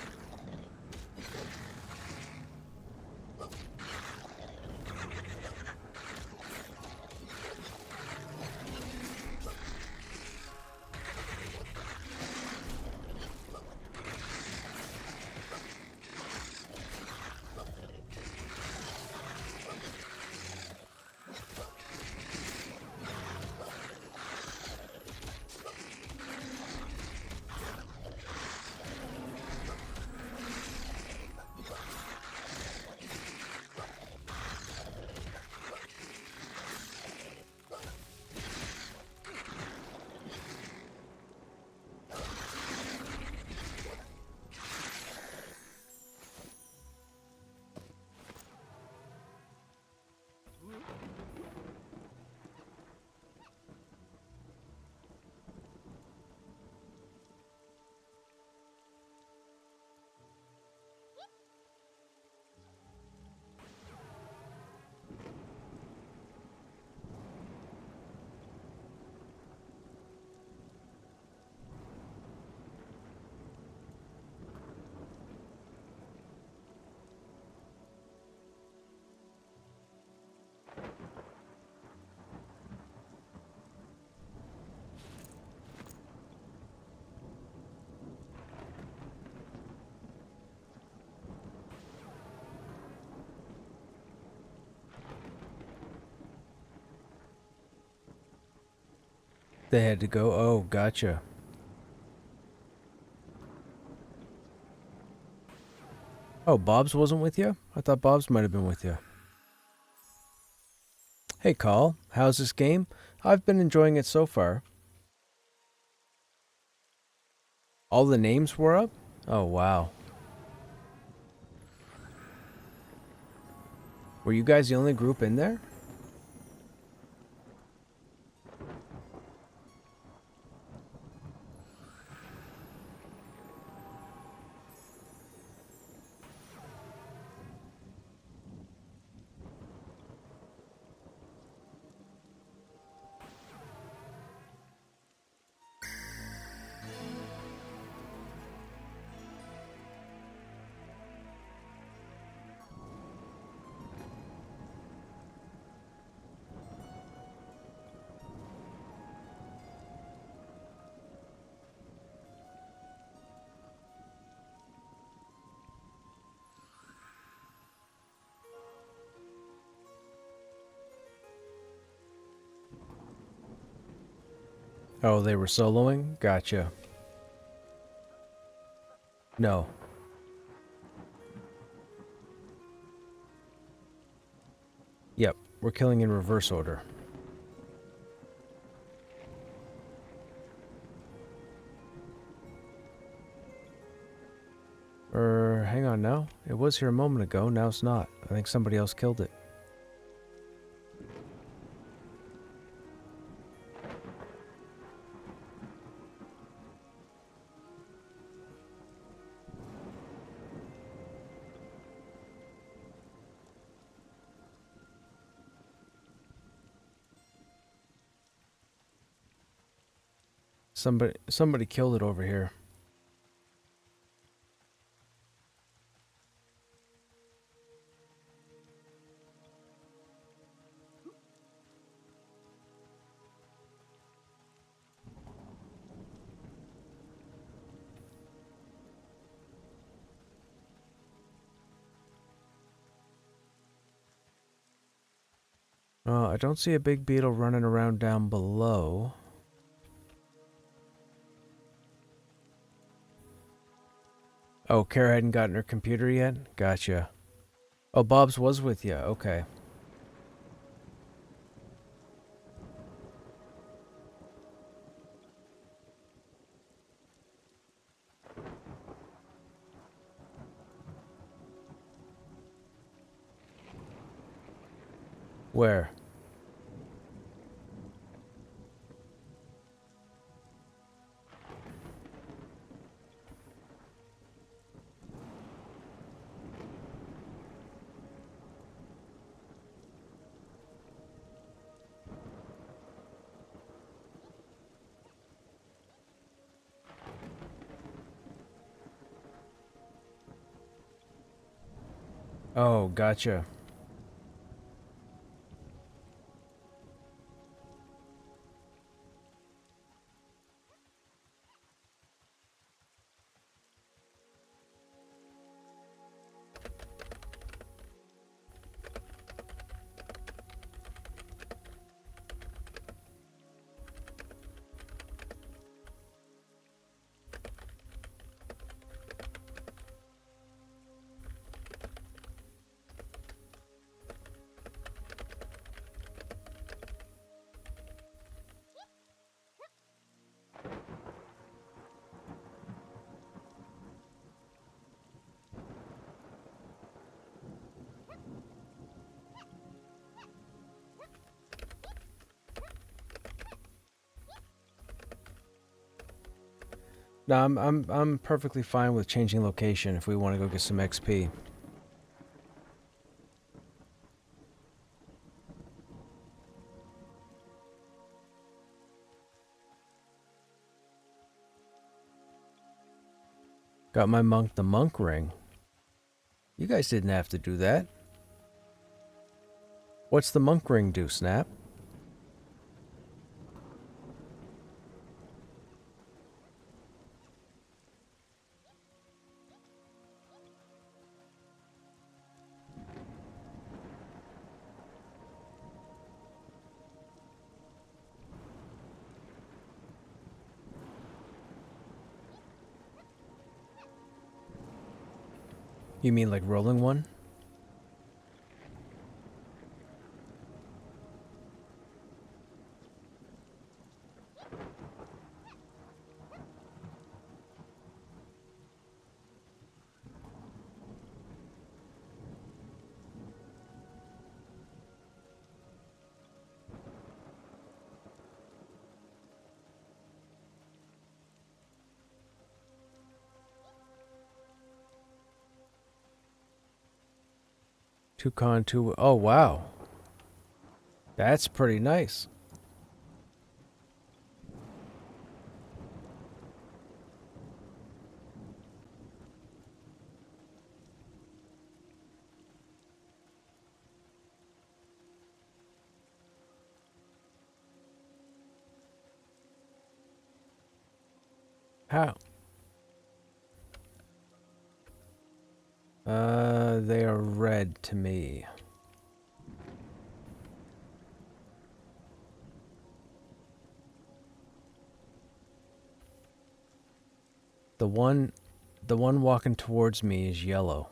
They had to go. Oh, gotcha. Oh, Bob's wasn't with you? I thought Bob's might have been with you. Hey, Carl. How's this game? I've been enjoying it so far. All the names were up? Oh, wow. Were you guys the only group in there? Oh, they were soloing? Gotcha. No. Yep, we're killing in reverse order. Hang on now. It was here a moment ago, now it's not. I think somebody else killed it. Somebody killed it over here. I don't see a big beetle running around down below. Oh, Kara hadn't gotten her computer yet? Gotcha. Oh, Bob's was with you. Okay. Where? Oh, gotcha. No, I'm perfectly fine with changing location if we want to go get some XP. Got my the monk ring. You guys didn't have to do that. What's the monk ring do, Snap? You mean like rolling one? Two con, two... Oh, wow. That's pretty nice. How? They are red to me. The one walking towards me is yellow.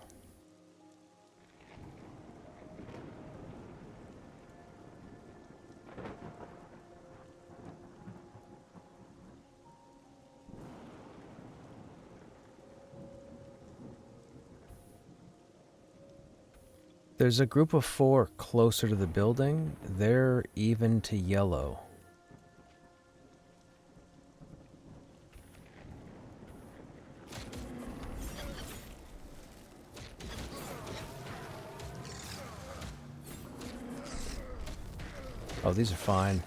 There's a group of 4 closer to the building. They're even to yellow. Oh, these are fine.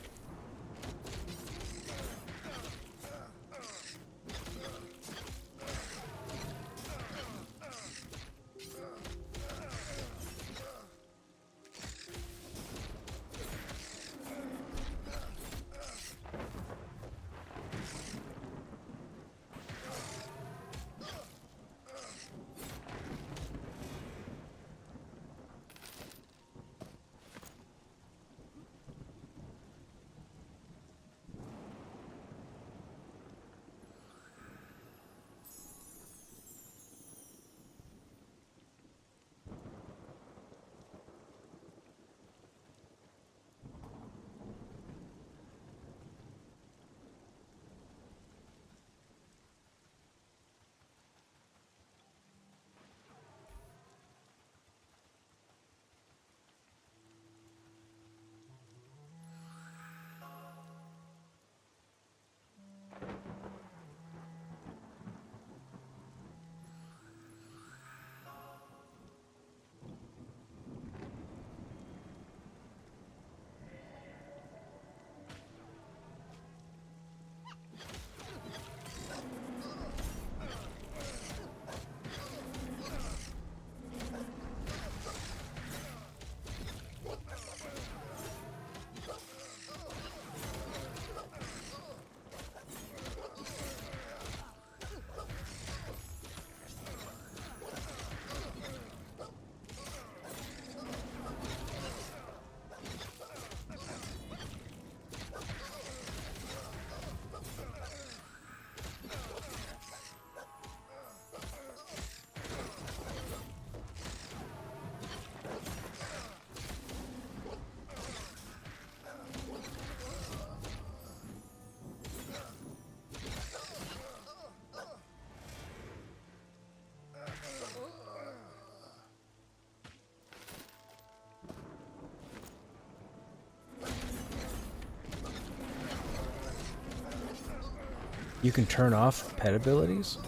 You can turn off pet abilities?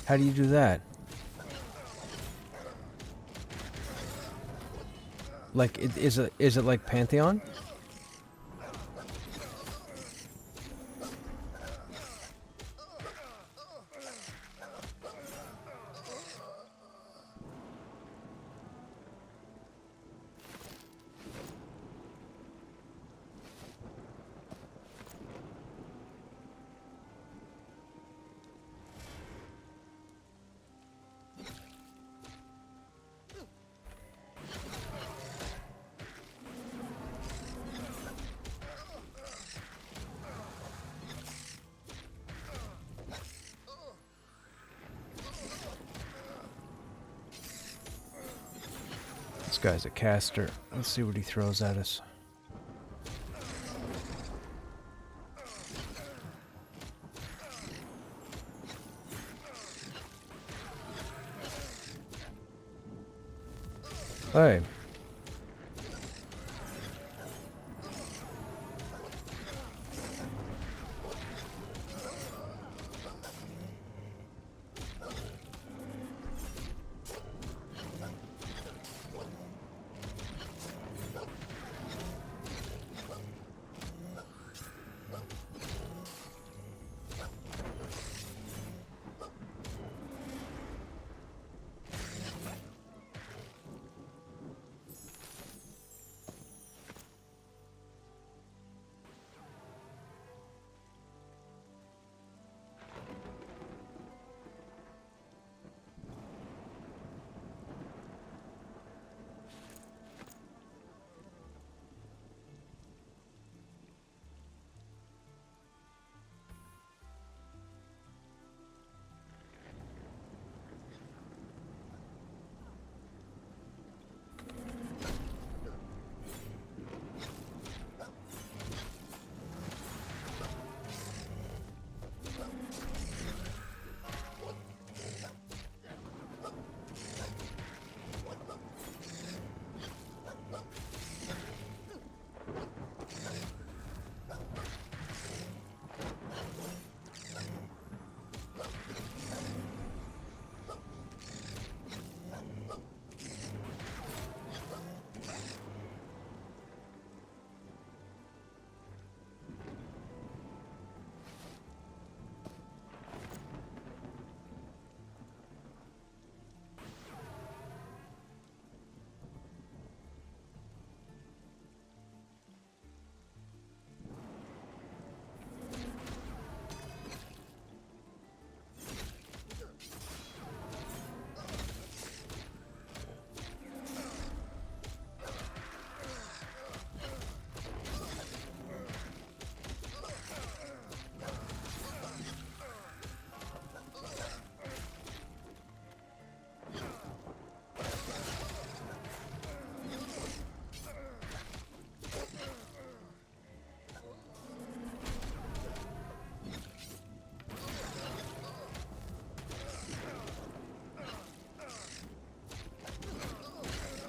How do you do that? Like, is it like Pantheon? This guy's a caster. Let's see what he throws at us. Hey.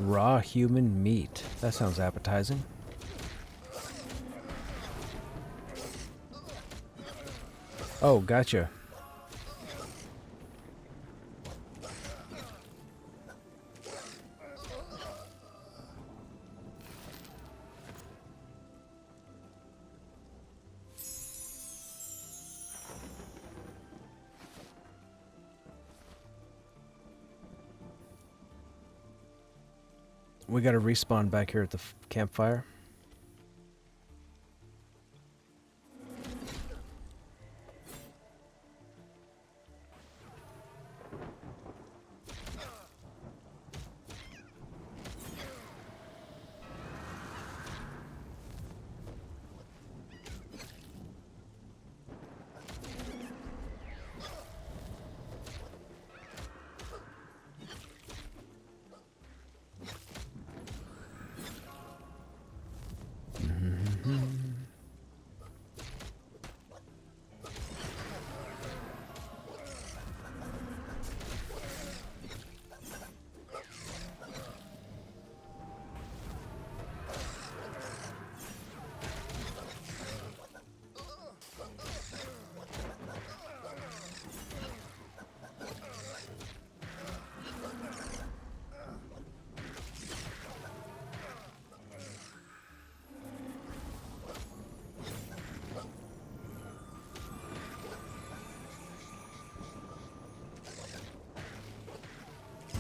Raw human meat. That sounds appetizing. Oh, gotcha. We gotta respawn back here at the campfire.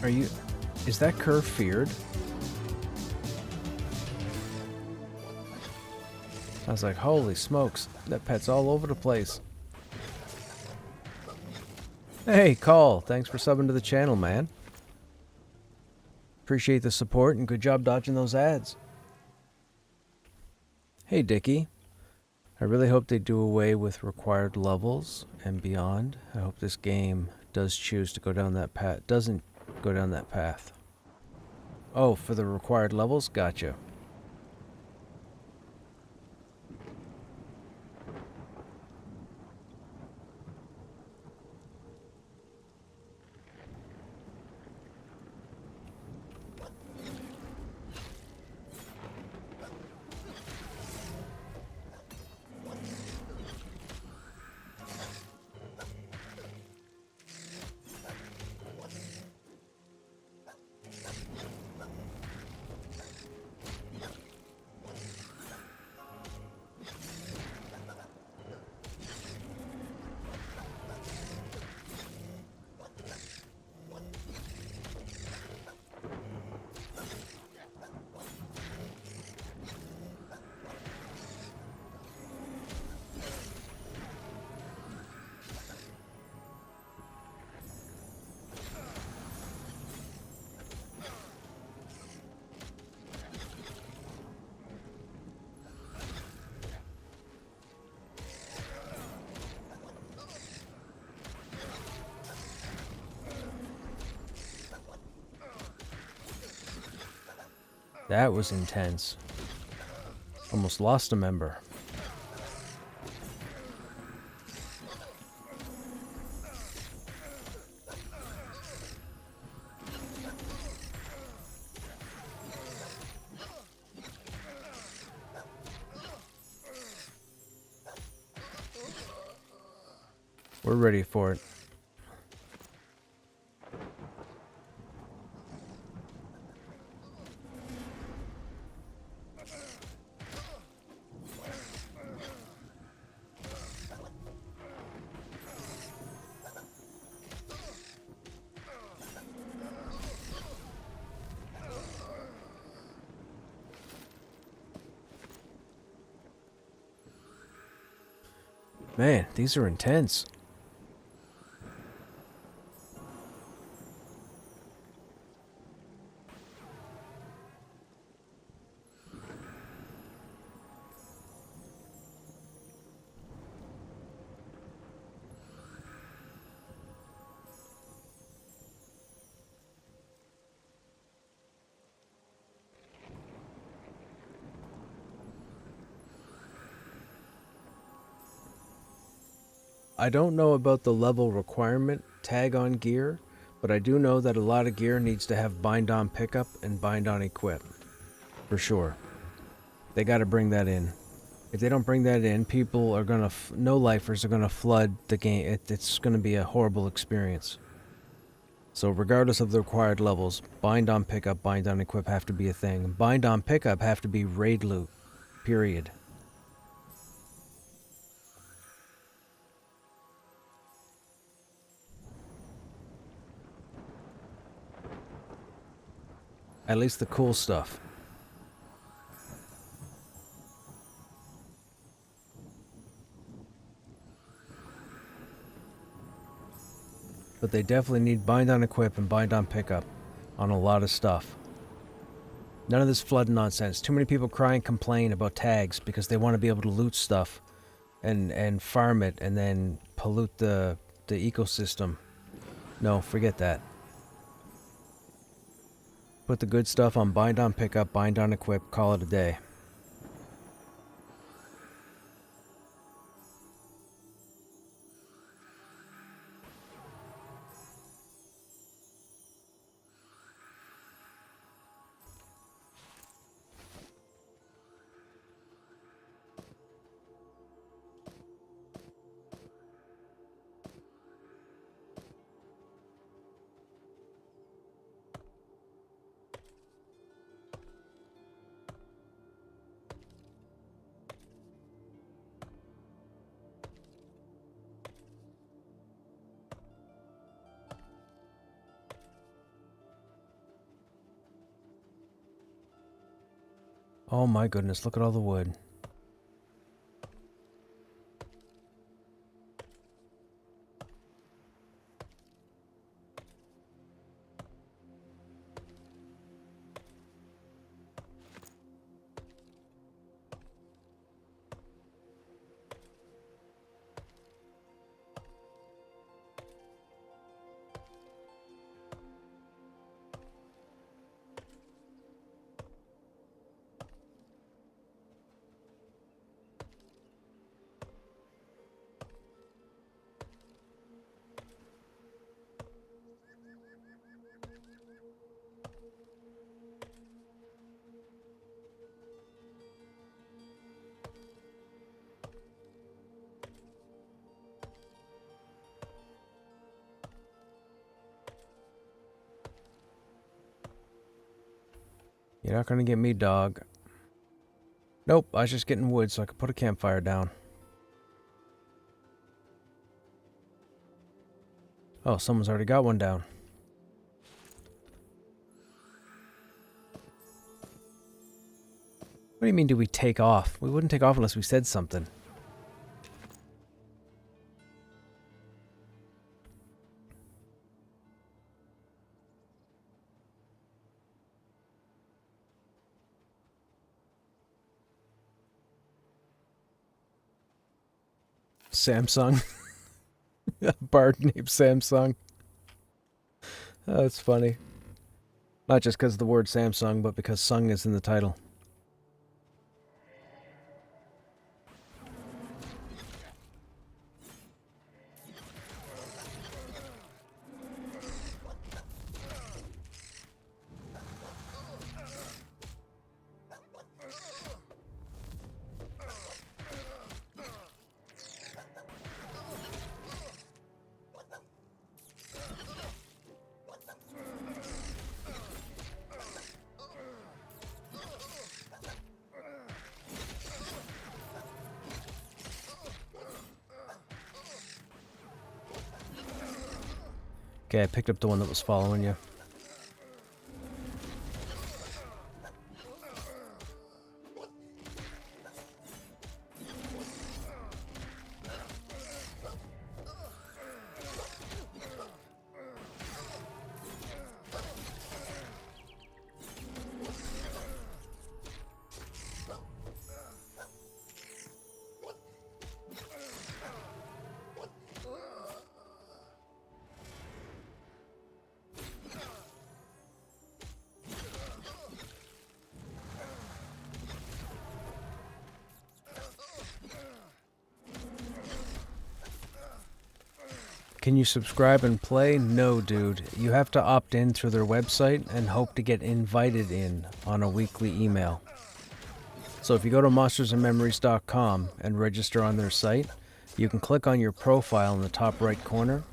Are you... Is that cur feared? I was like, holy smokes, that pet's all over the place. Hey, Call, thanks for subbing to the channel, man. Appreciate the support and good job dodging those ads. Hey, Dickie. I really hope they do away with required levels and beyond. I hope this game does choose to go down that path. Doesn't go down that path. Oh, for the required levels? Gotcha. That was intense. Almost lost a member. We're ready for it. Man, these are intense. I don't know about the level requirement tag on gear, but I do know that a lot of gear needs to have bind on pickup and bind on equip. For sure. They gotta bring that in. If they don't bring that in, people are gonna... no-lifers are gonna flood the game. It's gonna be a horrible experience. So regardless of the required levels, bind on pickup, bind on equip have to be a thing. Bind on pickup have to be raid loot. Period. At least the cool stuff. But they definitely need bind on equip and bind on pickup on a lot of stuff. None of this flood nonsense. Too many people cry and complain about tags because they want to be able to loot stuff and farm it and then pollute the ecosystem. No, forget that. Put the good stuff on bind on pickup, bind on equip, call it a day. Oh my goodness, look at all the wood. You're not gonna get me, dog. Nope, I was just getting wood so I could put a campfire down. Oh, someone's already got one down. What do you mean, do we take off? We wouldn't take off unless we said something. Samsung. A bard named Samsung. Oh, that's funny. Not just because of the word Samsung, but because Sung is in the title. Okay, I picked up the one that was following you. Can you subscribe and play? No, dude. You have to opt in through their website and hope to get invited in on a weekly email. So if you go to monstersandmemories.com and register on their site, you can click on your profile in the top right corner,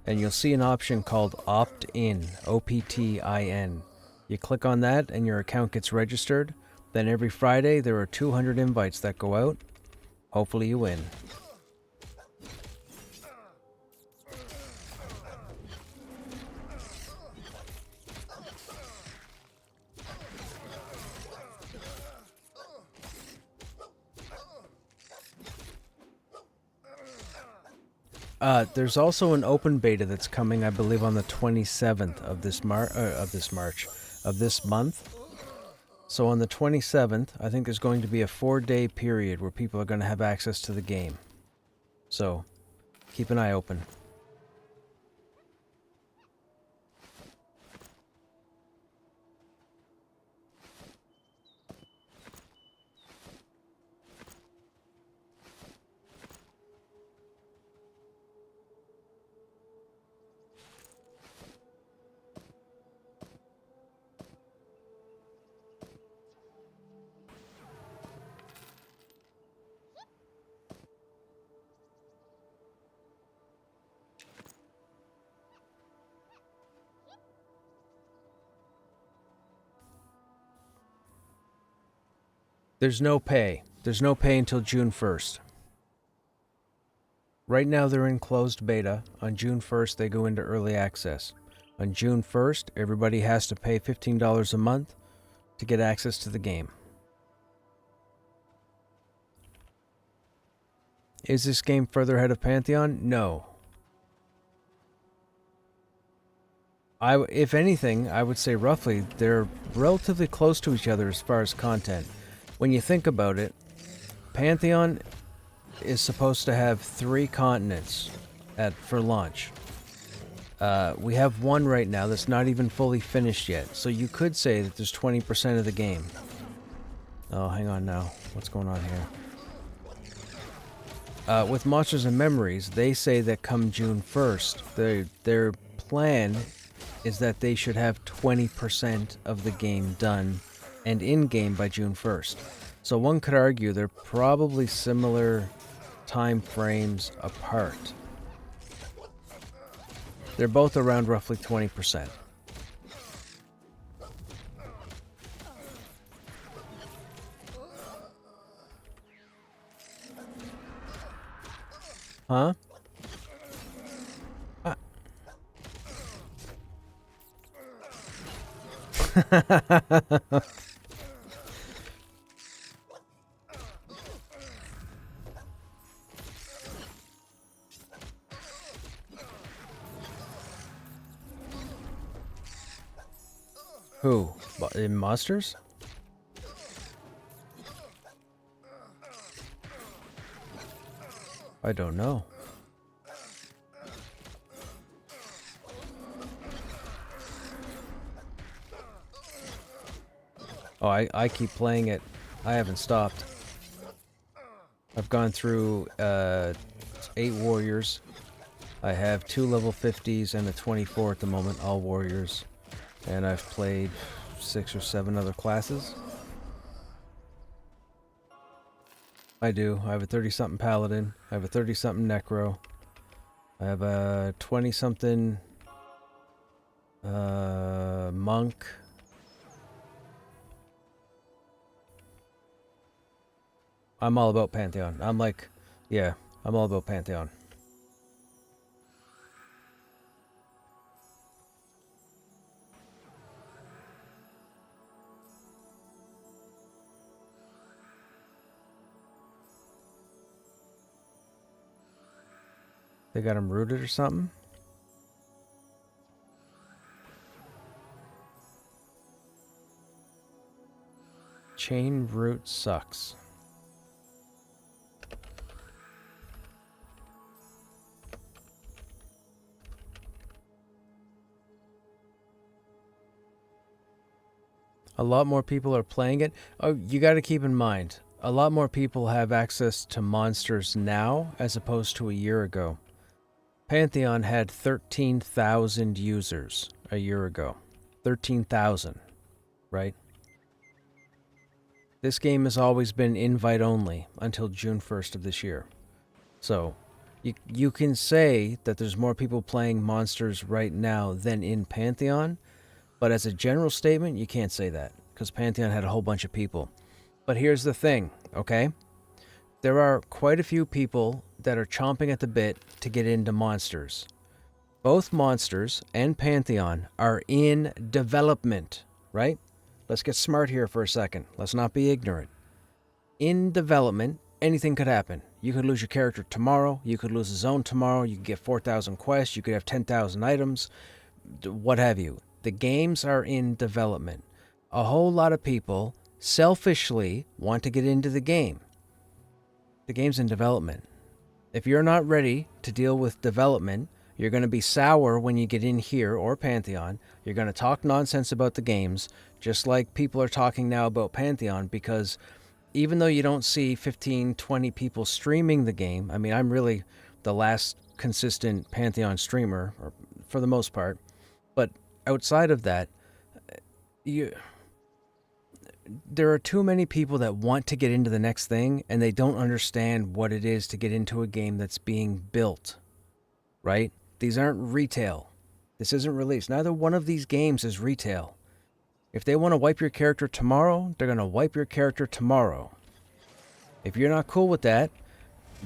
and you'll see an option called Opt-in, O-P-T-I-N. You click on that and your account gets registered. Then every Friday there are 200 invites that go out. Hopefully you win. There's also an open beta that's coming, I believe, on the 27th of this month. So on the 27th, I think there's going to be a 4-day period where people are going to have access to the game. So, keep an eye open. There's no pay. There's no pay until June 1st. Right now they're in closed beta. On June 1st they go into early access. On June 1st, everybody has to pay $15 a month to get access to the game. Is this game further ahead of Pantheon? No. If anything, I would say roughly they're relatively close to each other as far as content. When you think about it, Pantheon is supposed to have 3 continents for launch. We have one right now that's not even fully finished yet, so you could say that there's 20% of the game. Oh, hang on now. What's going on here? With Monsters and Memories, they say that come June 1st, their plan is that they should have 20% of the game done and in-game by June 1st. So one could argue they're probably similar time frames apart. They're both around roughly 20%. Huh? Who? In Monsters? I don't know. Oh, I keep playing it. I haven't stopped. I've gone through 8 warriors. I have 2 level 50s and a 24 at the moment, all warriors. And I've played 6 or 7 other classes. I do. I have a 30-something paladin. I have a 30-something necro. I have a 20-something monk. I'm all about Pantheon. I'm all about Pantheon. They got him rooted or something? Chain root sucks. A lot more people are playing it. Oh, you got to keep in mind, a lot more people have access to monsters now as opposed to a year ago. Pantheon had 13,000 users a year ago. 13,000, right? This game has always been invite only until June 1st of this year. So, you can say that there's more people playing monsters right now than in Pantheon, but as a general statement, you can't say that, because Pantheon had a whole bunch of people. But here's the thing, okay? There are quite a few people that are chomping at the bit to get into Monsters. Both Monsters and Pantheon are in development, right? Let's get smart here for a second. Let's not be ignorant. In development, anything could happen. You could lose your character tomorrow. You could lose a zone tomorrow. You could get 4,000 quests. You could have 10,000 items. What have you. The games are in development. A whole lot of people selfishly want to get into the game. The game's in development. If you're not ready to deal with development, you're going to be sour when you get in here or Pantheon. You're going to talk nonsense about the games, just like people are talking now about Pantheon, because even though you don't see 15, 20 people streaming the game, I mean, I'm really the last consistent Pantheon streamer, or for the most part, but outside of that, there are too many people that want to get into the next thing, and they don't understand what it is to get into a game that's being built, right? These aren't retail. This isn't released. Neither one of these games is retail. If they want to wipe your character tomorrow, they're going to wipe your character tomorrow. If you're not cool with that,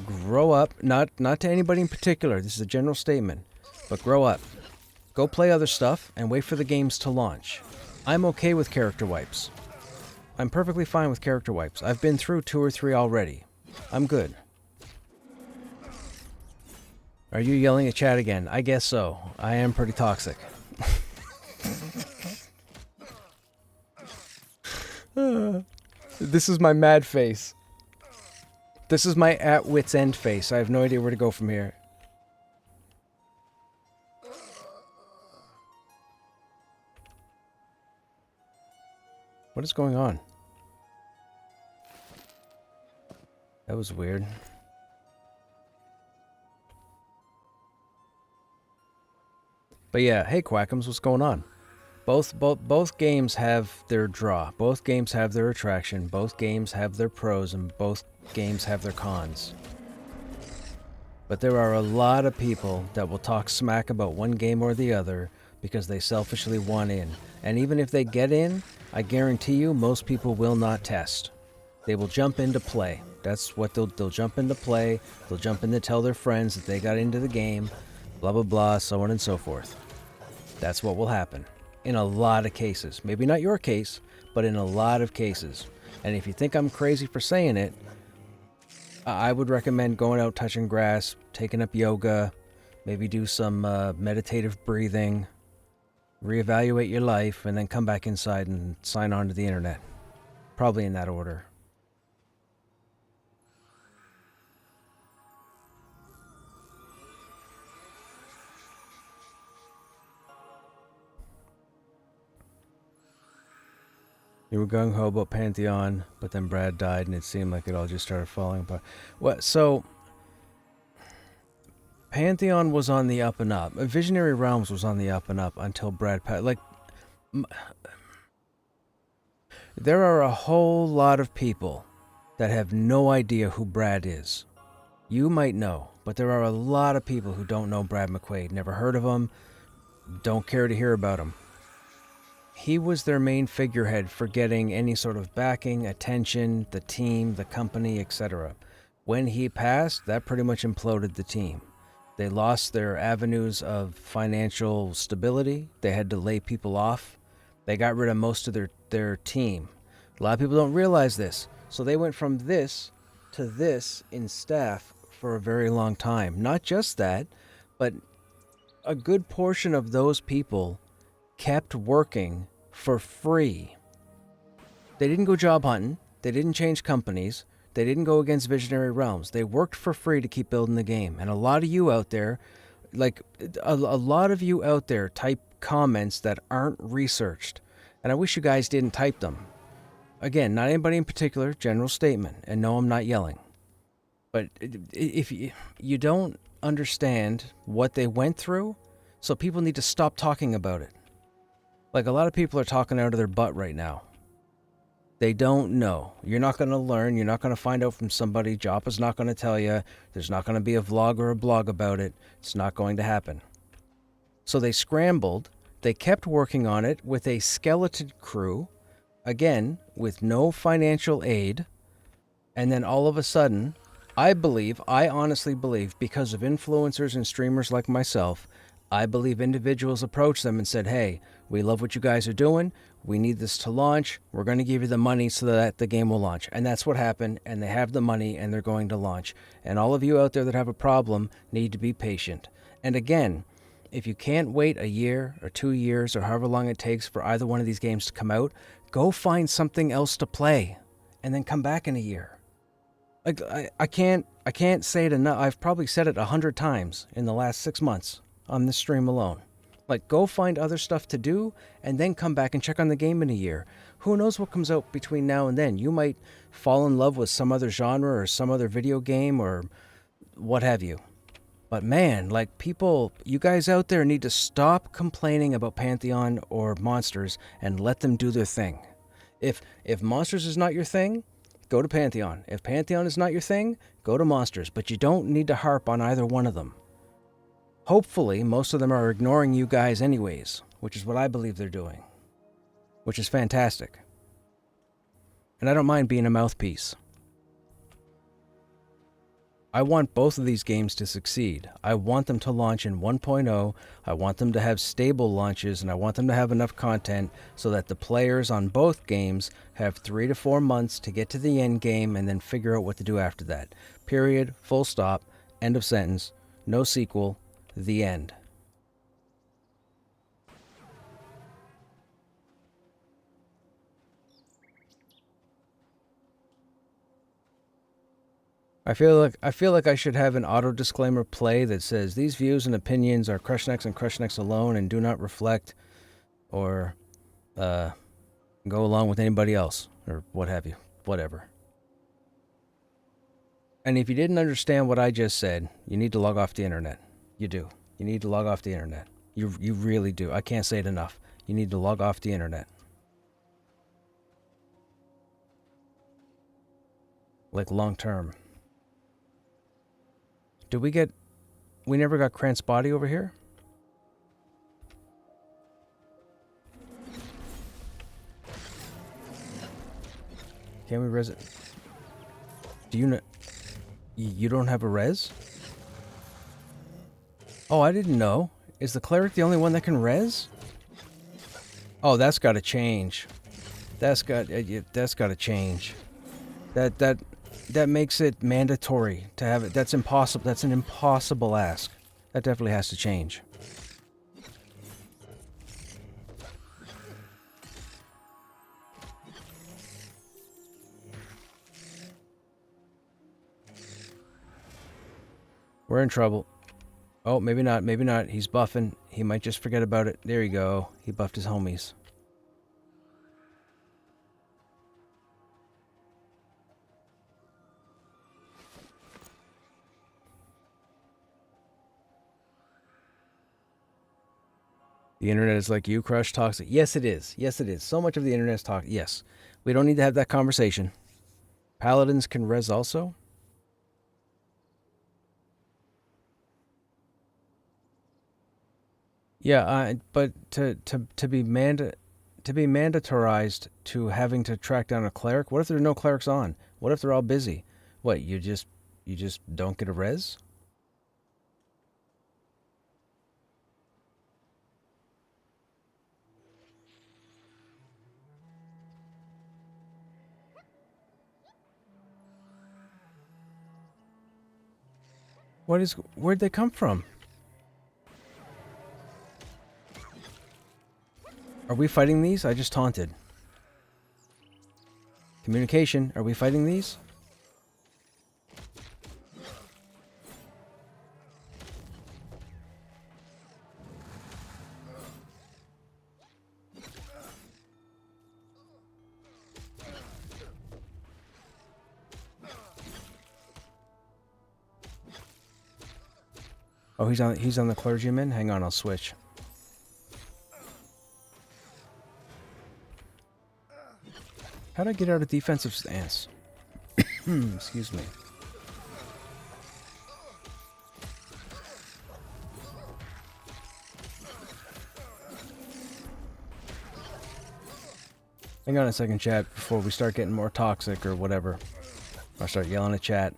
grow up. Not to anybody in particular. This is a general statement. But grow up. Go play other stuff and wait for the games to launch. I'm okay with character wipes. I'm perfectly fine with character wipes. I've been through 2 or 3 already. I'm good. Are you yelling at chat again? I guess so. I am pretty toxic. This is my mad face. This is my at wit's end face. I have no idea where to go from here. What is going on? That was weird. But yeah, hey Quackums, what's going on? Both games have their draw. Both games have their attraction. Both games have their pros, and both games have their cons. But there are a lot of people that will talk smack about one game or the other because they selfishly want in. And even if they get in, I guarantee you most people will not test. They will jump into play. That's what they'll jump into play. They'll jump in to tell their friends that they got into the game, blah blah blah, so on and so forth. That's what will happen. In a lot of cases. Maybe not your case, but in a lot of cases. And if you think I'm crazy for saying it, I would recommend going out touching grass, taking up yoga, maybe do some meditative breathing, reevaluate your life, and then come back inside and sign on to the internet. Probably in that order. You were gung-ho about Pantheon, but then Brad died and it seemed like it all just started falling apart. What? So, Pantheon was on the up and up. Visionary Realms was on the up and up until Brad passed. Like, there are a whole lot of people that have no idea who Brad is. You might know, but there are a lot of people who don't know Brad McQuaid. Never heard of him, don't care to hear about him. He was their main figurehead for getting any sort of backing, attention, the team, the company, etc. When he passed, that pretty much imploded the team. They lost their avenues of financial stability. They had to lay people off. They got rid of most of their team. A lot of people don't realize this. So they went from this to this in staff for a very long time. Not just that, but a good portion of those people kept working for free. They didn't go job hunting. They didn't change companies. They didn't go against Visionary Realms. They worked for free to keep building the game. And a lot of you out there, like a lot of you out there type comments that aren't researched. And I wish you guys didn't type them. Again, not anybody in particular, general statement. And no, I'm not yelling. But if you don't understand what they went through, so people need to stop talking about it. Like, a lot of people are talking out of their butt right now. They don't know. You're not going to learn. You're not going to find out from somebody. Joppa's not going to tell you. There's not going to be a vlog or a blog about it. It's not going to happen. So they scrambled. They kept working on it with a skeleton crew. Again, with no financial aid. And then all of a sudden, I honestly believe, because of influencers and streamers like myself, I believe individuals approached them and said, hey, we love what you guys are doing. We need this to launch. We're going to give you the money so that the game will launch. And that's what happened. And they have the money and they're going to launch. And all of you out there that have a problem need to be patient. And again, if you can't wait a year or 2 years or however long it takes for either one of these games to come out, go find something else to play and then come back in a year. Like, I can't say it enough. I've probably said it 100 times in the last 6 months on this stream alone. Like, go find other stuff to do and then come back and check on the game in a year. Who knows what comes out between now and then? You might fall in love with some other genre or some other video game or what have you. But man, like, people, you guys out there need to stop complaining about Pantheon or Monsters and let them do their thing. If Monsters is not your thing, go to Pantheon. If Pantheon is not your thing, go to Monsters. But you don't need to harp on either one of them. Hopefully, most of them are ignoring you guys anyways, which is what I believe they're doing, which is fantastic. And I don't mind being a mouthpiece. I want both of these games to succeed. I want them to launch in 1.0. I want them to have stable launches, and I want them to have enough content so that the players on both games have 3 to 4 months to get to the end game and then figure out what to do after that. Period. Full stop. End of sentence. No sequel. The end. I feel like I should have an auto disclaimer play that says these views and opinions are Krushnek's and Krushnek's alone and do not reflect or go along with anybody else or what have you. Whatever. And if you didn't understand what I just said, you need to log off the internet. You do. You need to log off the internet. You really do. I can't say it enough. You need to log off the internet. Like long term. We never got Krant's body over here? Can we res it? Do you know? You don't have a res? Oh, I didn't know. Is the cleric the only one that can res? Oh, that's got to change. That's got to change. That makes it mandatory to have it. That's impossible. That's an impossible ask. That definitely has to change. We're in trouble. Oh, maybe not. Maybe not. He's buffing. He might just forget about it. There you go. He buffed his homies. The internet is like you, Crush, toxic. Yes, it is. Yes, it is. So much of the internet is toxic. Yes. We don't need to have that conversation. Paladins can res also? Yeah, but to be mandatorized to having to track down a cleric. What if there are no clerics on? What if they're all busy? What, you just don't get a res? Where'd they come from? Are we fighting these? I just taunted. Communication. Are we fighting these? Oh, he's on the clergyman? Hang on, I'll switch. How'd I get out of defensive stance? Excuse me. Hang on a second, chat, before we start getting more toxic or whatever. I'll start yelling at chat.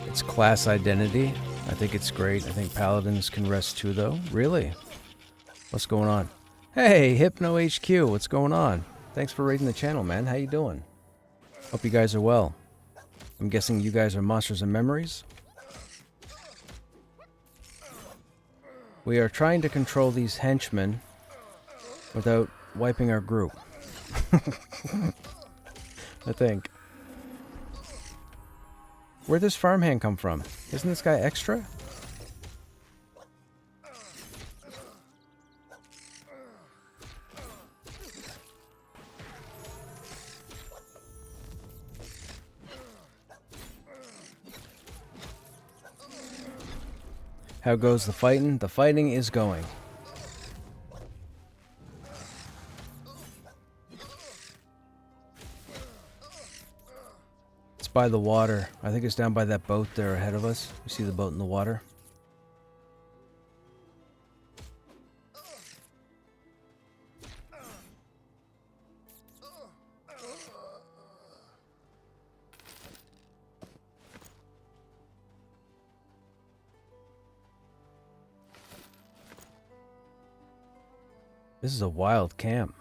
It's class identity. I think it's great. I think paladins can rest too, though. Really? What's going on? Hey, Hypno HQ, what's going on? Thanks for raiding the channel, man. How you doing? Hope you guys are well. I'm guessing you guys are monsters of memories. We are trying to control these henchmen without wiping our group. I think. Where'd this farmhand come from? Isn't this guy extra? How goes the fighting? The fighting is going. by the water. I think it's down by that boat there ahead of us. You see the boat in the water? This is a wild camp.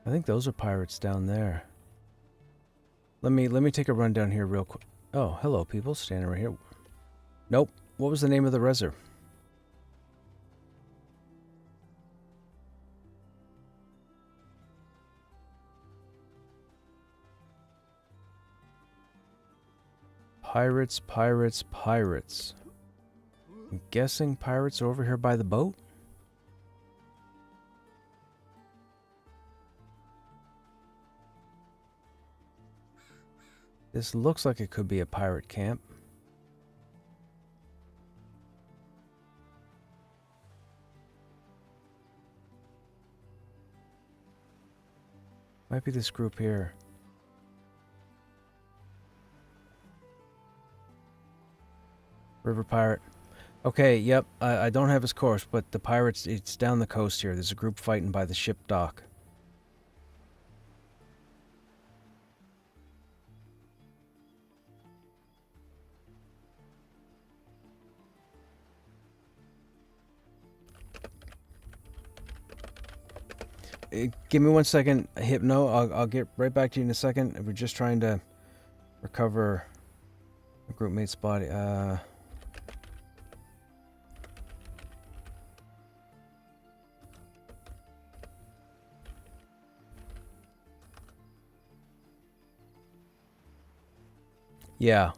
I think those are pirates down there. Let me take a run down here real quick. Oh, hello people, standing right here. Nope. What was the name of the reser? Pirates, pirates, pirates. I'm guessing pirates are over here by the boat? This looks like it could be a pirate camp. Might be this group here. River pirate. Okay, yep, I don't have his course, but the pirates, it's down the coast here. There's a group fighting by the ship dock. Give me 1 second, Hypno. I'll get right back to you in a second. We're just trying to recover a group mate's body. Yeah.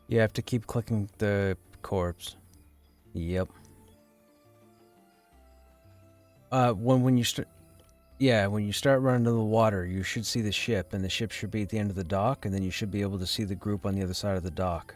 You have to keep clicking the corpse. Yep. When you start, yeah, when you start running to the water, you should see the ship, and the ship should be at the end of the dock, and then you should be able to see the group on the other side of the dock.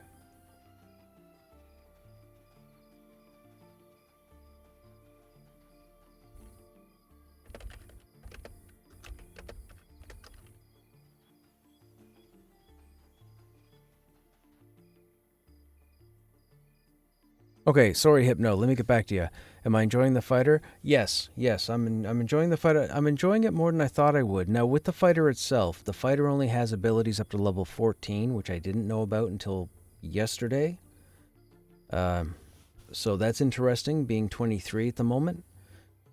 Okay, sorry, Hypno. Let me get back to you. Am I enjoying the fighter? Yes. I'm enjoying the fighter. I'm enjoying it more than I thought I would. Now, with the fighter itself, the fighter only has abilities up to level 14, which I didn't know about until yesterday. So that's interesting, being 23 at the moment.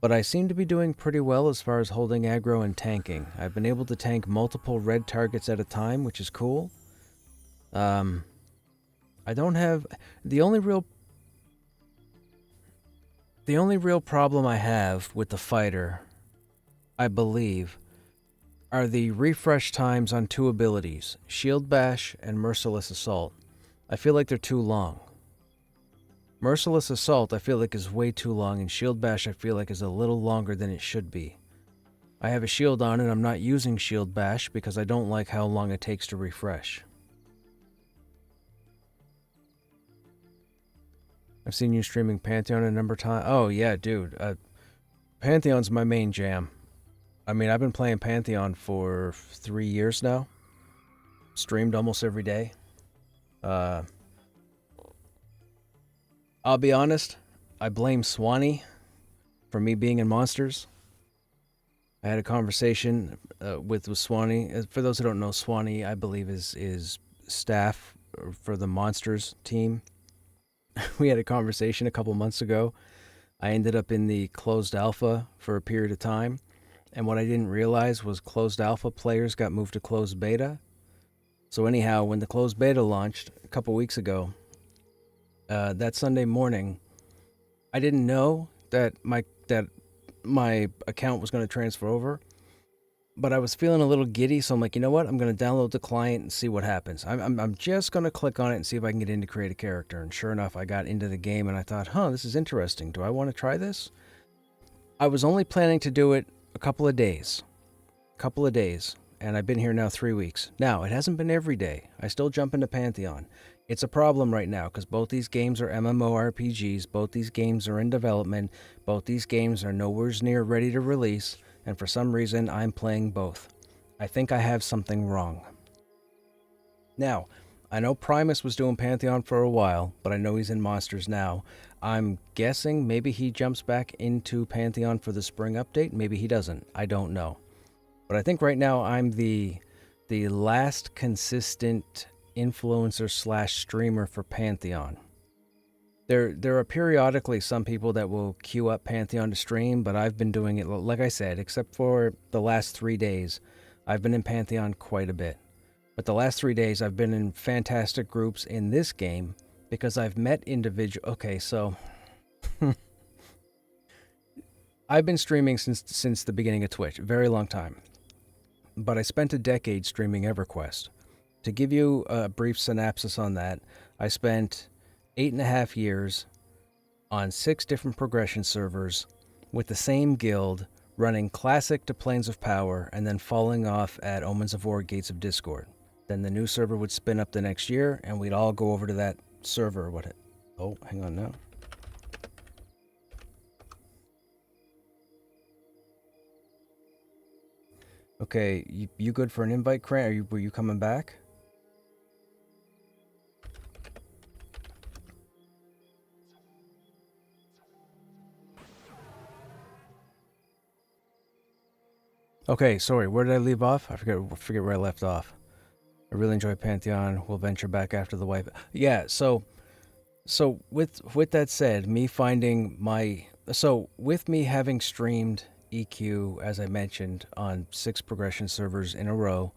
But I seem to be doing pretty well as far as holding aggro and tanking. I've been able to tank multiple red targets at a time, which is cool. I don't have... The only real problem I have with the fighter, I believe, are the refresh times on two abilities, Shield Bash and Merciless Assault. I feel like they're too long. Merciless Assault I feel like is way too long, and Shield Bash I feel like is a little longer than it should be. I have a shield on and I'm not using Shield Bash because I don't like how long it takes to refresh. I've seen you streaming Pantheon a number of times. Oh, yeah, dude. Pantheon's my main jam. I mean, I've been playing Pantheon for 3 years now. Streamed almost every day. I'll be honest. I blame Swanee for me being in Monsters. I had a conversation with Swanee. For those who don't know, Swanee, I believe, is staff for the Monsters team. We had a conversation a couple months ago. I ended up in the closed alpha for a period of time, and what I didn't realize was closed alpha players got moved to closed beta. So anyhow, when the closed beta launched a couple weeks ago, that Sunday morning, I didn't know that my account was going to transfer over, but I was feeling a little giddy, so I'm like, you know what? I'm going to download the client and see what happens. I'm just going to click on it and see if I can get in to create a character. And sure enough, I got into the game and I thought, this is interesting. Do I want to try this? I was only planning to do it a couple of days. And I've been here now 3 weeks. Now, it hasn't been every day. I still jump into Pantheon. It's a problem right now because both these games are MMORPGs, both these games are in development, both these games are nowhere near ready to release, and for some reason I'm playing both. I think I have something wrong. Now, I know Primus was doing Pantheon for a while, but I know he's in Monsters now. I'm guessing maybe he jumps back into Pantheon for the spring update, maybe he doesn't. I don't know. But I think right now I'm the last consistent influencer slash streamer for Pantheon. There are periodically some people that will queue up Pantheon to stream, but I've been doing it, like I said, except for the last 3 days. I've been in Pantheon quite a bit. But the last 3 days I've been in fantastic groups in this game because I've met Okay, so I've been streaming since the beginning of Twitch, a very long time. But I spent a decade streaming EverQuest. To give you a brief synopsis on that, I spent 8.5 years on 6 different progression servers with the same guild, running Classic to Planes of Power, and then falling off at Omens of War, Gates of Discord. Then the new server would spin up the next year, and we'd all go over to that server. Oh, hang on now. Okay, you good for an invite, Crane? Were you coming back? Okay, sorry, where did I leave off? I forget where I left off. I really enjoy Pantheon. We'll venture back after the wipe. Yeah, so with that said, with me having streamed EQ, as I mentioned, on 6 progression servers in a row,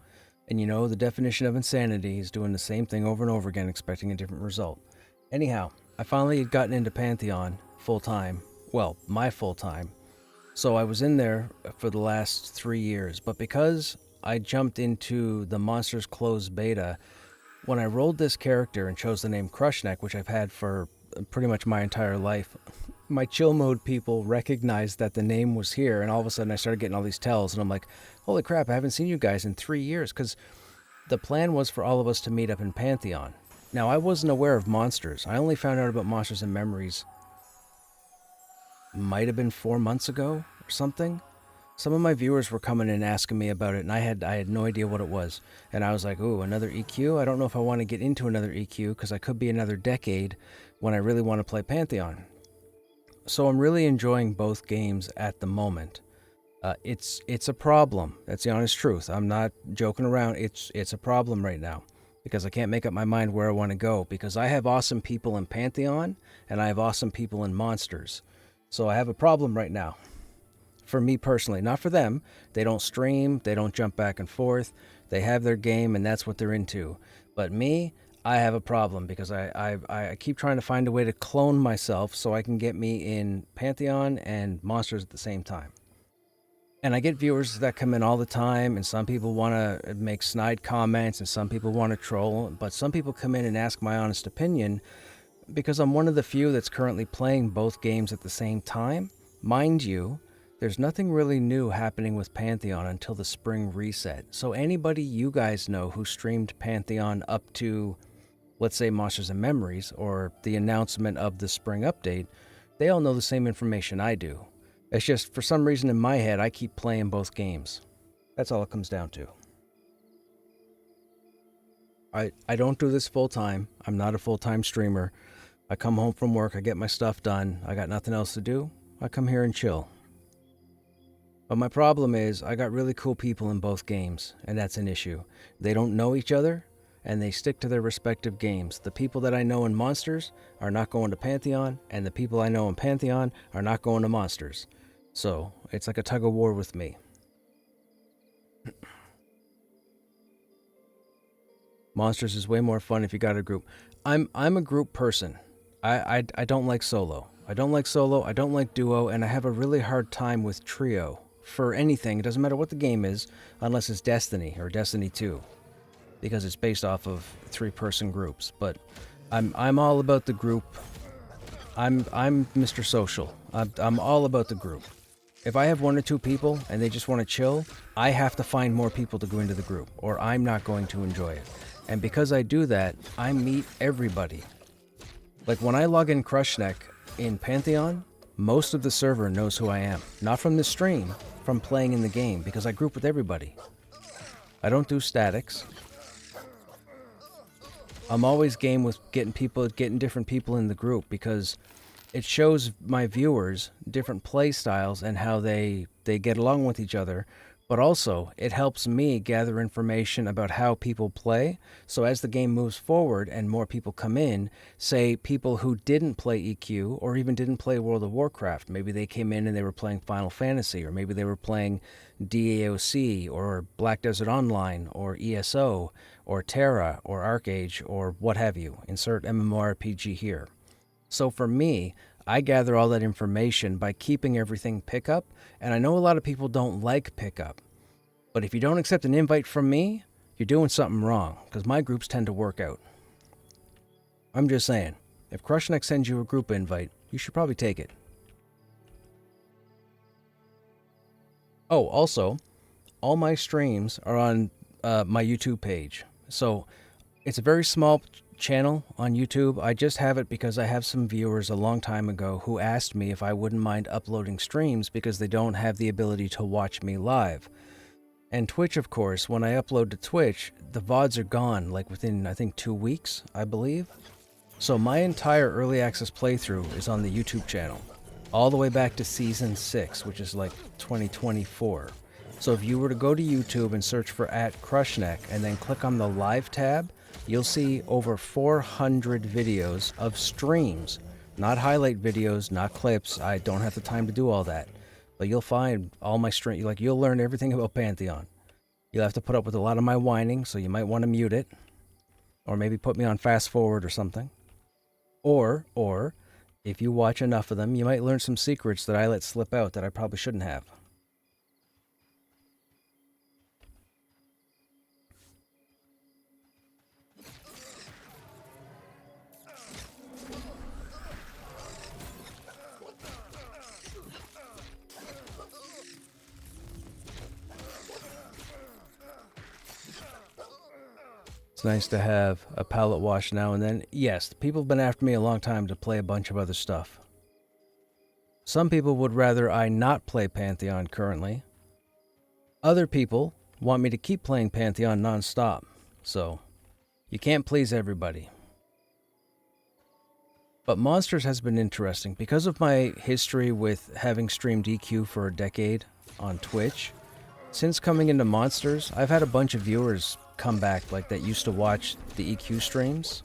and you know the definition of insanity is doing the same thing over and over again, expecting a different result. Anyhow, I finally had gotten into Pantheon full-time. Well, my full-time. So I was in there for the last 3 years, but because I jumped into the Monsters closed beta, when I rolled this character and chose the name Krushnek, which I've had for pretty much my entire life, my chill mode people recognized that the name was here, and all of a sudden I started getting all these tells, and I'm like, holy crap, I haven't seen you guys in 3 years, because the plan was for all of us to meet up in Pantheon. Now, I wasn't aware of Monsters. I only found out about Monsters and Memories might have been 4 months ago or something. Some of my viewers were coming in asking me about it, and I had no idea what it was. And I was like, ooh, another EQ? I don't know if I want to get into another EQ, because I could be another decade when I really want to play Pantheon. So I'm really enjoying both games at the moment. It's a problem. That's the honest truth. I'm not joking around. It's a problem right now, because I can't make up my mind where I want to go, because I have awesome people in Pantheon, and I have awesome people in Monsters. So I have a problem right now. For me personally, not for them. They don't stream, they don't jump back and forth. They have their game, and that's what they're into. But me, I have a problem, because I keep trying to find a way to clone myself so I can get me in Pantheon and Monsters at the same time. And I get viewers that come in all the time, and some people want to make snide comments, and some people want to troll, but some people come in and ask my honest opinion, because I'm one of the few that's currently playing both games at the same time. Mind you, there's nothing really new happening with Pantheon until the spring reset. So anybody you guys know who streamed Pantheon up to, let's say, Monsters and Memories, or the announcement of the spring update, they all know the same information I do. It's just, for some reason in my head, I keep playing both games. That's all it comes down to. I don't do this full-time. I'm not a full-time streamer. I come home from work, I get my stuff done, I got nothing else to do, I come here and chill. But my problem is, I got really cool people in both games, and that's an issue. They don't know each other, and they stick to their respective games. The people that I know in Monsters are not going to Pantheon, and the people I know in Pantheon are not going to Monsters. So, it's like a tug-of-war with me. Monsters is way more fun if you got a group. I'm a group person. I don't like solo. I don't like duo, and I have a really hard time with trio. For anything, it doesn't matter what the game is, unless it's Destiny or Destiny 2, because it's based off of 3-person groups. But I'm all about the group. I'm Mr. Social. I'm all about the group. If I have 1 or 2 people and they just want to chill, I have to find more people to go into the group, or I'm not going to enjoy it. And because I do that, I meet everybody. Like when I log in Krushnek in Pantheon, most of the server knows who I am. Not from the stream, from playing in the game, because I group with everybody. I don't do statics. I'm always game with getting different people in the group, because it shows my viewers different play styles and how they get along with each other. But also, it helps me gather information about how people play. So as the game moves forward and more people come in, say people who didn't play EQ or even didn't play World of Warcraft, maybe they came in and they were playing Final Fantasy, or maybe they were playing DAOC or Black Desert Online or ESO or Terra or ArcAge or what have you. Insert MMORPG here. So for me, I gather all that information by keeping everything pickup, and I know a lot of people don't like pickup. But if you don't accept an invite from me, you're doing something wrong, because my groups tend to work out. I'm just saying, if Krushnek sends you a group invite, you should probably take it. Oh, also, all my streams are on my YouTube page. So it's a very small channel on YouTube. I just have it because I have some viewers a long time ago who asked me if I wouldn't mind uploading streams because they don't have the ability to watch me live. And Twitch, of course, when I upload to Twitch, the VODs are gone like within, I think, 2 weeks, I believe. So my entire early access playthrough is on the YouTube channel, all the way back to season 6, which is like 2024. So if you were to go to YouTube and search for @Krushnek and then click on the live tab, you'll see over 400 videos of streams, not highlight videos, not clips. I don't have the time to do all that. But you'll find all my stream, like you'll learn everything about Pantheon. You'll have to put up with a lot of my whining, so you might want to mute it, or maybe put me on fast forward or something. Or if you watch enough of them, you might learn some secrets that I let slip out that I probably shouldn't have. It's nice to have a palette wash now and then. Yes, people have been after me a long time to play a bunch of other stuff. Some people would rather I not play Pantheon currently. Other people want me to keep playing Pantheon non-stop. So, you can't please everybody. But Monsters has been interesting. Because of my history with having streamed EQ for a decade on Twitch, since coming into Monsters, I've had a bunch of viewers come back like that used to watch the EQ streams.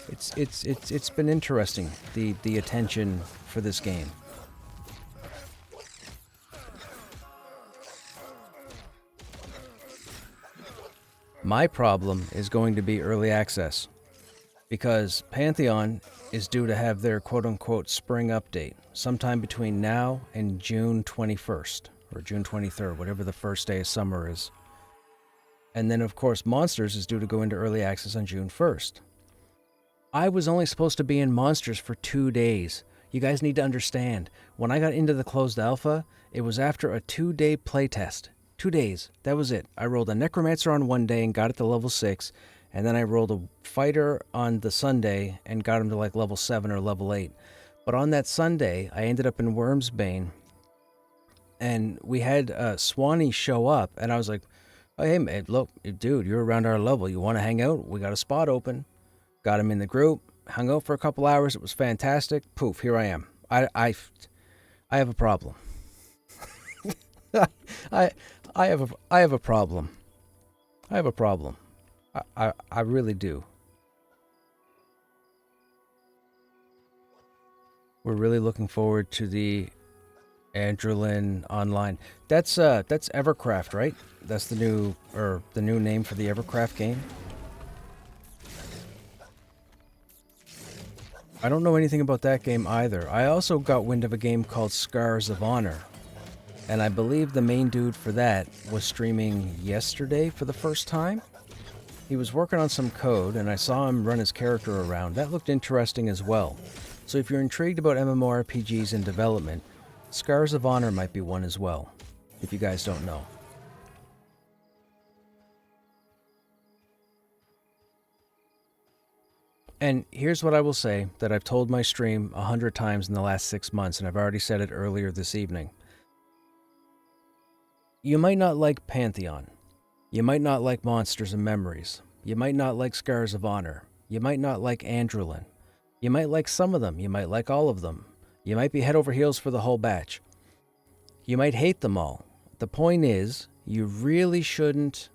It's been interesting, the attention for this game. My problem is going to be early access, because Pantheon is due to have their quote-unquote spring update sometime between now and June 21st, or June 23rd, whatever the first day of summer is. And then, of course, Monsters is due to go into early access on June 1st. I was only supposed to be in Monsters for 2 days. You guys need to understand, when I got into the closed alpha, it was after a 2-day playtest. 2 days. That was it. I rolled a Necromancer on one day and got it to level 6, and then I rolled a Fighter on the Sunday and got him to like level 7 or level 8. But on that Sunday, I ended up in Wormsbane, and we had Swanee show up, and I was like, oh, hey, man, look, dude, you're around our level. You want to hang out? We got a spot open. Got him in the group. Hung out for a couple hours. It was fantastic. Poof, here I am. I have a problem. I have a problem. I have a problem. I really do. We're really looking forward to the Adrenaline Online. That's Evercraft, right? That's the new name for the Evercraft game. I don't know anything about that game either. I also got wind of a game called Scars of Honor, and I believe the main dude for that was streaming yesterday for the first time. He was working on some code, and I saw him run his character around. That looked interesting as well. So if you're intrigued about MMORPGs in development, Scars of Honor might be one as well, if you guys don't know. And here's what I will say that I've told my stream 100 times in the last 6 months, and I've already said it earlier this evening. You might not like Pantheon. You might not like Monsters and Memories. You might not like Scars of Honor. You might not like Androlin. You might like some of them. You might like all of them. You might be head over heels for the whole batch. You might hate them all. The point is, you really shouldn't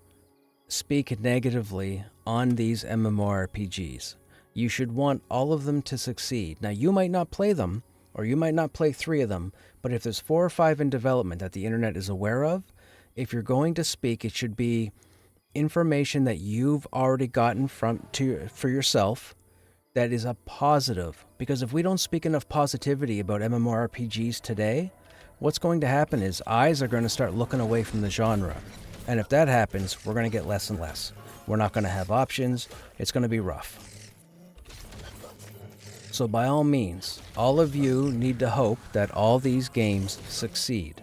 speak negatively on these MMORPGs. You should want all of them to succeed. Now, you might not play them, or you might not play 3 of them, but if there's 4 or 5 in development that the internet is aware of, if you're going to speak, it should be information that you've already gotten for yourself that is a positive. Because if we don't speak enough positivity about MMORPGs today, what's going to happen is eyes are going to start looking away from the genre. And if that happens, we're going to get less and less. We're not going to have options. It's going to be rough. So by all means, all of you need to hope that all these games succeed.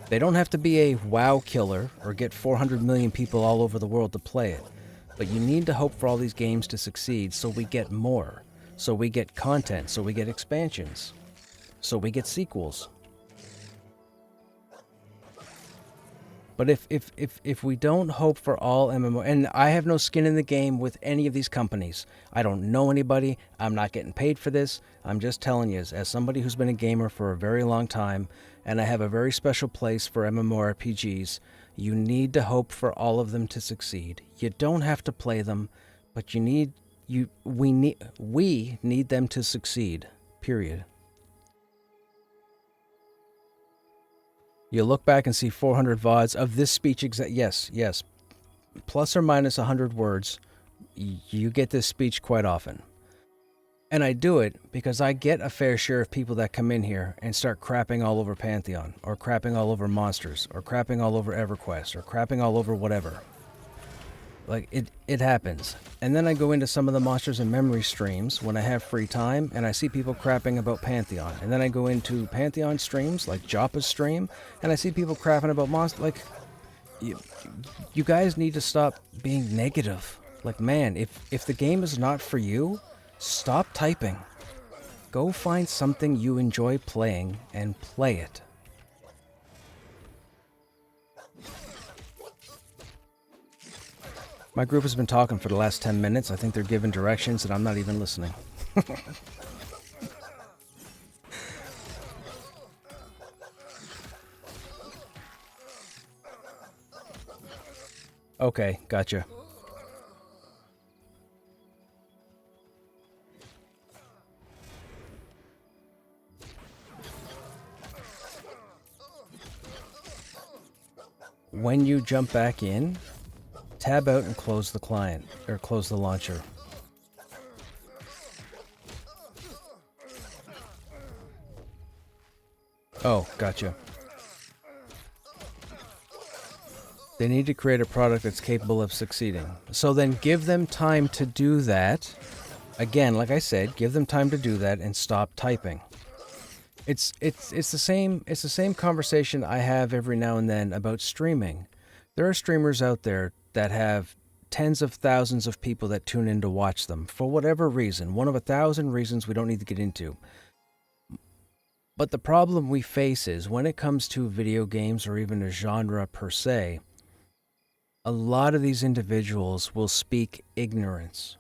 They don't have to be a WoW killer or get 400 million people all over the world to play it. But you need to hope for all these games to succeed so we get more. So we get content, so we get expansions. So we get sequels. But if we don't hope for all MMO, and I have no skin in the game with any of these companies. I don't know anybody. I'm not getting paid for this. I'm just telling you, as somebody who's been a gamer for a very long time, and I have a very special place for MMORPGs, you need to hope for all of them to succeed. You don't have to play them, but we need them to succeed. Period. You look back and see 400 VODs of this speech yes. Plus or minus 100 words, you get this speech quite often. And I do it because I get a fair share of people that come in here and start crapping all over Pantheon, or crapping all over Monsters, or crapping all over EverQuest, or crapping all over whatever. Like, it happens. And then I go into some of the Monsters and Memory streams when I have free time, and I see people crapping about Pantheon. And then I go into Pantheon streams, like Joppa's stream, and I see people crapping about Monsters. Like, you guys need to stop being negative. Like, man, if the game is not for you, stop typing. Go find something you enjoy playing and play it. My group has been talking for the last 10 minutes. I think they're giving directions and I'm not even listening. Okay, gotcha. When you jump back in, tab out and close the client, or close the launcher. Oh, gotcha. They need to create a product that's capable of succeeding. So then give them time to do that. Again, like I said, give them time to do that and stop typing. It's the same conversation I have every now and then about streaming. There are streamers out there that have tens of thousands of people that tune in to watch them for whatever reason, one of 1,000 reasons we don't need to get into. But the problem we face is when it comes to video games or even a genre per se, a lot of these individuals will speak ignorance.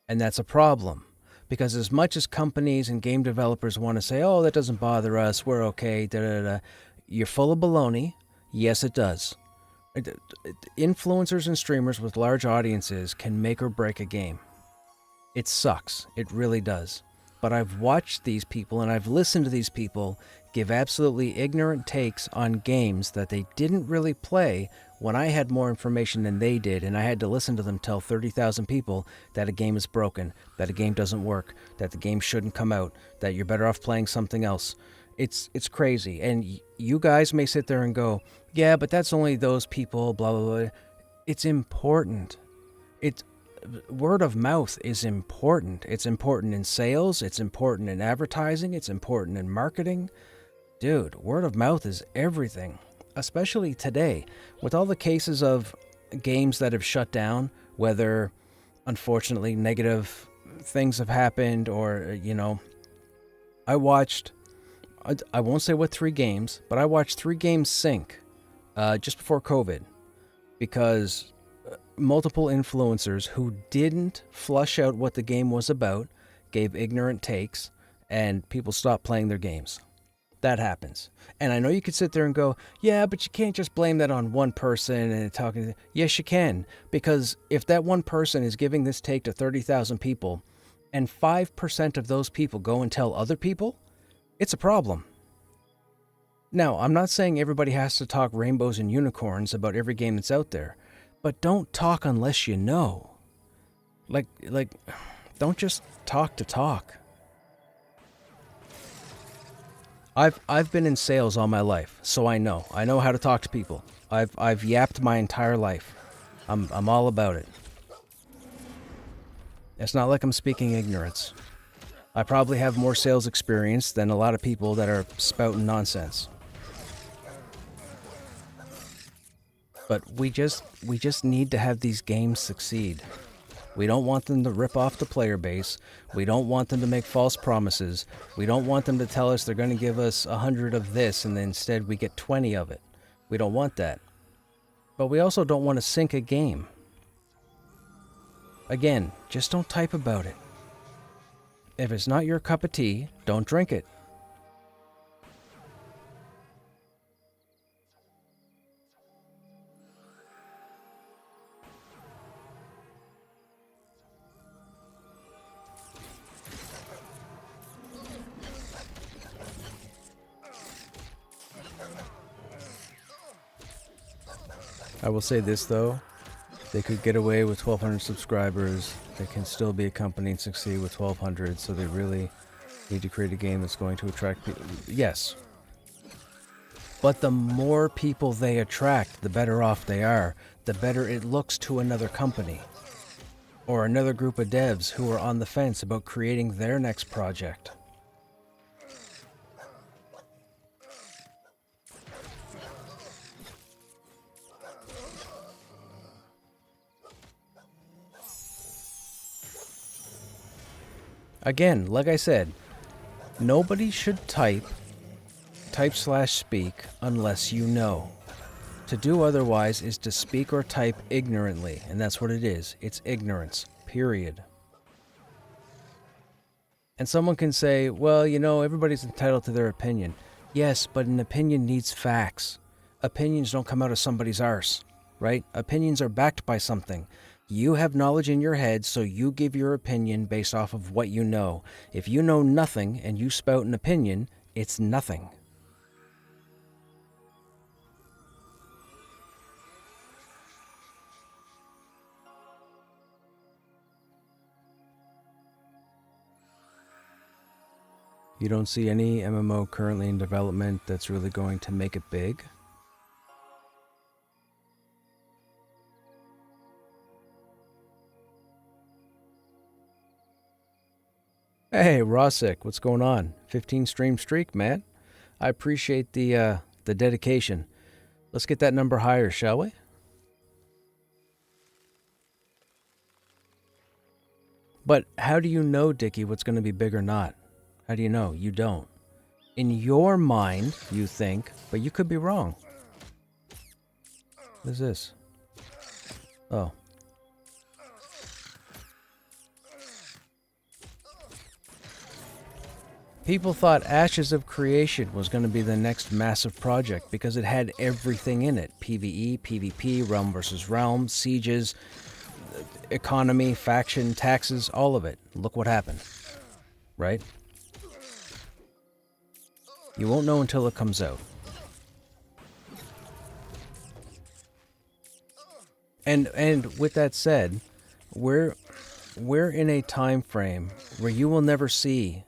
And that's a problem. Because as much as companies and game developers want to say, oh, that doesn't bother us, we're okay, you're full of baloney. Yes, it does. Influencers and streamers with large audiences can make or break a game. It sucks. It really does. But I've watched these people and I've listened to these people give absolutely ignorant takes on games that they didn't really play when I had more information than they did, and I had to listen to them tell 30,000 people that a game is broken, that a game doesn't work, that the game shouldn't come out, that you're better off playing something else. It's crazy. And you guys may sit there and go, yeah, but that's only those people, blah, blah, blah. It's important. word of mouth is important. It's important in sales, it's important in advertising, it's important in marketing. Dude, word of mouth is everything, especially today with all the cases of games that have shut down, whether unfortunately negative things have happened or, I won't say what 3 games, but I watched 3 games sink just before COVID because multiple influencers who didn't flush out what the game was about gave ignorant takes and people stopped playing their games. That happens. And I know you could sit there and go, yeah, but you can't just blame that on one person and talking. Yes, you can. Because if that one person is giving this take to 30,000 people and 5% of those people go and tell other people, it's a problem. Now, I'm not saying everybody has to talk rainbows and unicorns about every game that's out there, but don't talk unless you know. Like, don't just talk to talk. I've been in sales all my life, so I know how to talk to people. I've yapped my entire life. I'm all about it. It's not like I'm speaking ignorance. I probably have more sales experience than a lot of people that are spouting nonsense. But we just need to have these games succeed. We don't want them to rip off the player base. We don't want them to make false promises. We don't want them to tell us they're going to give us 100 of this and then instead we get 20 of it. We don't want that. But we also don't want to sink a game. Again, just don't type about it. If it's not your cup of tea, don't drink it. I will say this though, they could get away with 1,200 subscribers, they can still be a company and succeed with 1,200, so they really need to create a game that's going to attract people. Yes. But the more people they attract, the better off they are, the better it looks to another company. Or another group of devs who are on the fence about creating their next project. Again, like I said, nobody should type/speak unless you know. To do otherwise is to speak or type ignorantly, and that's what it is. It's ignorance, period. And someone can say, well, everybody's entitled to their opinion. Yes, but an opinion needs facts. Opinions don't come out of somebody's arse, right? Opinions are backed by something. You have knowledge in your head, so you give your opinion based off of what you know. If you know nothing and you spout an opinion, it's nothing. You don't see any MMO currently in development that's really going to make it big? Hey, Rosick, what's going on? 15 stream streak, man. I appreciate the dedication. Let's get that number higher, shall we? But how do you know, Dickie, what's going to be big or not? How do you know? You don't. In your mind, you think, but you could be wrong. What is this? Oh. People thought Ashes of Creation was going to be the next massive project because it had everything in it. PvE, PvP, realm versus realm, sieges, economy, faction, taxes, all of it. Look what happened. Right? You won't know until it comes out. And with that said, we're in a time frame where you will never see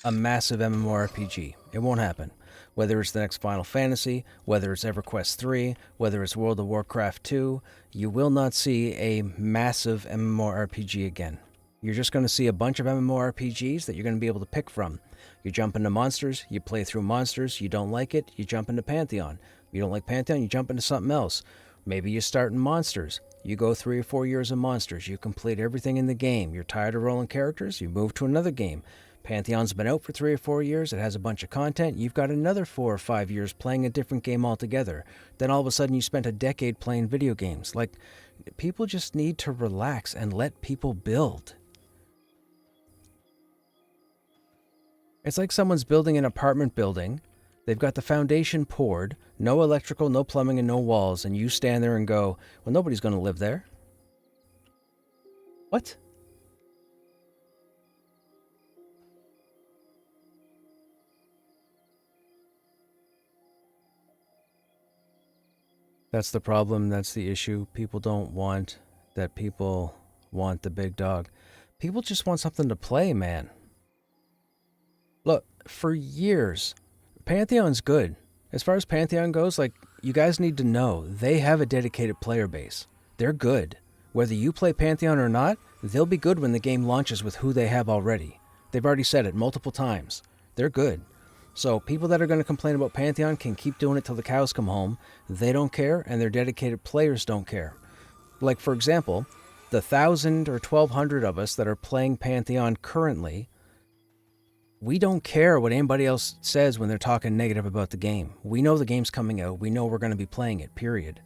a massive MMORPG. It won't happen. Whether it's the next Final Fantasy, whether it's EverQuest 3, whether it's World of Warcraft 2, you will not see a massive MMORPG again. You're just going to see a bunch of MMORPGs that you're going to be able to pick from. You jump into Monsters, you play through Monsters, you don't like it, you jump into Pantheon. You don't like Pantheon, you jump into something else. Maybe you start in Monsters. You go 3 or 4 years of Monsters. You complete everything in the game. You're tired of rolling characters, you move to another game. Pantheon's been out for 3 or 4 years. It has a bunch of content. You've got another 4 or 5 years playing a different game altogether. Then all of a sudden you spent a decade playing video games. Like, people just need to relax and let people build. It's like someone's building an apartment building. They've got the foundation poured, no electrical, no plumbing, and no walls, and you stand there and go, well, nobody's going to live there. What? That's the problem. That's the issue. People don't want that. People want the big dog. People just want something to play, man. Look, for years, Pantheon's good. As far as Pantheon goes, like, you guys need to know, they have a dedicated player base. They're good. Whether you play Pantheon or not, they'll be good when the game launches with who they have already. They've already said it multiple times. They're good. So people that are going to complain about Pantheon can keep doing it till the cows come home. They don't care, and their dedicated players don't care. Like, for example, the 1,000 or 1,200 of us that are playing Pantheon currently, we don't care what anybody else says when they're talking negative about the game. We know the game's coming out. We know we're going to be playing it, period.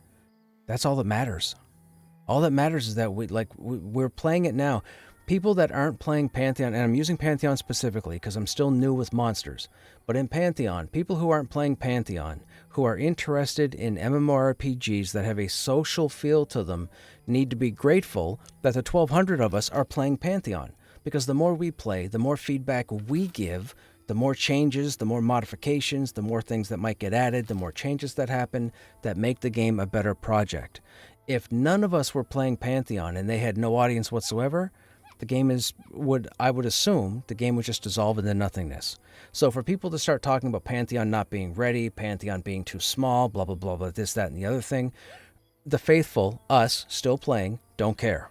That's all that matters. All that matters is that we're playing it now. People that aren't playing Pantheon, and I'm using Pantheon specifically because I'm still new with Monsters, but in Pantheon, people who aren't playing Pantheon, who are interested in MMORPGs that have a social feel to them, need to be grateful that the 1,200 of us are playing Pantheon. Because the more we play, the more feedback we give, the more changes, the more modifications, the more things that might get added, the more changes that happen that make the game a better project. If none of us were playing Pantheon and they had no audience whatsoever, the game I would assume the game would just dissolve into nothingness. So for people to start talking about Pantheon not being ready, Pantheon being too small, blah, blah, blah, blah, this, that, and the other thing, the faithful, us, still playing, don't care.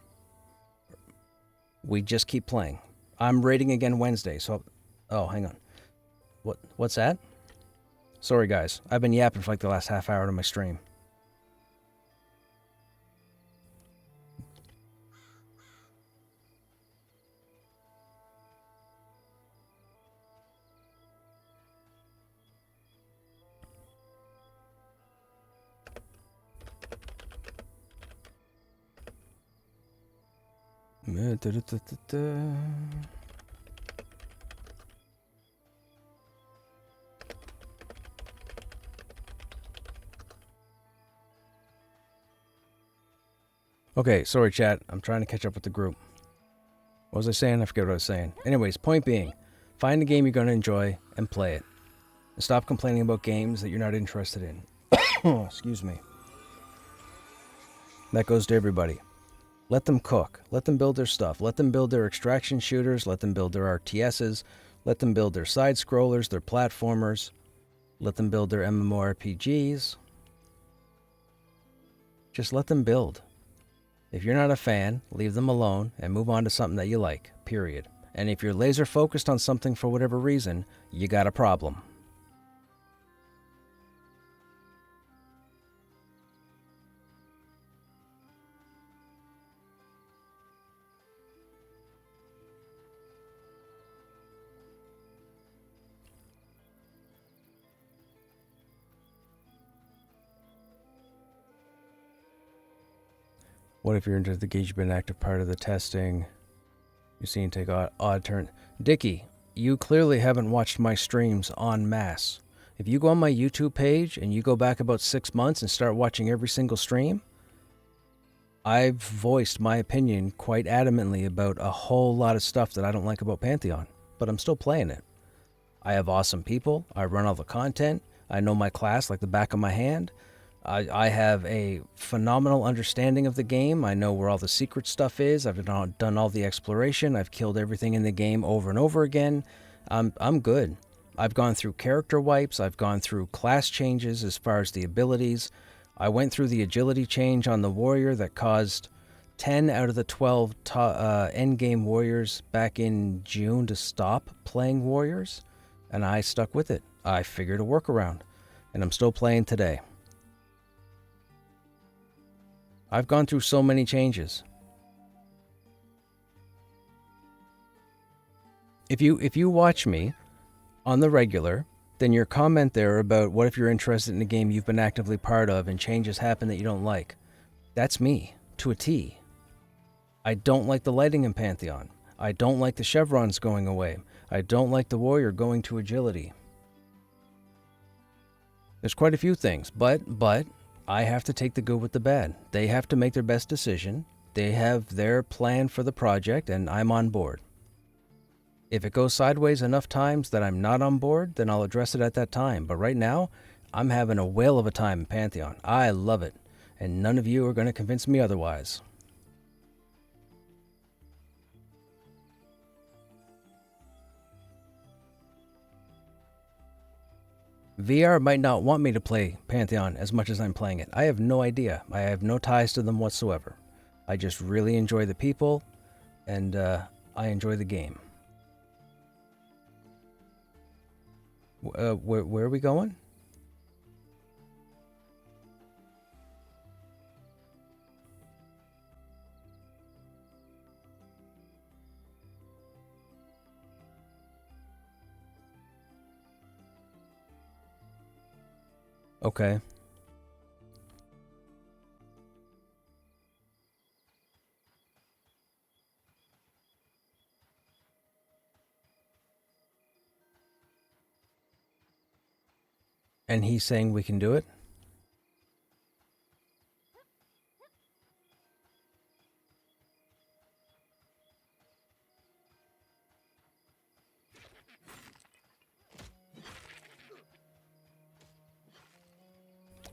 We just keep playing. I'm raiding again Wednesday, so... Oh, hang on. What's that? Sorry, guys. I've been yapping for like the last half hour to my stream. Okay, sorry chat. I'm trying to catch up with the group. What was I saying? I forget what I was saying. Anyways, point being, find a game you're going to enjoy and play it. And stop complaining about games that you're not interested in. Excuse me. That goes to everybody. Let them cook. Let them build their stuff. Let them build their extraction shooters. Let them build their RTSs. Let them build their side-scrollers, their platformers. Let them build their MMORPGs. Just let them build. If you're not a fan, leave them alone and move on to something that you like, period. And if you're laser focused on something for whatever reason, you got a problem. What if you're into the gauge, you've been an active part of the testing? You're seeing take odd turn. Dickie, you clearly haven't watched my streams en masse. If you go on my YouTube page and you go back about 6 months and start watching every single stream, I've voiced my opinion quite adamantly about a whole lot of stuff that I don't like about Pantheon, but I'm still playing it. I have awesome people. I run all the content. I know my class like the back of my hand. I have a phenomenal understanding of the game. I know where all the secret stuff is. I've done all the exploration. I've killed everything in the game over and over again. I'm good. I've gone through character wipes. I've gone through class changes as far as the abilities. I went through the agility change on the warrior that caused 10 out of the 12 endgame warriors back in June to stop playing warriors, and I stuck with it. I figured a workaround, and I'm still playing today. I've gone through so many changes. If you watch me on the regular, then your comment there about what if you're interested in a game you've been actively part of and changes happen that you don't like, that's me, to a T. I don't like the lighting in Pantheon. I don't like the chevrons going away. I don't like the warrior going to agility. There's quite a few things, but I have to take the good with the bad. They have to make their best decision. They have their plan for the project, and I'm on board. If it goes sideways enough times that I'm not on board, then I'll address it at that time. But right now, I'm having a whale of a time in Pantheon. I love it, and none of you are going to convince me otherwise. VR might not want me to play Pantheon as much as I'm playing it. I have no idea. I have no ties to them whatsoever. I just really enjoy the people, and I enjoy the game. Where are we going? Okay. And he's saying we can do it?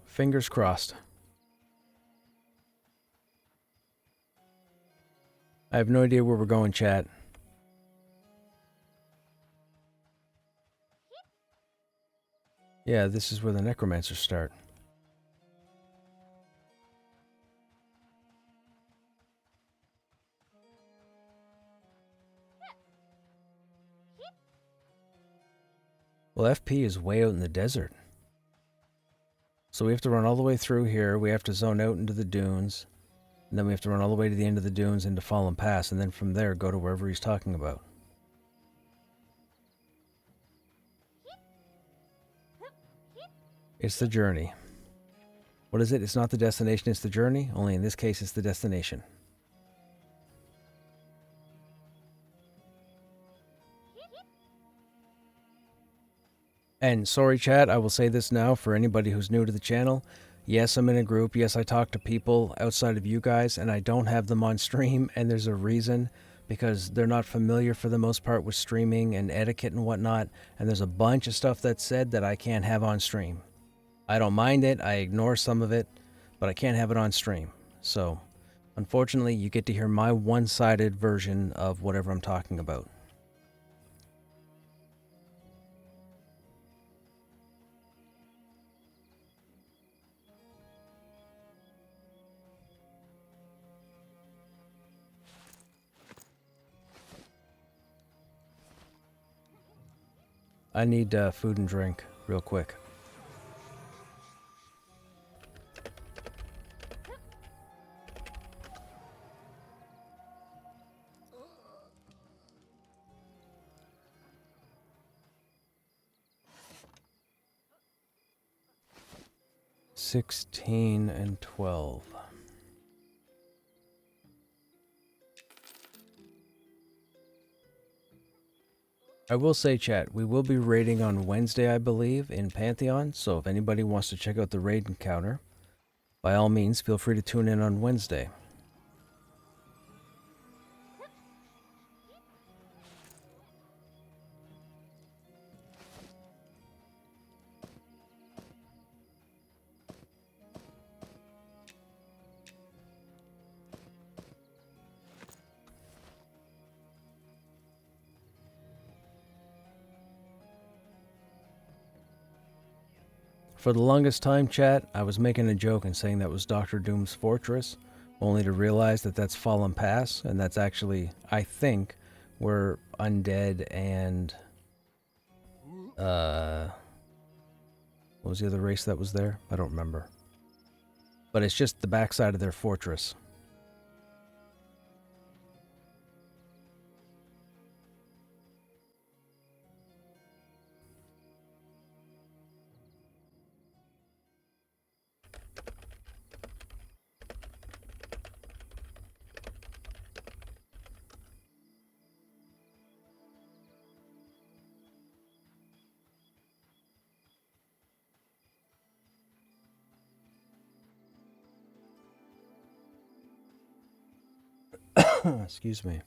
Fingers crossed. I have no idea where we're going, chat. Yeah, this is where the necromancers start. Well, FP is way out in the desert. So we have to run all the way through here. We have to zone out into the dunes. And then we have to run all the way to the end of the dunes into Fallen Pass. And then from there, go to wherever he's talking about. It's the journey. What is it? It's not the destination, it's the journey. Only in this case, it's the destination. And sorry, chat, I will say this now for anybody who's new to the channel. Yes, I'm in a group. Yes, I talk to people outside of you guys, and I don't have them on stream, and there's a reason, because they're not familiar for the most part with streaming and etiquette and whatnot, and there's a bunch of stuff that's said that I can't have on stream. I don't mind it, I ignore some of it, but I can't have it on stream. So, unfortunately, you get to hear my one-sided version of whatever I'm talking about. I need food and drink real quick. $16 and $12. I will say, chat, we will be raiding on Wednesday, I believe, in Pantheon, so if anybody wants to check out the raid encounter, by all means, feel free to tune in on Wednesday. For the longest time, chat, I was making a joke and saying that was Doctor Doom's fortress, only to realize that that's Fallen Pass, and that's actually, I think, where Undead and... what was the other race that was there? I don't remember. But it's just the backside of their fortress. Excuse me.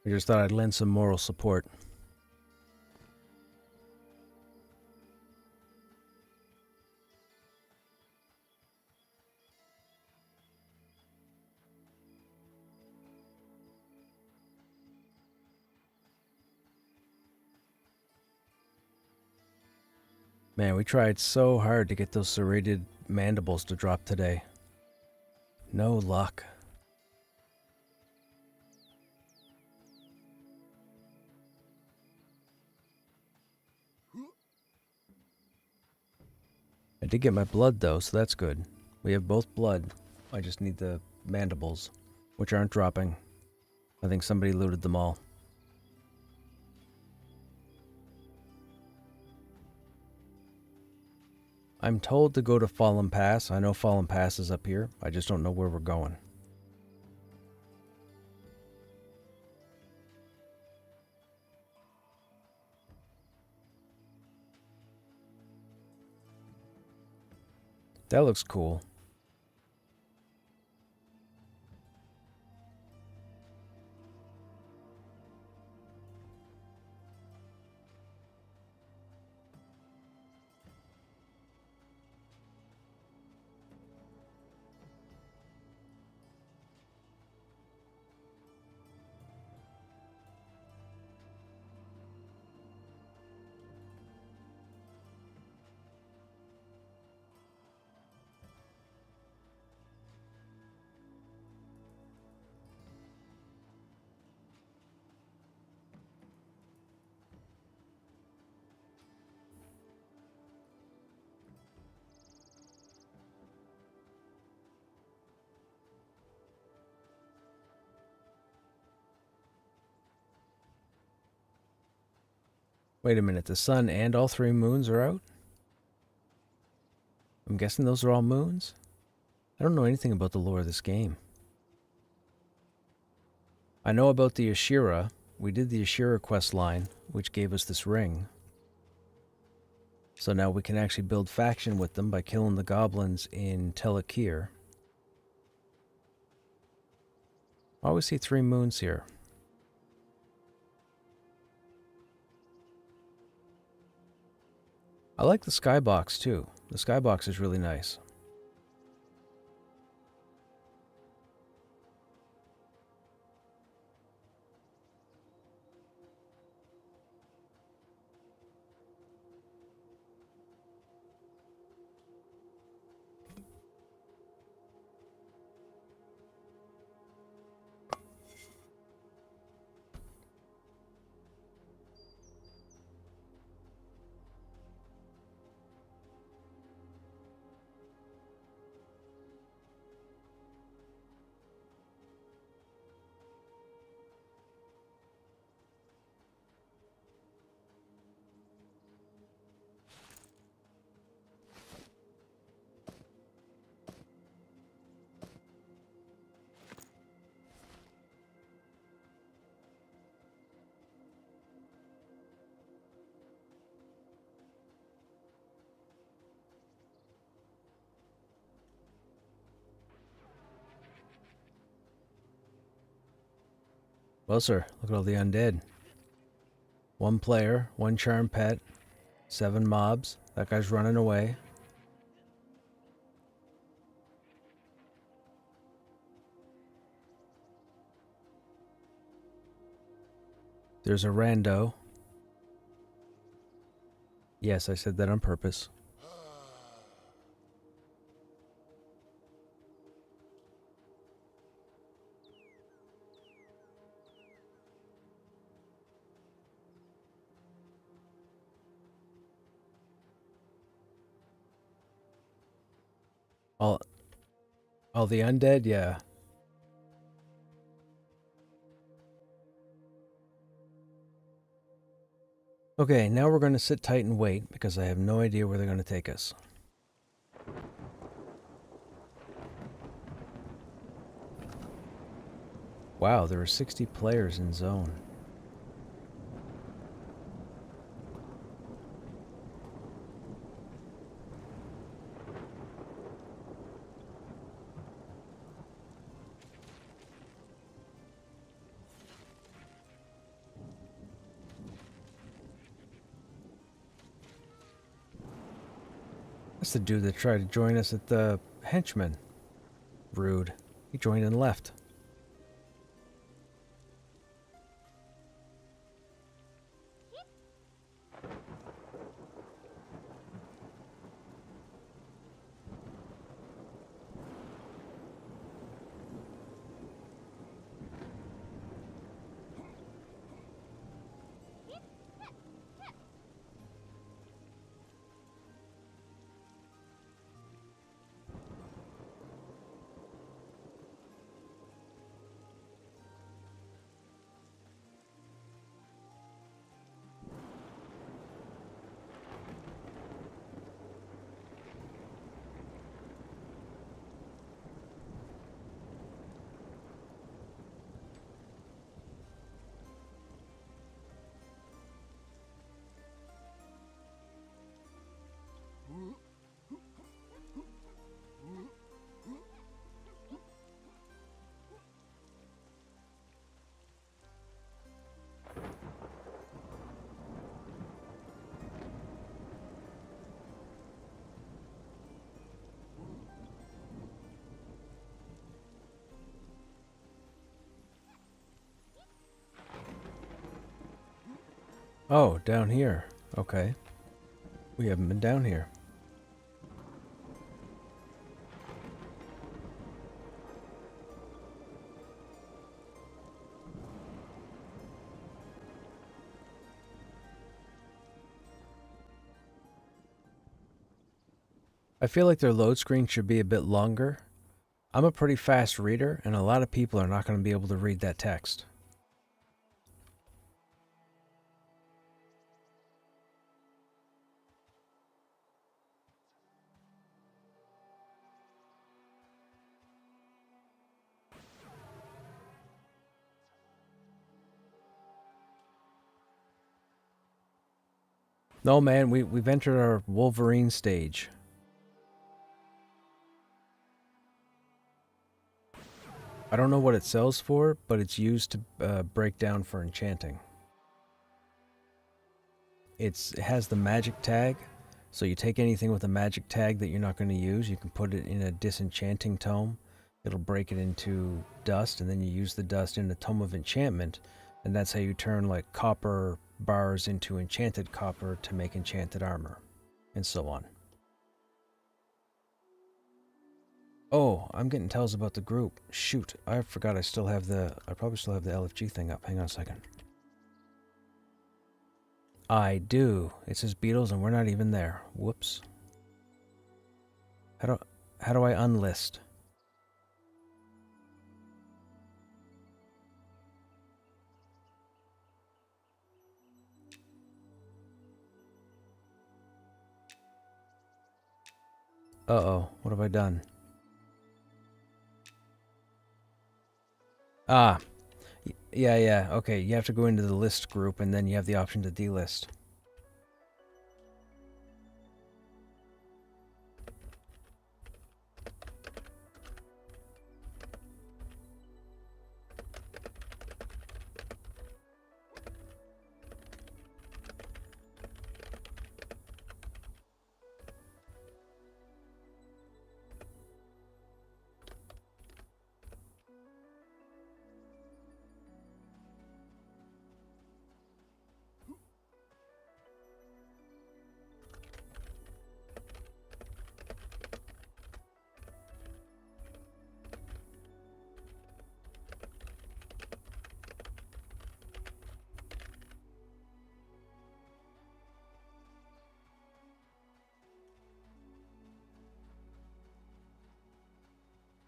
I just thought I'd lend some moral support. Man, we tried so hard to get those serrated mandibles to drop today. No luck. I did get my blood though, so that's good. We have both blood. I just need the mandibles, which aren't dropping. I think somebody looted them all. I'm told to go to Fallen Pass. I know Fallen Pass is up here. I just don't know where we're going. That looks cool. Wait a minute, the sun and all three moons are out? I'm guessing those are all moons? I don't know anything about the lore of this game. I know about the Ashira. We did the Ashira quest line, which gave us this ring. So now we can actually build faction with them by killing the goblins in Telekir. I always see 3 moons here. I like the skybox too. The skybox is really nice. Well, sir, look at all the undead. 1 player, 1 charm pet, 7 mobs. That guy's running away. There's a rando. Yes, I said that on purpose. All the undead, yeah. Okay, now we're going to sit tight and wait because I have no idea where they're going to take us. Wow, there are 60 players in zone. That's the dude that tried to join us at the henchman. Rude. He joined and left. Oh, down here. Okay. We haven't been down here. I feel like their load screen should be a bit longer. I'm a pretty fast reader, and a lot of people are not going to be able to read that text. No, man, we've entered our Wolverine stage. I don't know what it sells for, but it's used to break down for enchanting. It has the magic tag, so you take anything with a magic tag that you're not going to use, you can put it in a disenchanting tome. It'll break it into dust, and then you use the dust in the Tome of Enchantment, and that's how you turn like copper bars into enchanted copper to make enchanted armor, and so on. Oh, I'm getting tells about the group. Shoot, I forgot I probably still have the LFG thing up. Hang on a second. I do. It says Beatles and we're not even there. Whoops. How do I unlist? Uh-oh, what have I done? Ah, yeah, okay, you have to go into the list group and then you have the option to delist.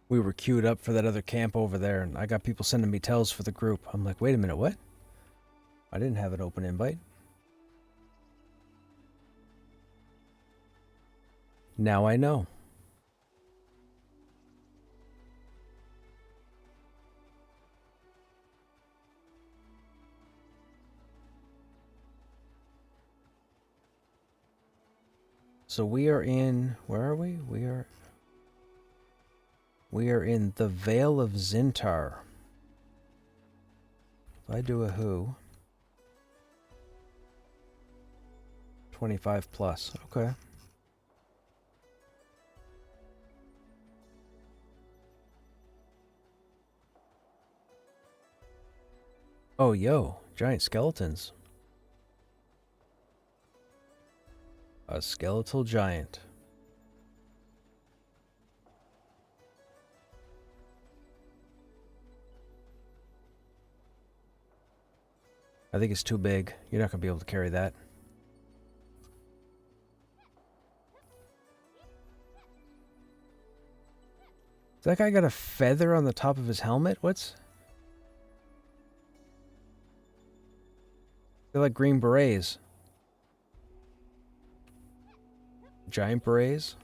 We were queued up for that other camp over there, and I got people sending me tells for the group. I'm like, wait a minute, what? I didn't have an open invite. Now I know. So we are in, where are we? We are in the Vale of Zintar. If I do a who, 25 plus. Okay. Oh, yo, giant skeletons. A skeletal giant. I think it's too big. You're not going to be able to carry that. That guy got a feather on the top of his helmet? What's... They're like green berets. Giant berets?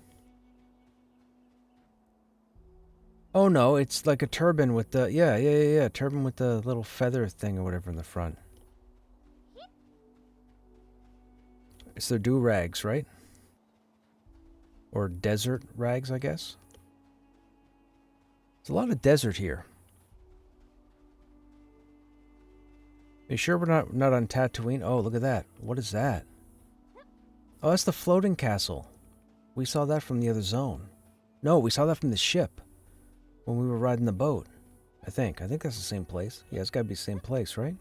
Oh no, it's like a turban with the... Yeah. Turban with the little feather thing or whatever in the front. It's their do-rags, right? Or desert rags, I guess? There's a lot of desert here. Are you sure we're not on Tatooine? Oh, look at that. What is that? Oh, that's the floating castle. We saw that from the other zone. No, we saw that from the ship. When we were riding the boat. I think that's the same place. Yeah, it's gotta be the same place, right?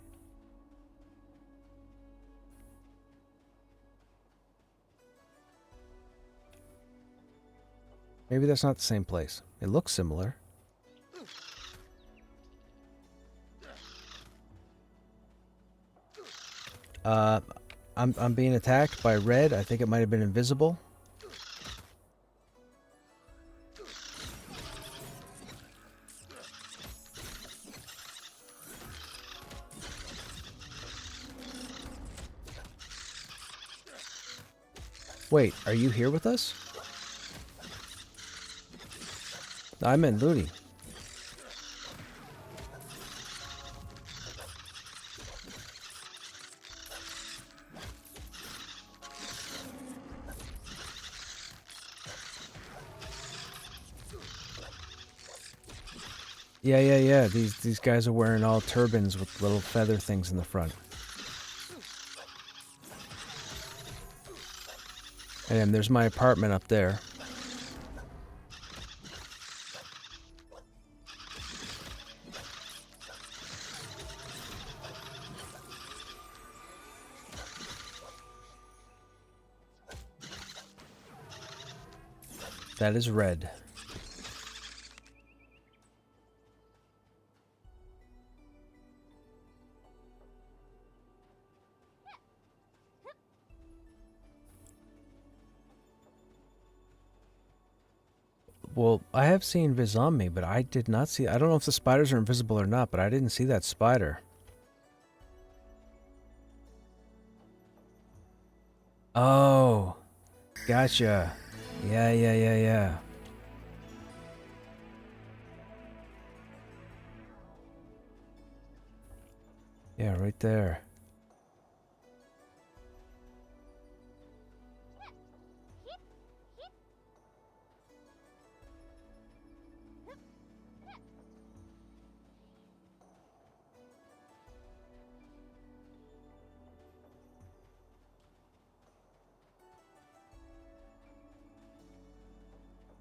Maybe that's not the same place. It looks similar. I'm being attacked by red. I think it might have been invisible. Wait, are you here with us? I'm in Looney. Yeah. These guys are wearing all turbans with little feather things in the front. And there's my apartment up there. That is red. Well, I have seen Viz on me, but I did not see... I don't know if the spiders are invisible or not, but I didn't see that spider. Oh. Gotcha. Yeah. Yeah, right there.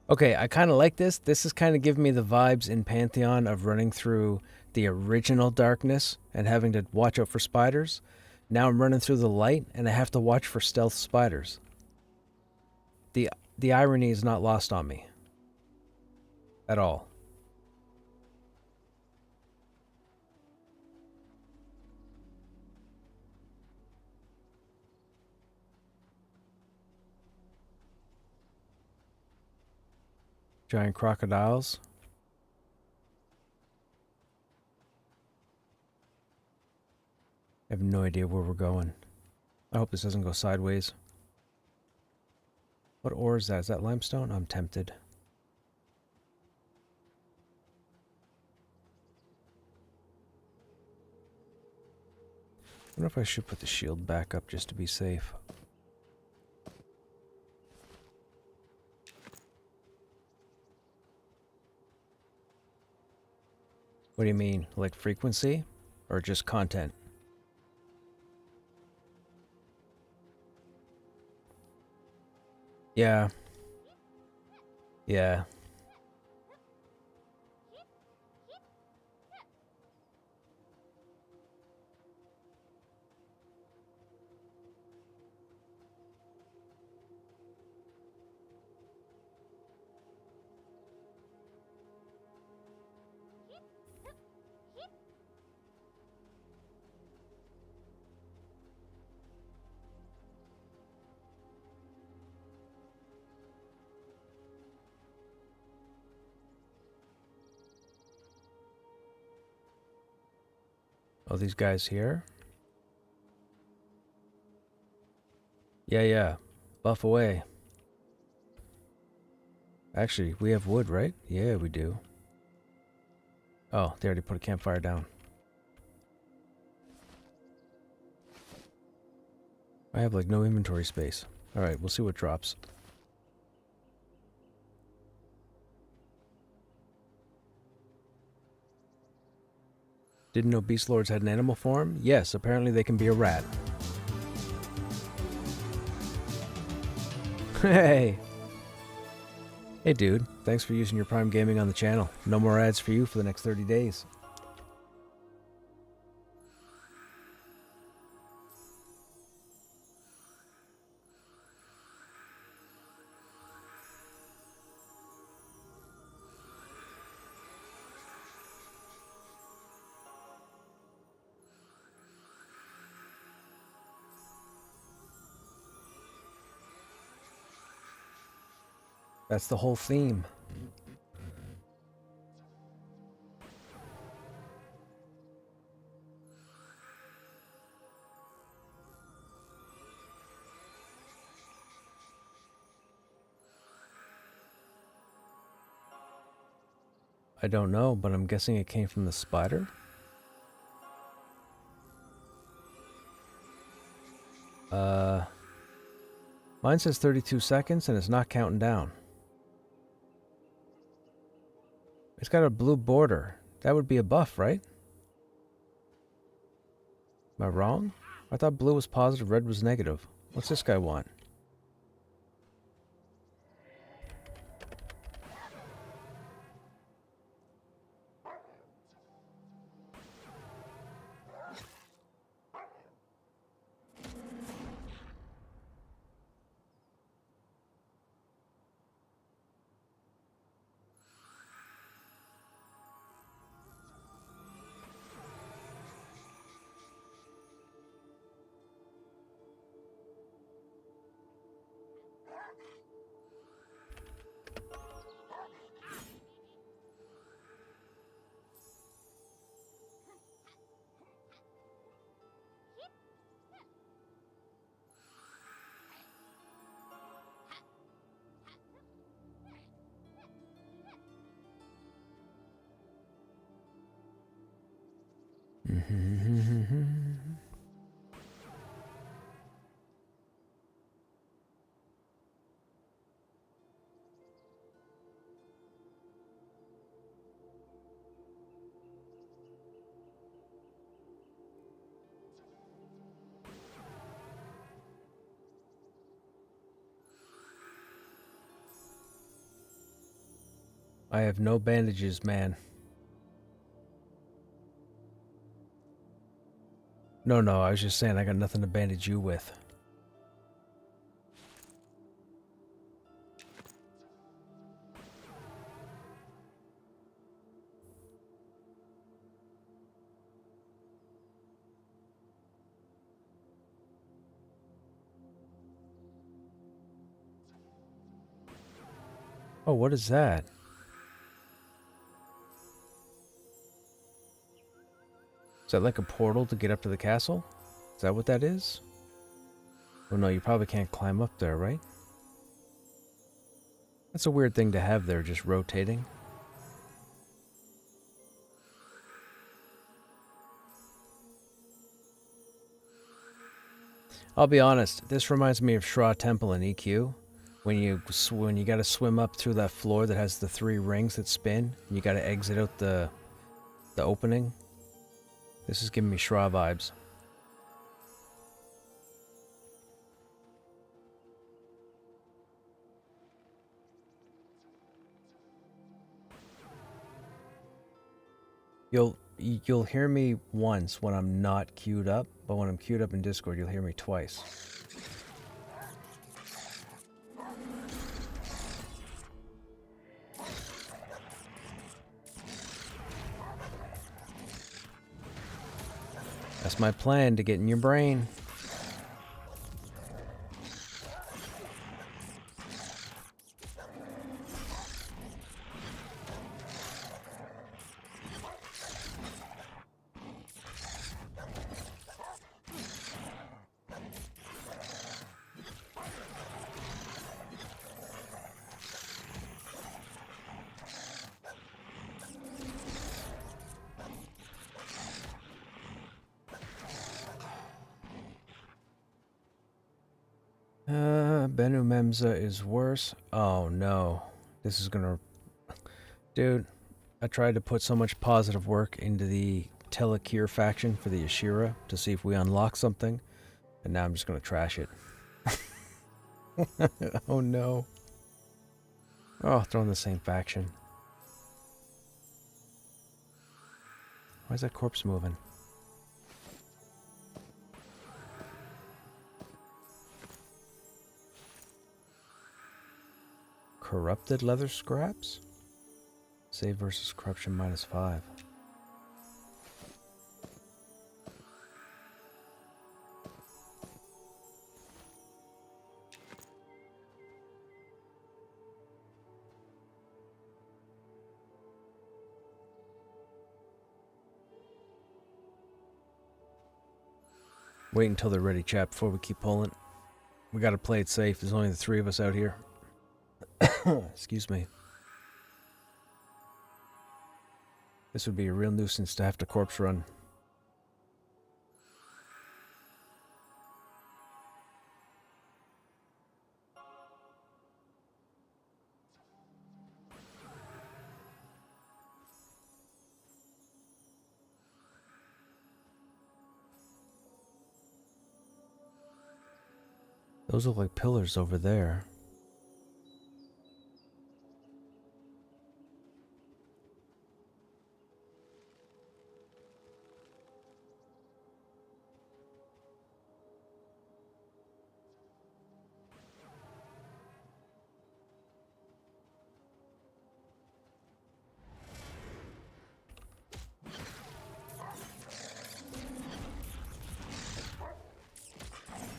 Okay, I kind of like this. This is kind of giving me the vibes in Pantheon of running through the original darkness and having to watch out for spiders. Now I'm running through the light and I have to watch for stealth spiders. The irony is not lost on me. At all. Giant crocodiles. I have no idea where we're going. I hope this doesn't go sideways. What ore is that? Is that limestone? I'm tempted. I wonder if I should put the shield back up just to be safe. What do you mean? Like frequency? Or just content? Yeah. Yeah. Oh, these guys here? Yeah. Buff away. Actually, we have wood, right? Yeah, we do. Oh, they already put a campfire down. I have like no inventory space. Alright, we'll see what drops. Didn't know beast lords had an animal form? Yes, apparently they can be a rat. Hey! Hey dude, thanks for using your Prime Gaming on the channel. No more ads for you for the next 30 days. That's the whole theme. I don't know, but I'm guessing it came from the spider? Mine says 32 seconds and it's not counting down. It's got a blue border. That would be a buff, right? Am I wrong? I thought blue was positive, red was negative. What's this guy want? I have no bandages, man. No, I was just saying I got nothing to bandage you with. Oh, what is that? Is that like a portal to get up to the castle? Is that what that is? Oh no, you probably can't climb up there, right? That's a weird thing to have there, just rotating. I'll be honest, this reminds me of Shra Temple in EQ. When you gotta swim up through that floor that has the 3 rings that spin, and you gotta exit out the opening. This is giving me Shra vibes. You'll hear me once when I'm not queued up, but when I'm queued up in Discord, you'll hear me twice. That's my plan, to get in your brain. Benu Memza is worse. Oh no. This is gonna... Dude, I tried to put so much positive work into the Telekir faction for the Ashira to see if we unlock something, and now I'm just gonna trash it. Oh no. Oh, throw in the same faction. Why is that corpse moving? Corrupted leather scraps? Save versus corruption -5. Wait until they're ready, chat, before we keep pulling. We gotta play it safe. There's only the 3 of us out here. Excuse me. This would be a real nuisance to have to corpse run. Those look like pillars over there.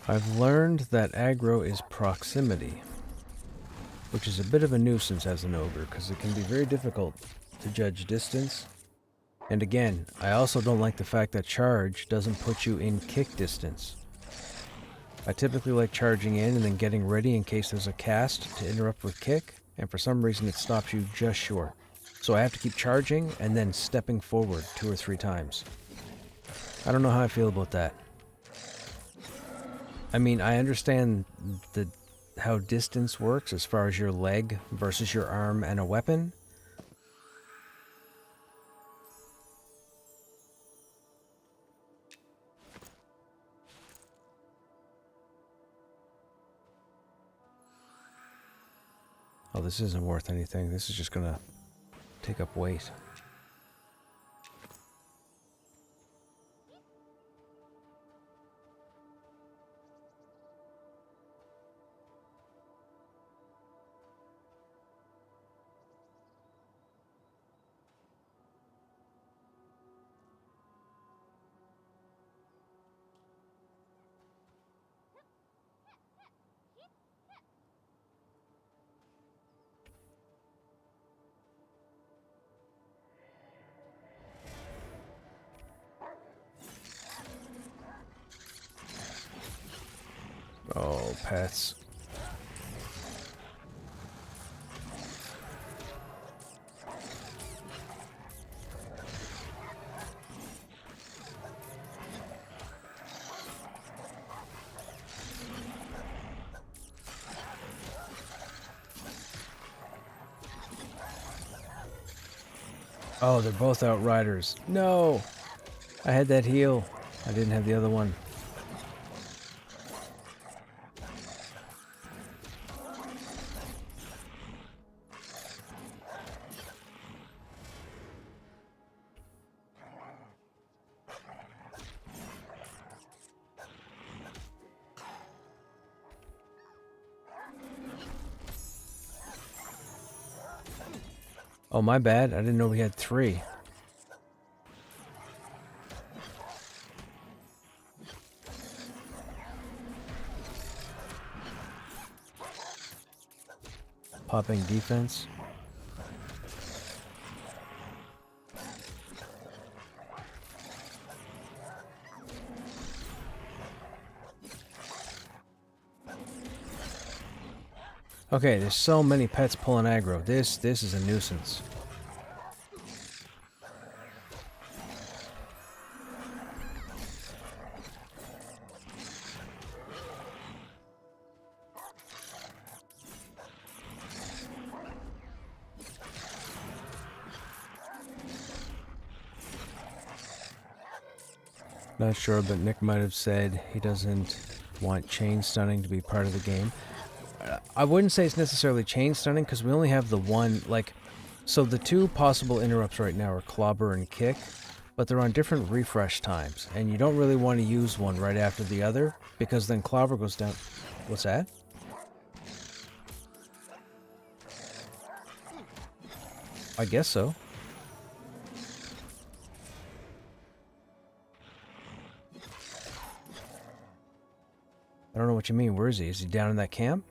I've learned that aggro is proximity, which is a bit of a nuisance as an ogre, because it can be very difficult to judge distance. And again, I also don't like the fact that charge doesn't put you in kick distance. I typically like charging in and then getting ready in case there's a cast to interrupt with kick, and for some reason it stops you just short. So I have to keep charging and then stepping forward 2 or 3 times. I don't know how I feel about that. I mean, I understand how distance works as far as your leg versus your arm and a weapon. Oh, this isn't worth anything. This is just gonna take up weight. Oh, pets. Oh, they're both Outriders. No! I had that heal. I didn't have the other one. Oh, my bad. I didn't know we had 3. Popping defense. Okay, there's so many pets pulling aggro. This is a nuisance. Not sure, but Nick might have said he doesn't want chain stunning to be part of the game. I wouldn't say it's necessarily chain stunning because we only have the one, like, so the 2 possible interrupts right now are clobber and kick, but they're on different refresh times, and you don't really want to use one right after the other because then clobber goes down. What's that? I guess so. I don't know what you mean. Where is he? Is he down in that camp?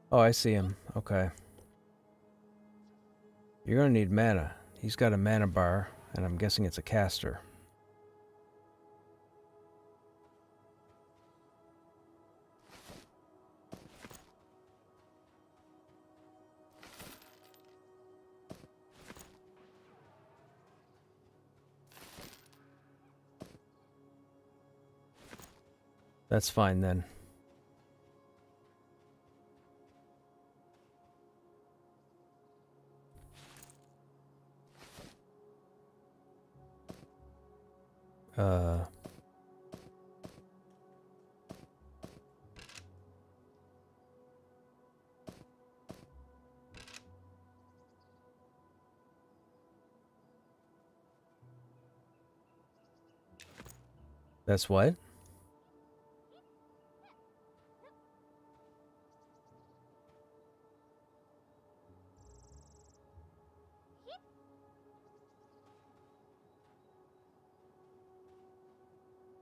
Oh, I see him. Okay. You're gonna need mana. He's got a mana bar, and I'm guessing it's a caster. That's fine then. That's what?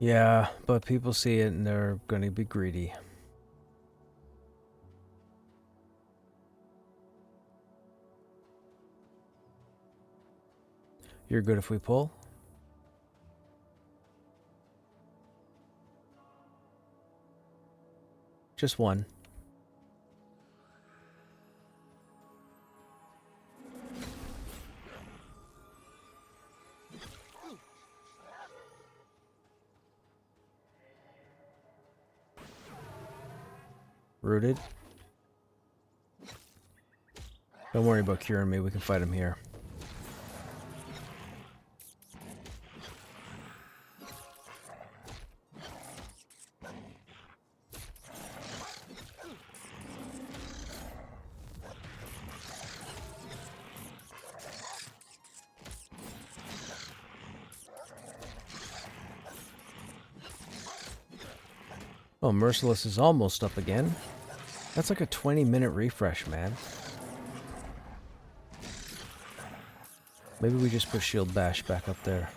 Yeah, but people see it and they're gonna be greedy. You're good if we pull? Just one. Rooted. Don't worry about curing me, we can fight him here. Oh, Merciless is almost up again. That's like a 20-minute refresh, man. Maybe we just put Shield Bash back up there.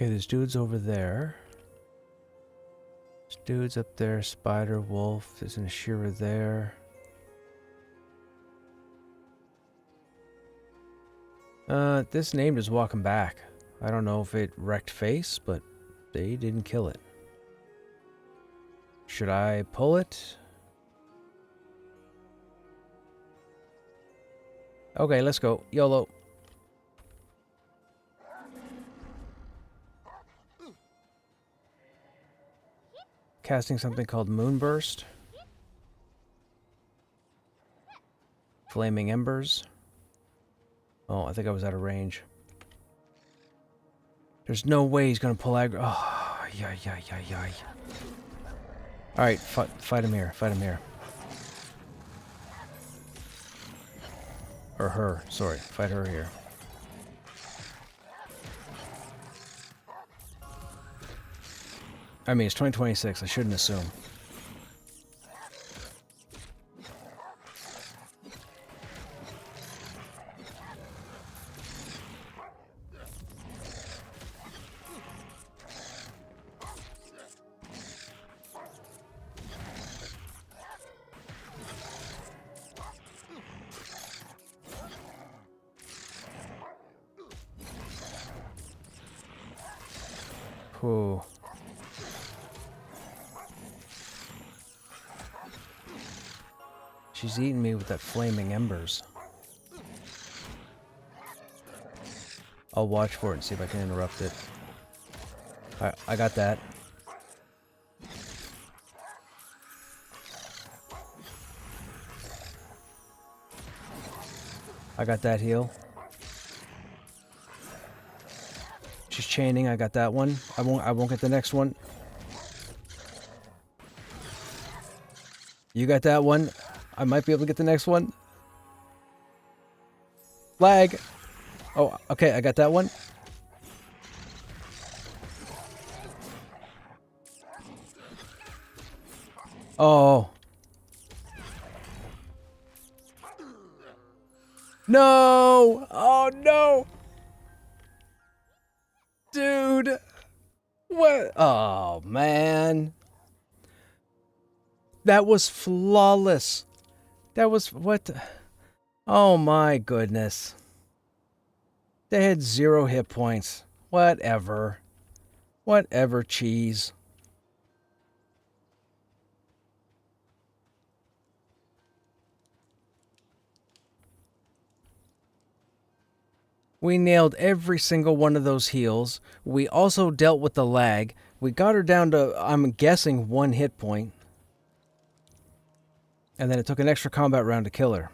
Okay, there's dudes over there. There's dudes up there. Spider, wolf. There's an Ashira there. This named is walking back. I don't know if it wrecked face, but they didn't kill it. Should I pull it? Okay, let's go. YOLO. Casting something called Moonburst. Flaming Embers. Oh, I think I was out of range. There's no way he's gonna pull aggro. Oh, yay. Alright, fight him here. Fight him here. Or her. Sorry. Fight her here. I mean, it's 2026. I shouldn't assume. Whoa. She's eating me with that flaming embers. I'll watch for it and see if I can interrupt it. Alright, I got that. I got that heal. She's chaining, I got that one. I won't get the next one. You got that one. I might be able to get the next one. Lag. Oh, okay, I got that one. Oh. No! Oh, no! Dude! What? Oh, man. That was flawless. That was what? Oh my goodness. They had 0 hit points. Whatever. Whatever, cheese. We nailed every single one of those heals. We also dealt with the lag. We got her down to, I'm guessing, 1 hit point. And then it took an extra combat round to kill her.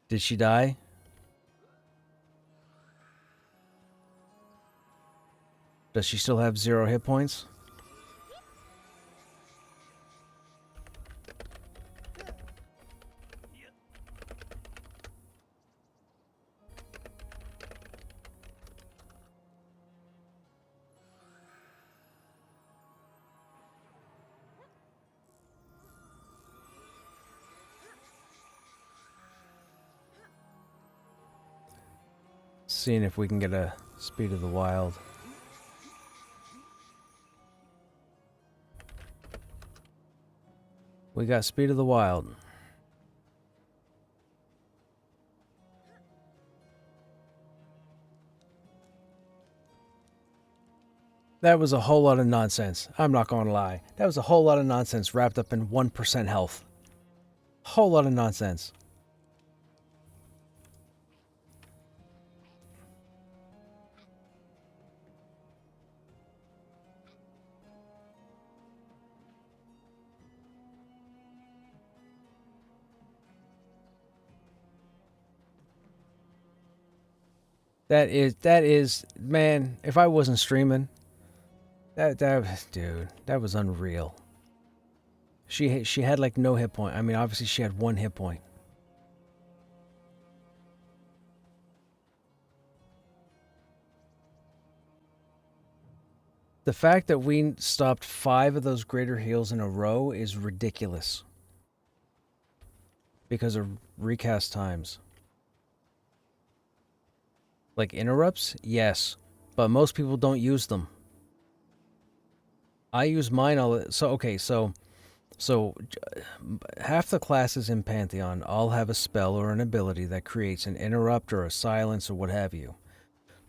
Did she die? Does she still have 0 hit points? Seeing if we can get a Speed of the Wild. We got Speed of the Wild. That was a whole lot of nonsense. I'm not going to lie. That was a whole lot of nonsense wrapped up in 1% health. Whole lot of nonsense. That is, man, if I wasn't streaming, dude, that was unreal. She had like no hit point. I mean, obviously she had 1 hit point. The fact that we stopped 5 of those greater heals in a row is ridiculous. Because of recast times. Like interrupts? Yes. But most people don't use them. I use mine all so okay, so half the classes in Pantheon all have a spell or an ability that creates an interrupt or a silence or what have you.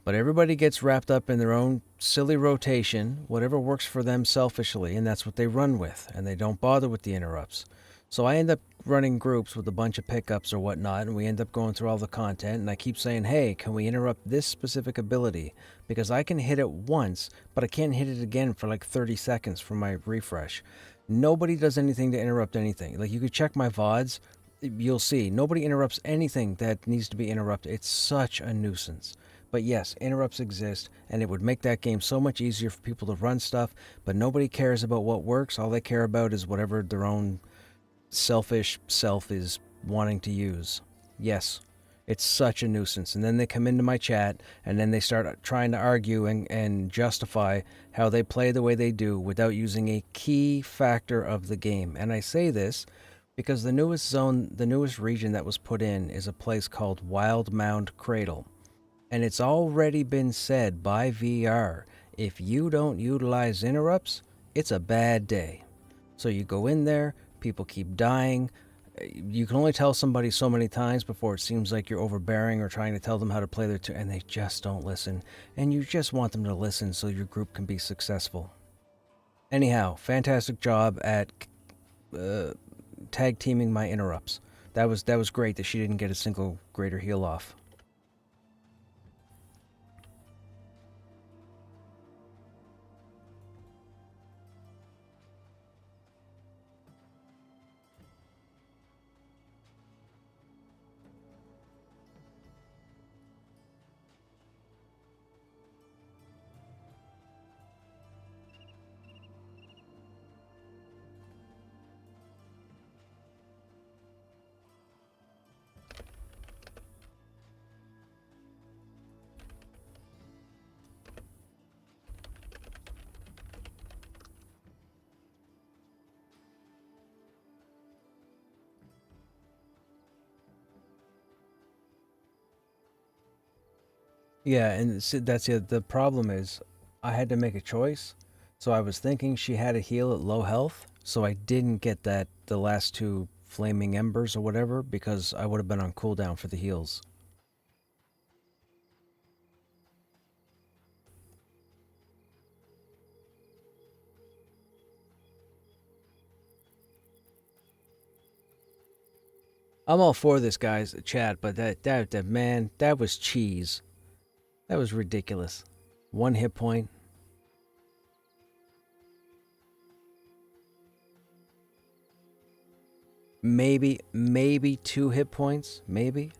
But everybody gets wrapped up in their own silly rotation, whatever works for them selfishly, and that's what they run with, and they don't bother with the interrupts. So I end up running groups with a bunch of pickups or whatnot, and we end up going through all the content, and I keep saying, hey, can we interrupt this specific ability? Because I can hit it once, but I can't hit it again for like 30 seconds for my refresh. Nobody does anything to interrupt anything. Like, you could check my VODs, you'll see. Nobody interrupts anything that needs to be interrupted. It's such a nuisance. But yes, interrupts exist, and it would make that game so much easier for people to run stuff, but nobody cares about what works. All they care about is whatever their own selfish self is wanting to use. Yes, it's such a nuisance. And then they come into my chat, and then they start trying to argue and justify how they play the way they do without using a key factor of the game. And I say this because the newest zone, the newest region that was put in is a place called Wild Mound Cradle. And it's already been said by VR, if you don't utilize interrupts, it's a bad day. So you go in there, people keep dying. You can only tell somebody so many times before it seems like you're overbearing or trying to tell them how to play their tune, and they just don't listen. And you just want them to listen so your group can be successful. Anyhow, fantastic job at tag teaming my interrupts. That was great that she didn't get a single greater heal off. Yeah, and that's it. The problem is, I had to make a choice. So I was thinking she had a heal at low health, so I didn't get the last two flaming embers or whatever because I would have been on cooldown for the heals. I'm all for this, guys, chat, but that man, that was cheese. That was ridiculous. One hit point. Maybe 2 hit points. Maybe.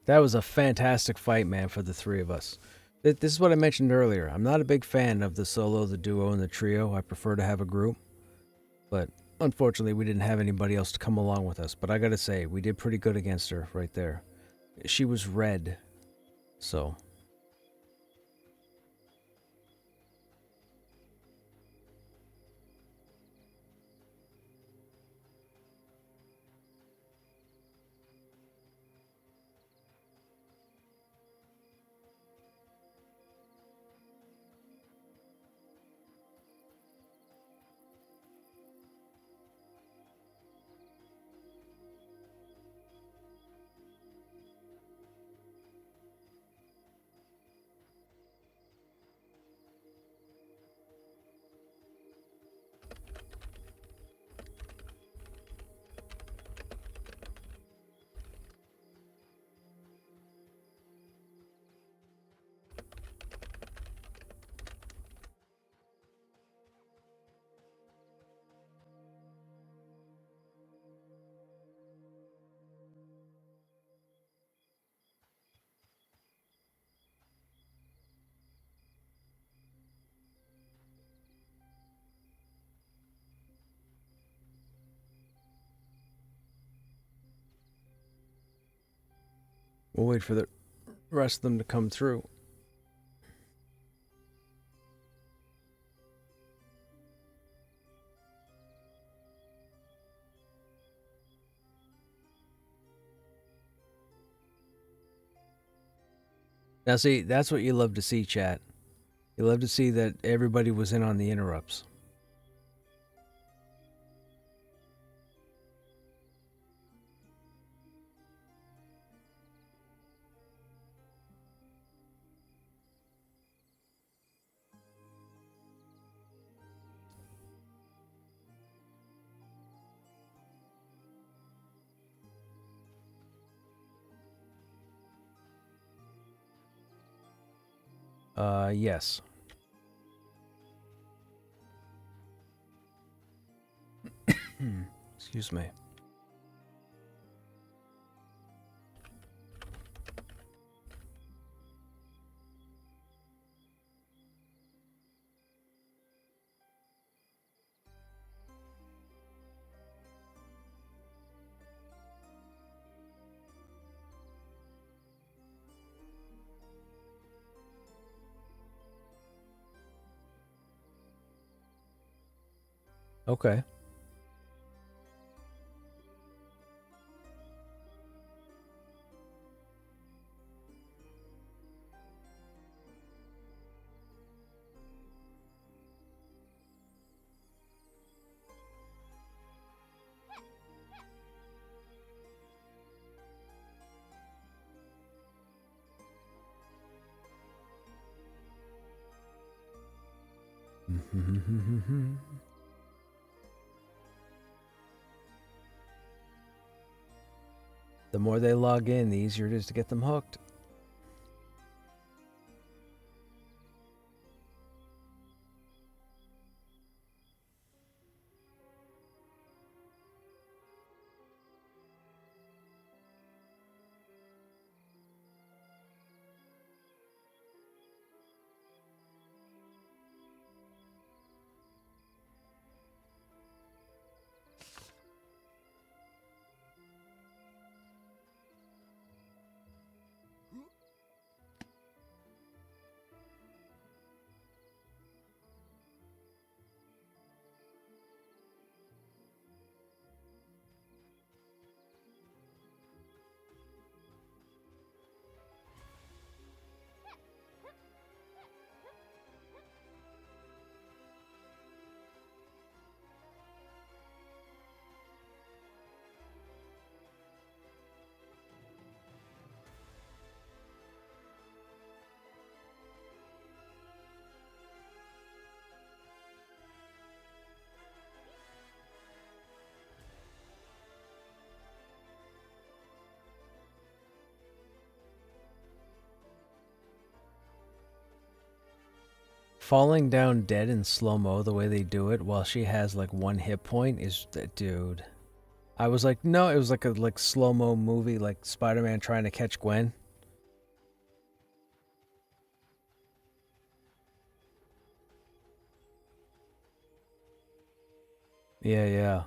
That was a fantastic fight, man, for the three of us. This is what I mentioned earlier. I'm not a big fan of the solo, the duo, and the trio. I prefer to have a group. But unfortunately, we didn't have anybody else to come along with us. But I gotta say, we did pretty good against her right there. She was red. So, We'll wait for the rest of them to come through. Now, see, that's what you love to see, chat. You love to see that everybody was in on the interrupts. Yes. Excuse me. Okay. The more they log in, the easier it is to get them hooked. Falling down dead in slow-mo the way they do it while she has like 1 hit point is dude. I was like, no, it was like a slow-mo movie, like Spider-Man trying to catch Gwen. Yeah, yeah.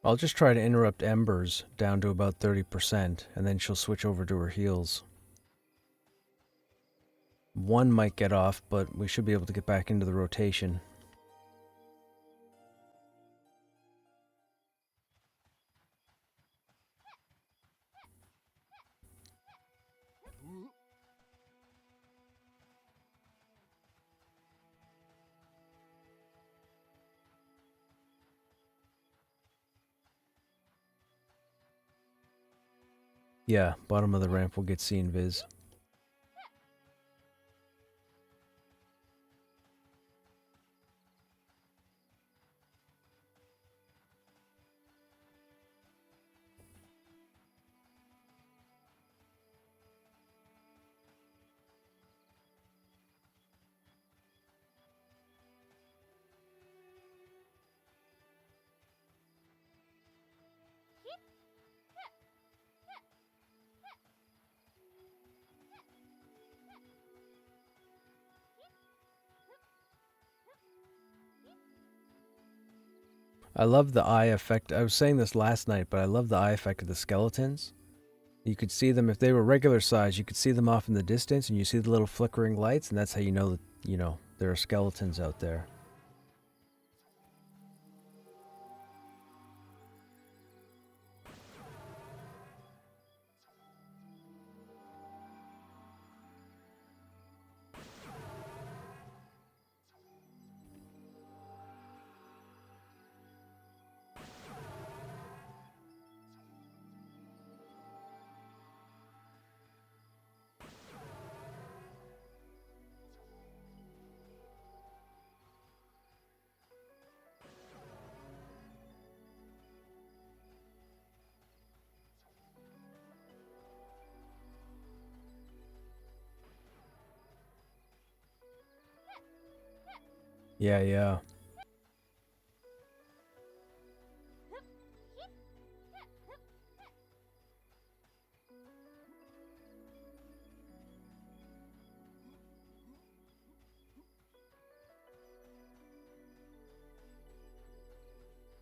I'll just try to interrupt Embers down to about 30%, and then she'll switch over to her heals. One might get off, but we should be able to get back into the rotation. Yeah, bottom of the ramp will get seen Viz. I love the eye effect. I was saying this last night, but I love the eye effect of the skeletons. You could see them, if they were regular size, you could see them off in the distance, and you see the little flickering lights, and that's how you know that, you know, there are skeletons out there. Yeah, yeah.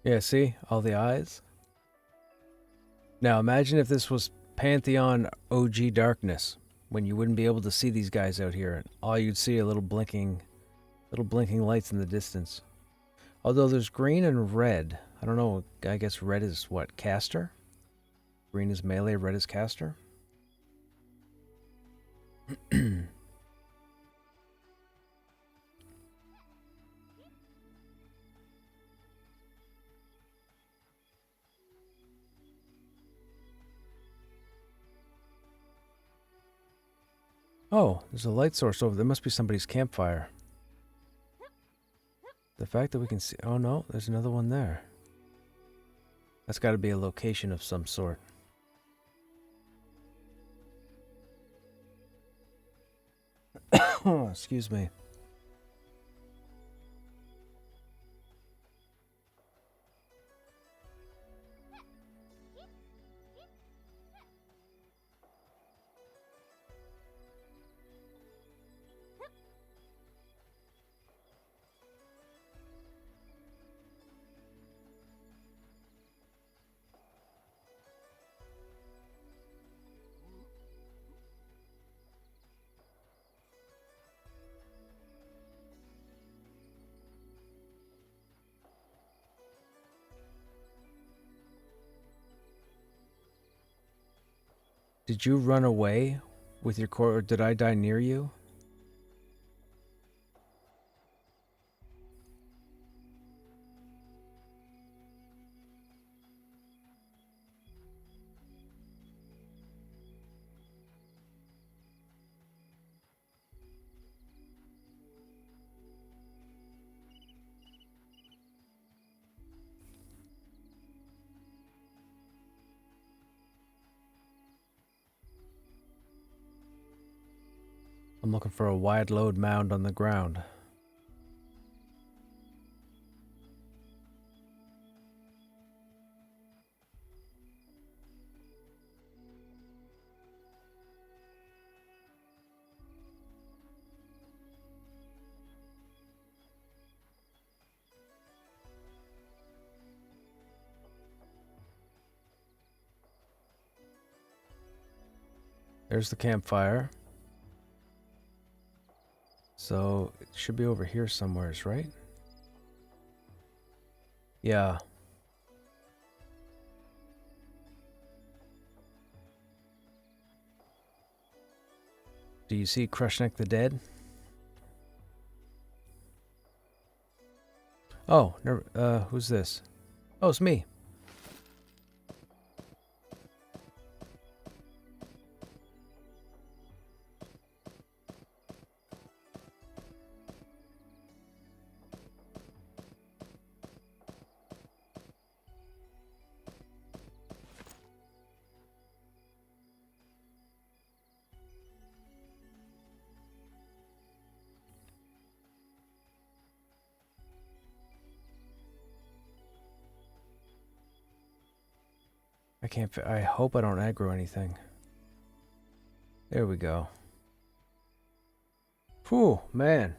Yeah, see? All the eyes. Now imagine if this was Pantheon OG darkness, when you wouldn't be able to see these guys out here, and all you'd see are little blinking lights in the distance. Although there's green and red. I don't know, I guess red is what, caster? Green is melee, red is caster? Oh, there's a light source over there. Must be somebody's campfire. The fact that we can see... Oh no, there's another one there. That's got to be a location of some sort. Oh, excuse me. Did you run away with your core, or did I die near you? I'm looking for a wide load mound on the ground. There's the campfire. So, it should be over here somewheres, right? Yeah. Do you see Krushnek the Dead? Oh, who's this? Oh, it's me. I hope I don't aggro anything. There we go. Whew, man.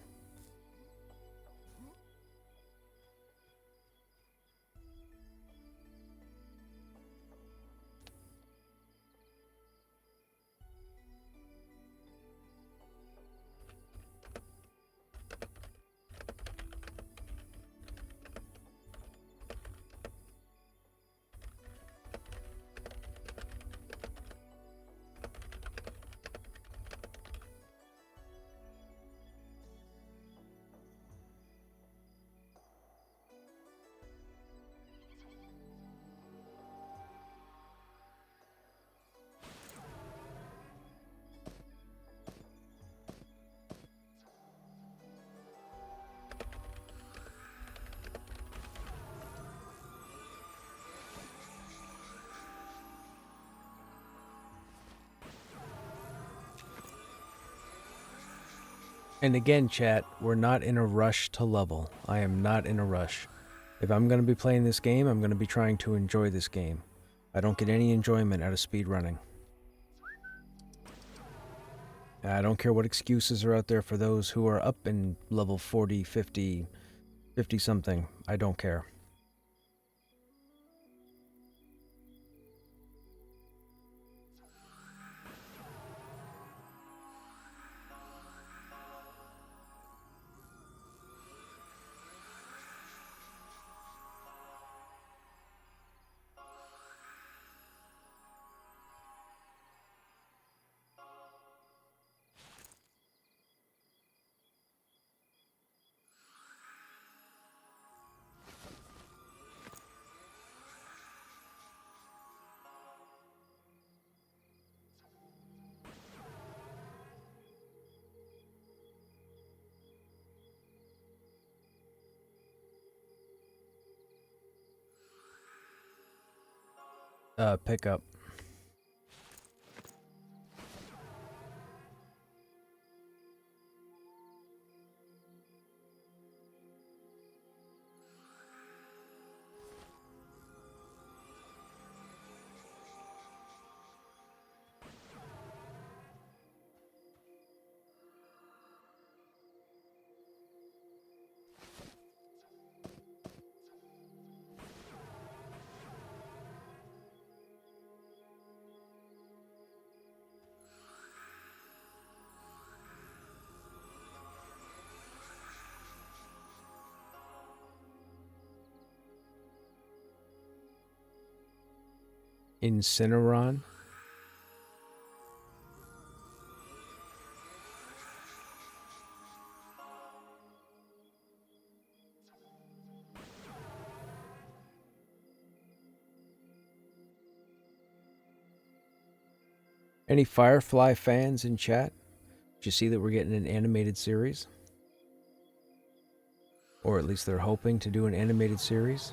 And again, chat, we're not in a rush to level. I am not in a rush. If I'm going to be playing this game, I'm going to be trying to enjoy this game. I don't get any enjoyment out of speedrunning. I don't care what excuses are out there for those who are up in level 40, 50, 50 something. I don't care. Pick up. Incineron. Any Firefly fans in chat? Did you see that we're getting an animated series? Or at least they're hoping to do an animated series?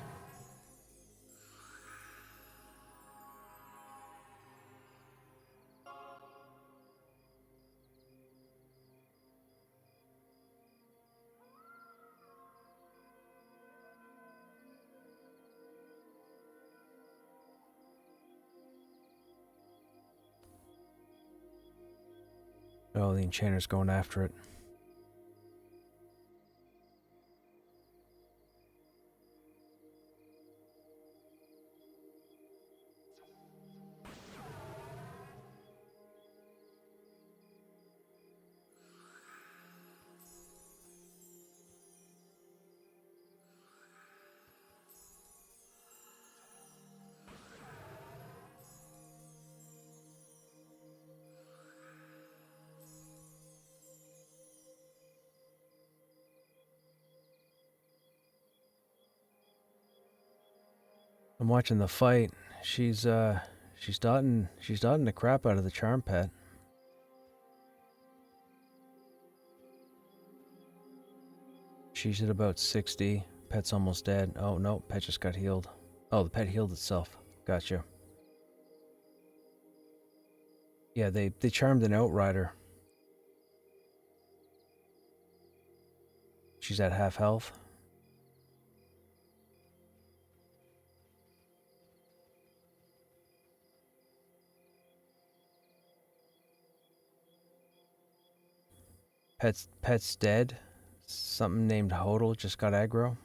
Oh, the enchanter's going after it. I'm watching the fight. She's dotting the crap out of the charm pet. She's at about 60. Pet's almost dead. Oh no, pet just got healed. Oh, the pet healed itself. Gotcha. Yeah, they charmed an outrider. She's at half health. Pet's dead. Something named Hodel just got aggro.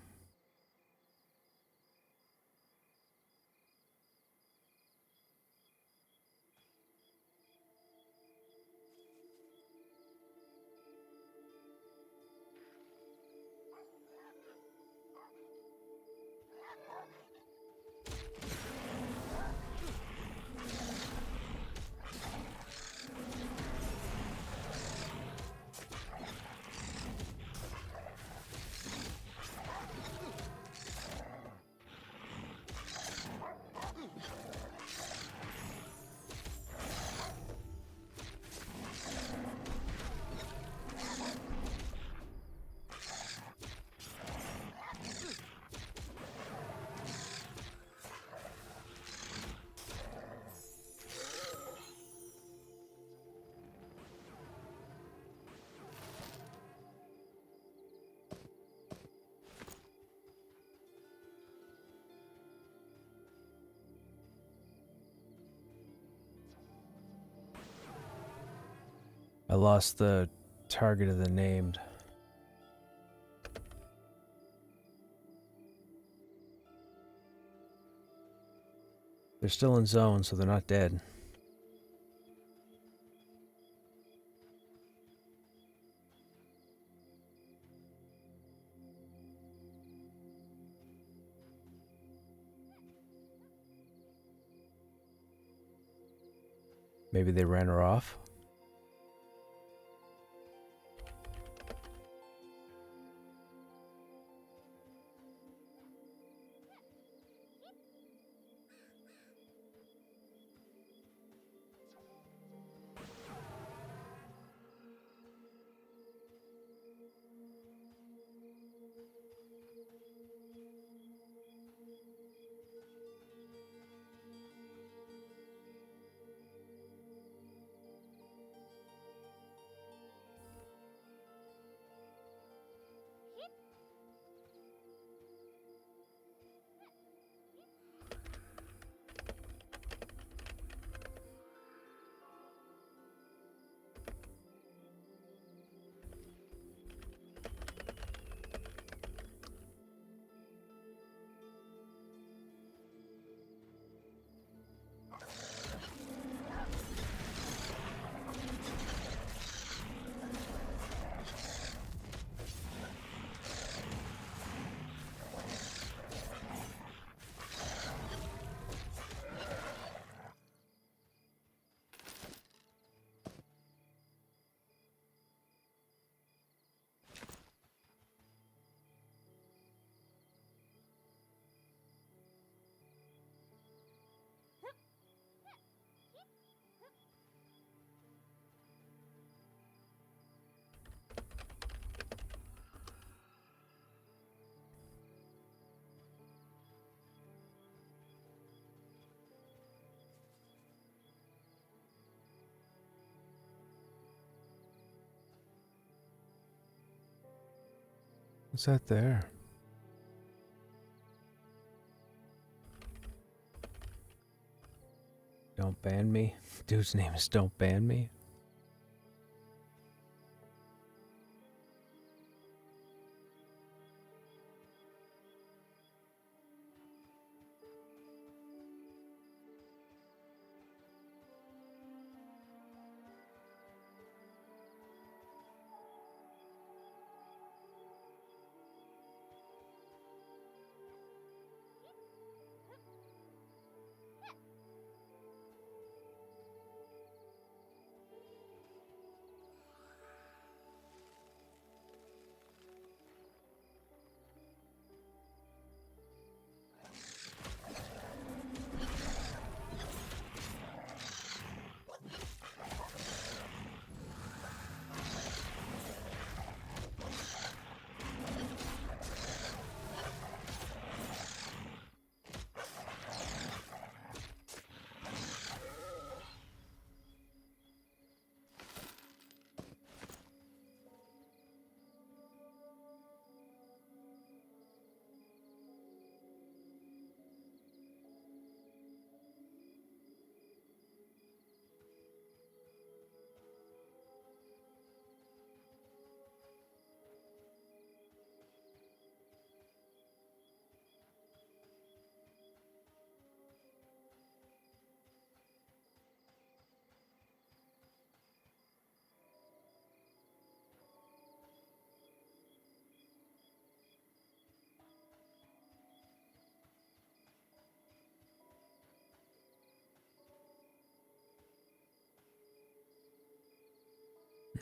I lost the target of the named. They're still in zone, so they're not dead. Maybe they ran her off. What's that there? Don't ban me? Dude's name is Don't Ban Me?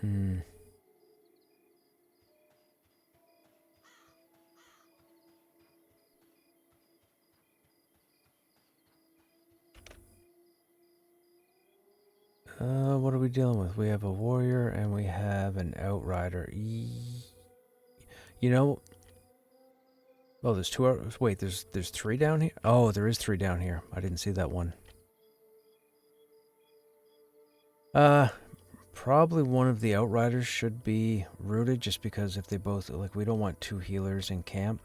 Hmm. What are we dealing with? We have a warrior and we have an outrider. You know, oh, there's two. Wait, there's three down here. Oh, there is three down here. I didn't see that one. Probably one of the outriders should be rooted, just because if they both like, we don't want two healers in camp.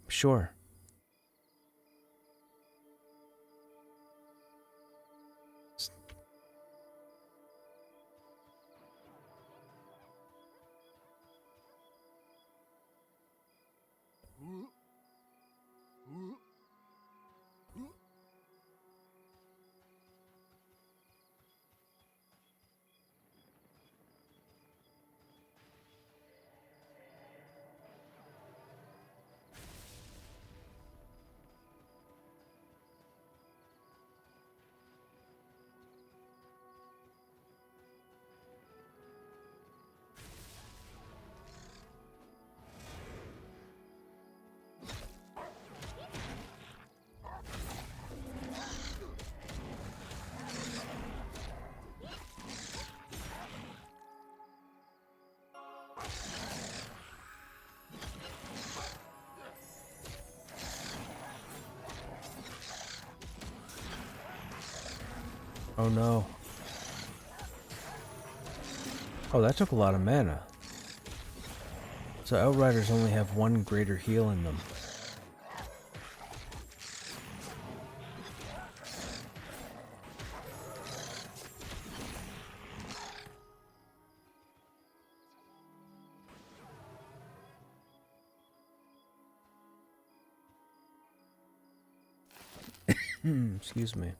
Sure. Oh no. Oh, that took a lot of mana. So Outriders only have one greater heal in them. Excuse me.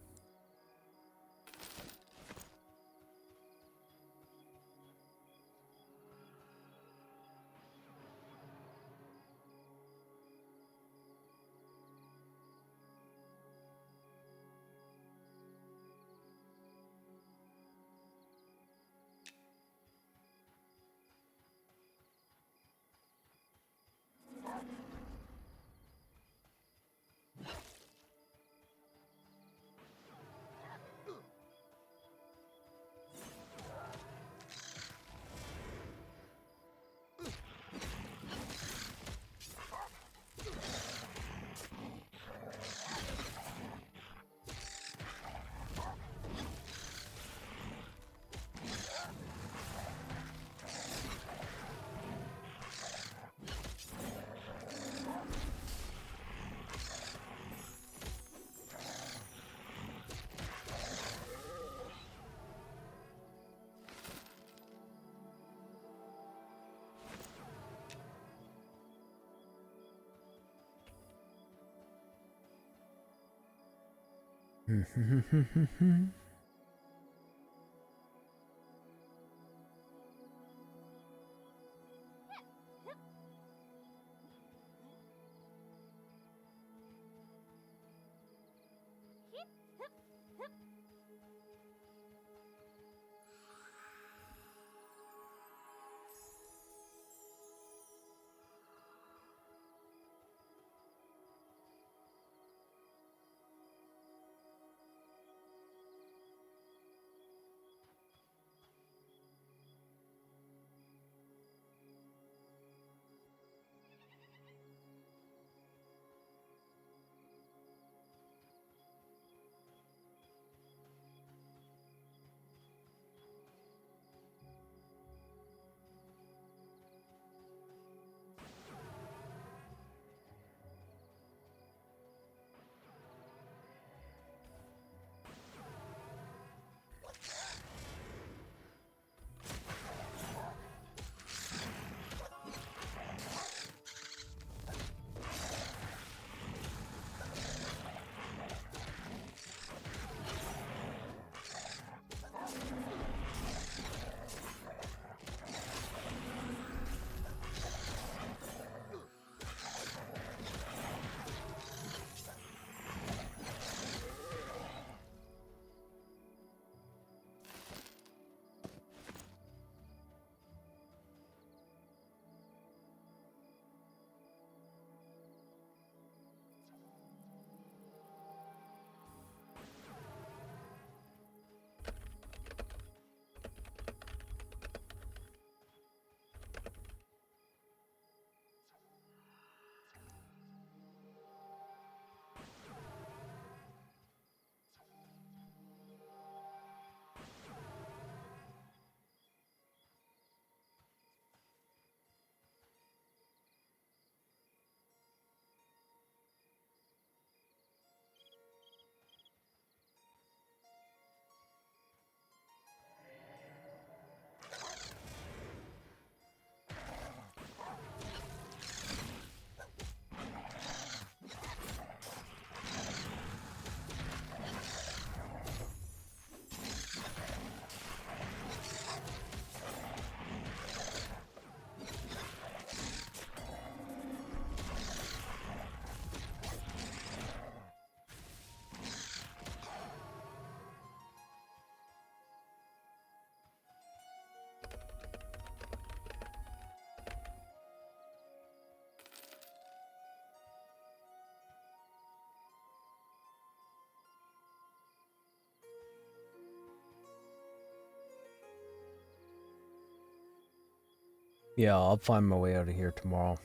Yeah, I'll find my way out of here tomorrow.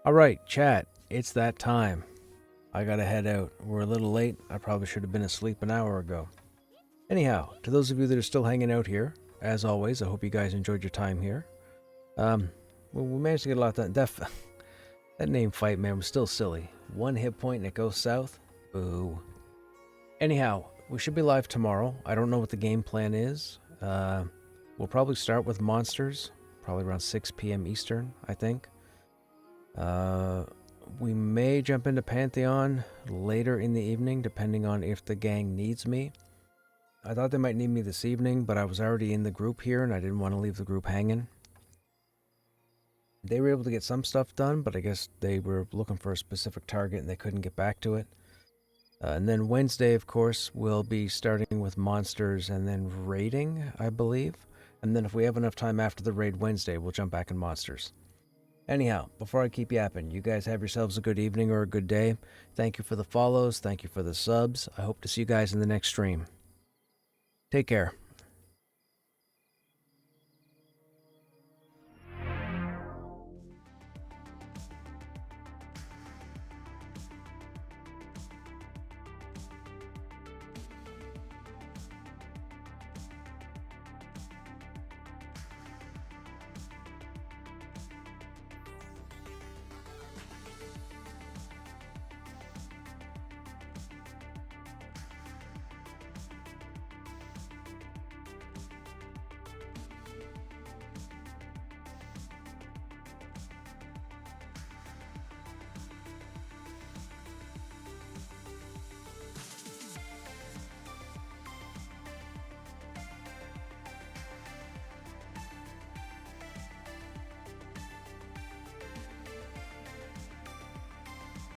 Alright, chat, it's that time. I gotta head out. We're a little late. I probably should have been asleep an hour ago. Anyhow, to those of you that are still hanging out here, as always, I hope you guys enjoyed your time here. Well, we managed to get a lot done. That name fight, man, was still silly. 1 hit point and it goes south? Boo. Anyhow, we should be live tomorrow. I don't know what the game plan is. We'll probably start with monsters, probably around 6 p.m. Eastern, I think. We may jump into Pantheon later in the evening, depending on if the gang needs me. I thought they might need me this evening, but I was already in the group here, and I didn't want to leave the group hanging. They were able to get some stuff done, but I guess they were looking for a specific target, and they couldn't get back to it. And then Wednesday, of course, we'll be starting with monsters and then raiding, I believe. And then if we have enough time after the raid Wednesday, we'll jump back in monsters. Anyhow, before I keep yapping, you guys have yourselves a good evening or a good day. Thank you for the follows. Thank you for the subs. I hope to see you guys in the next stream. Take care.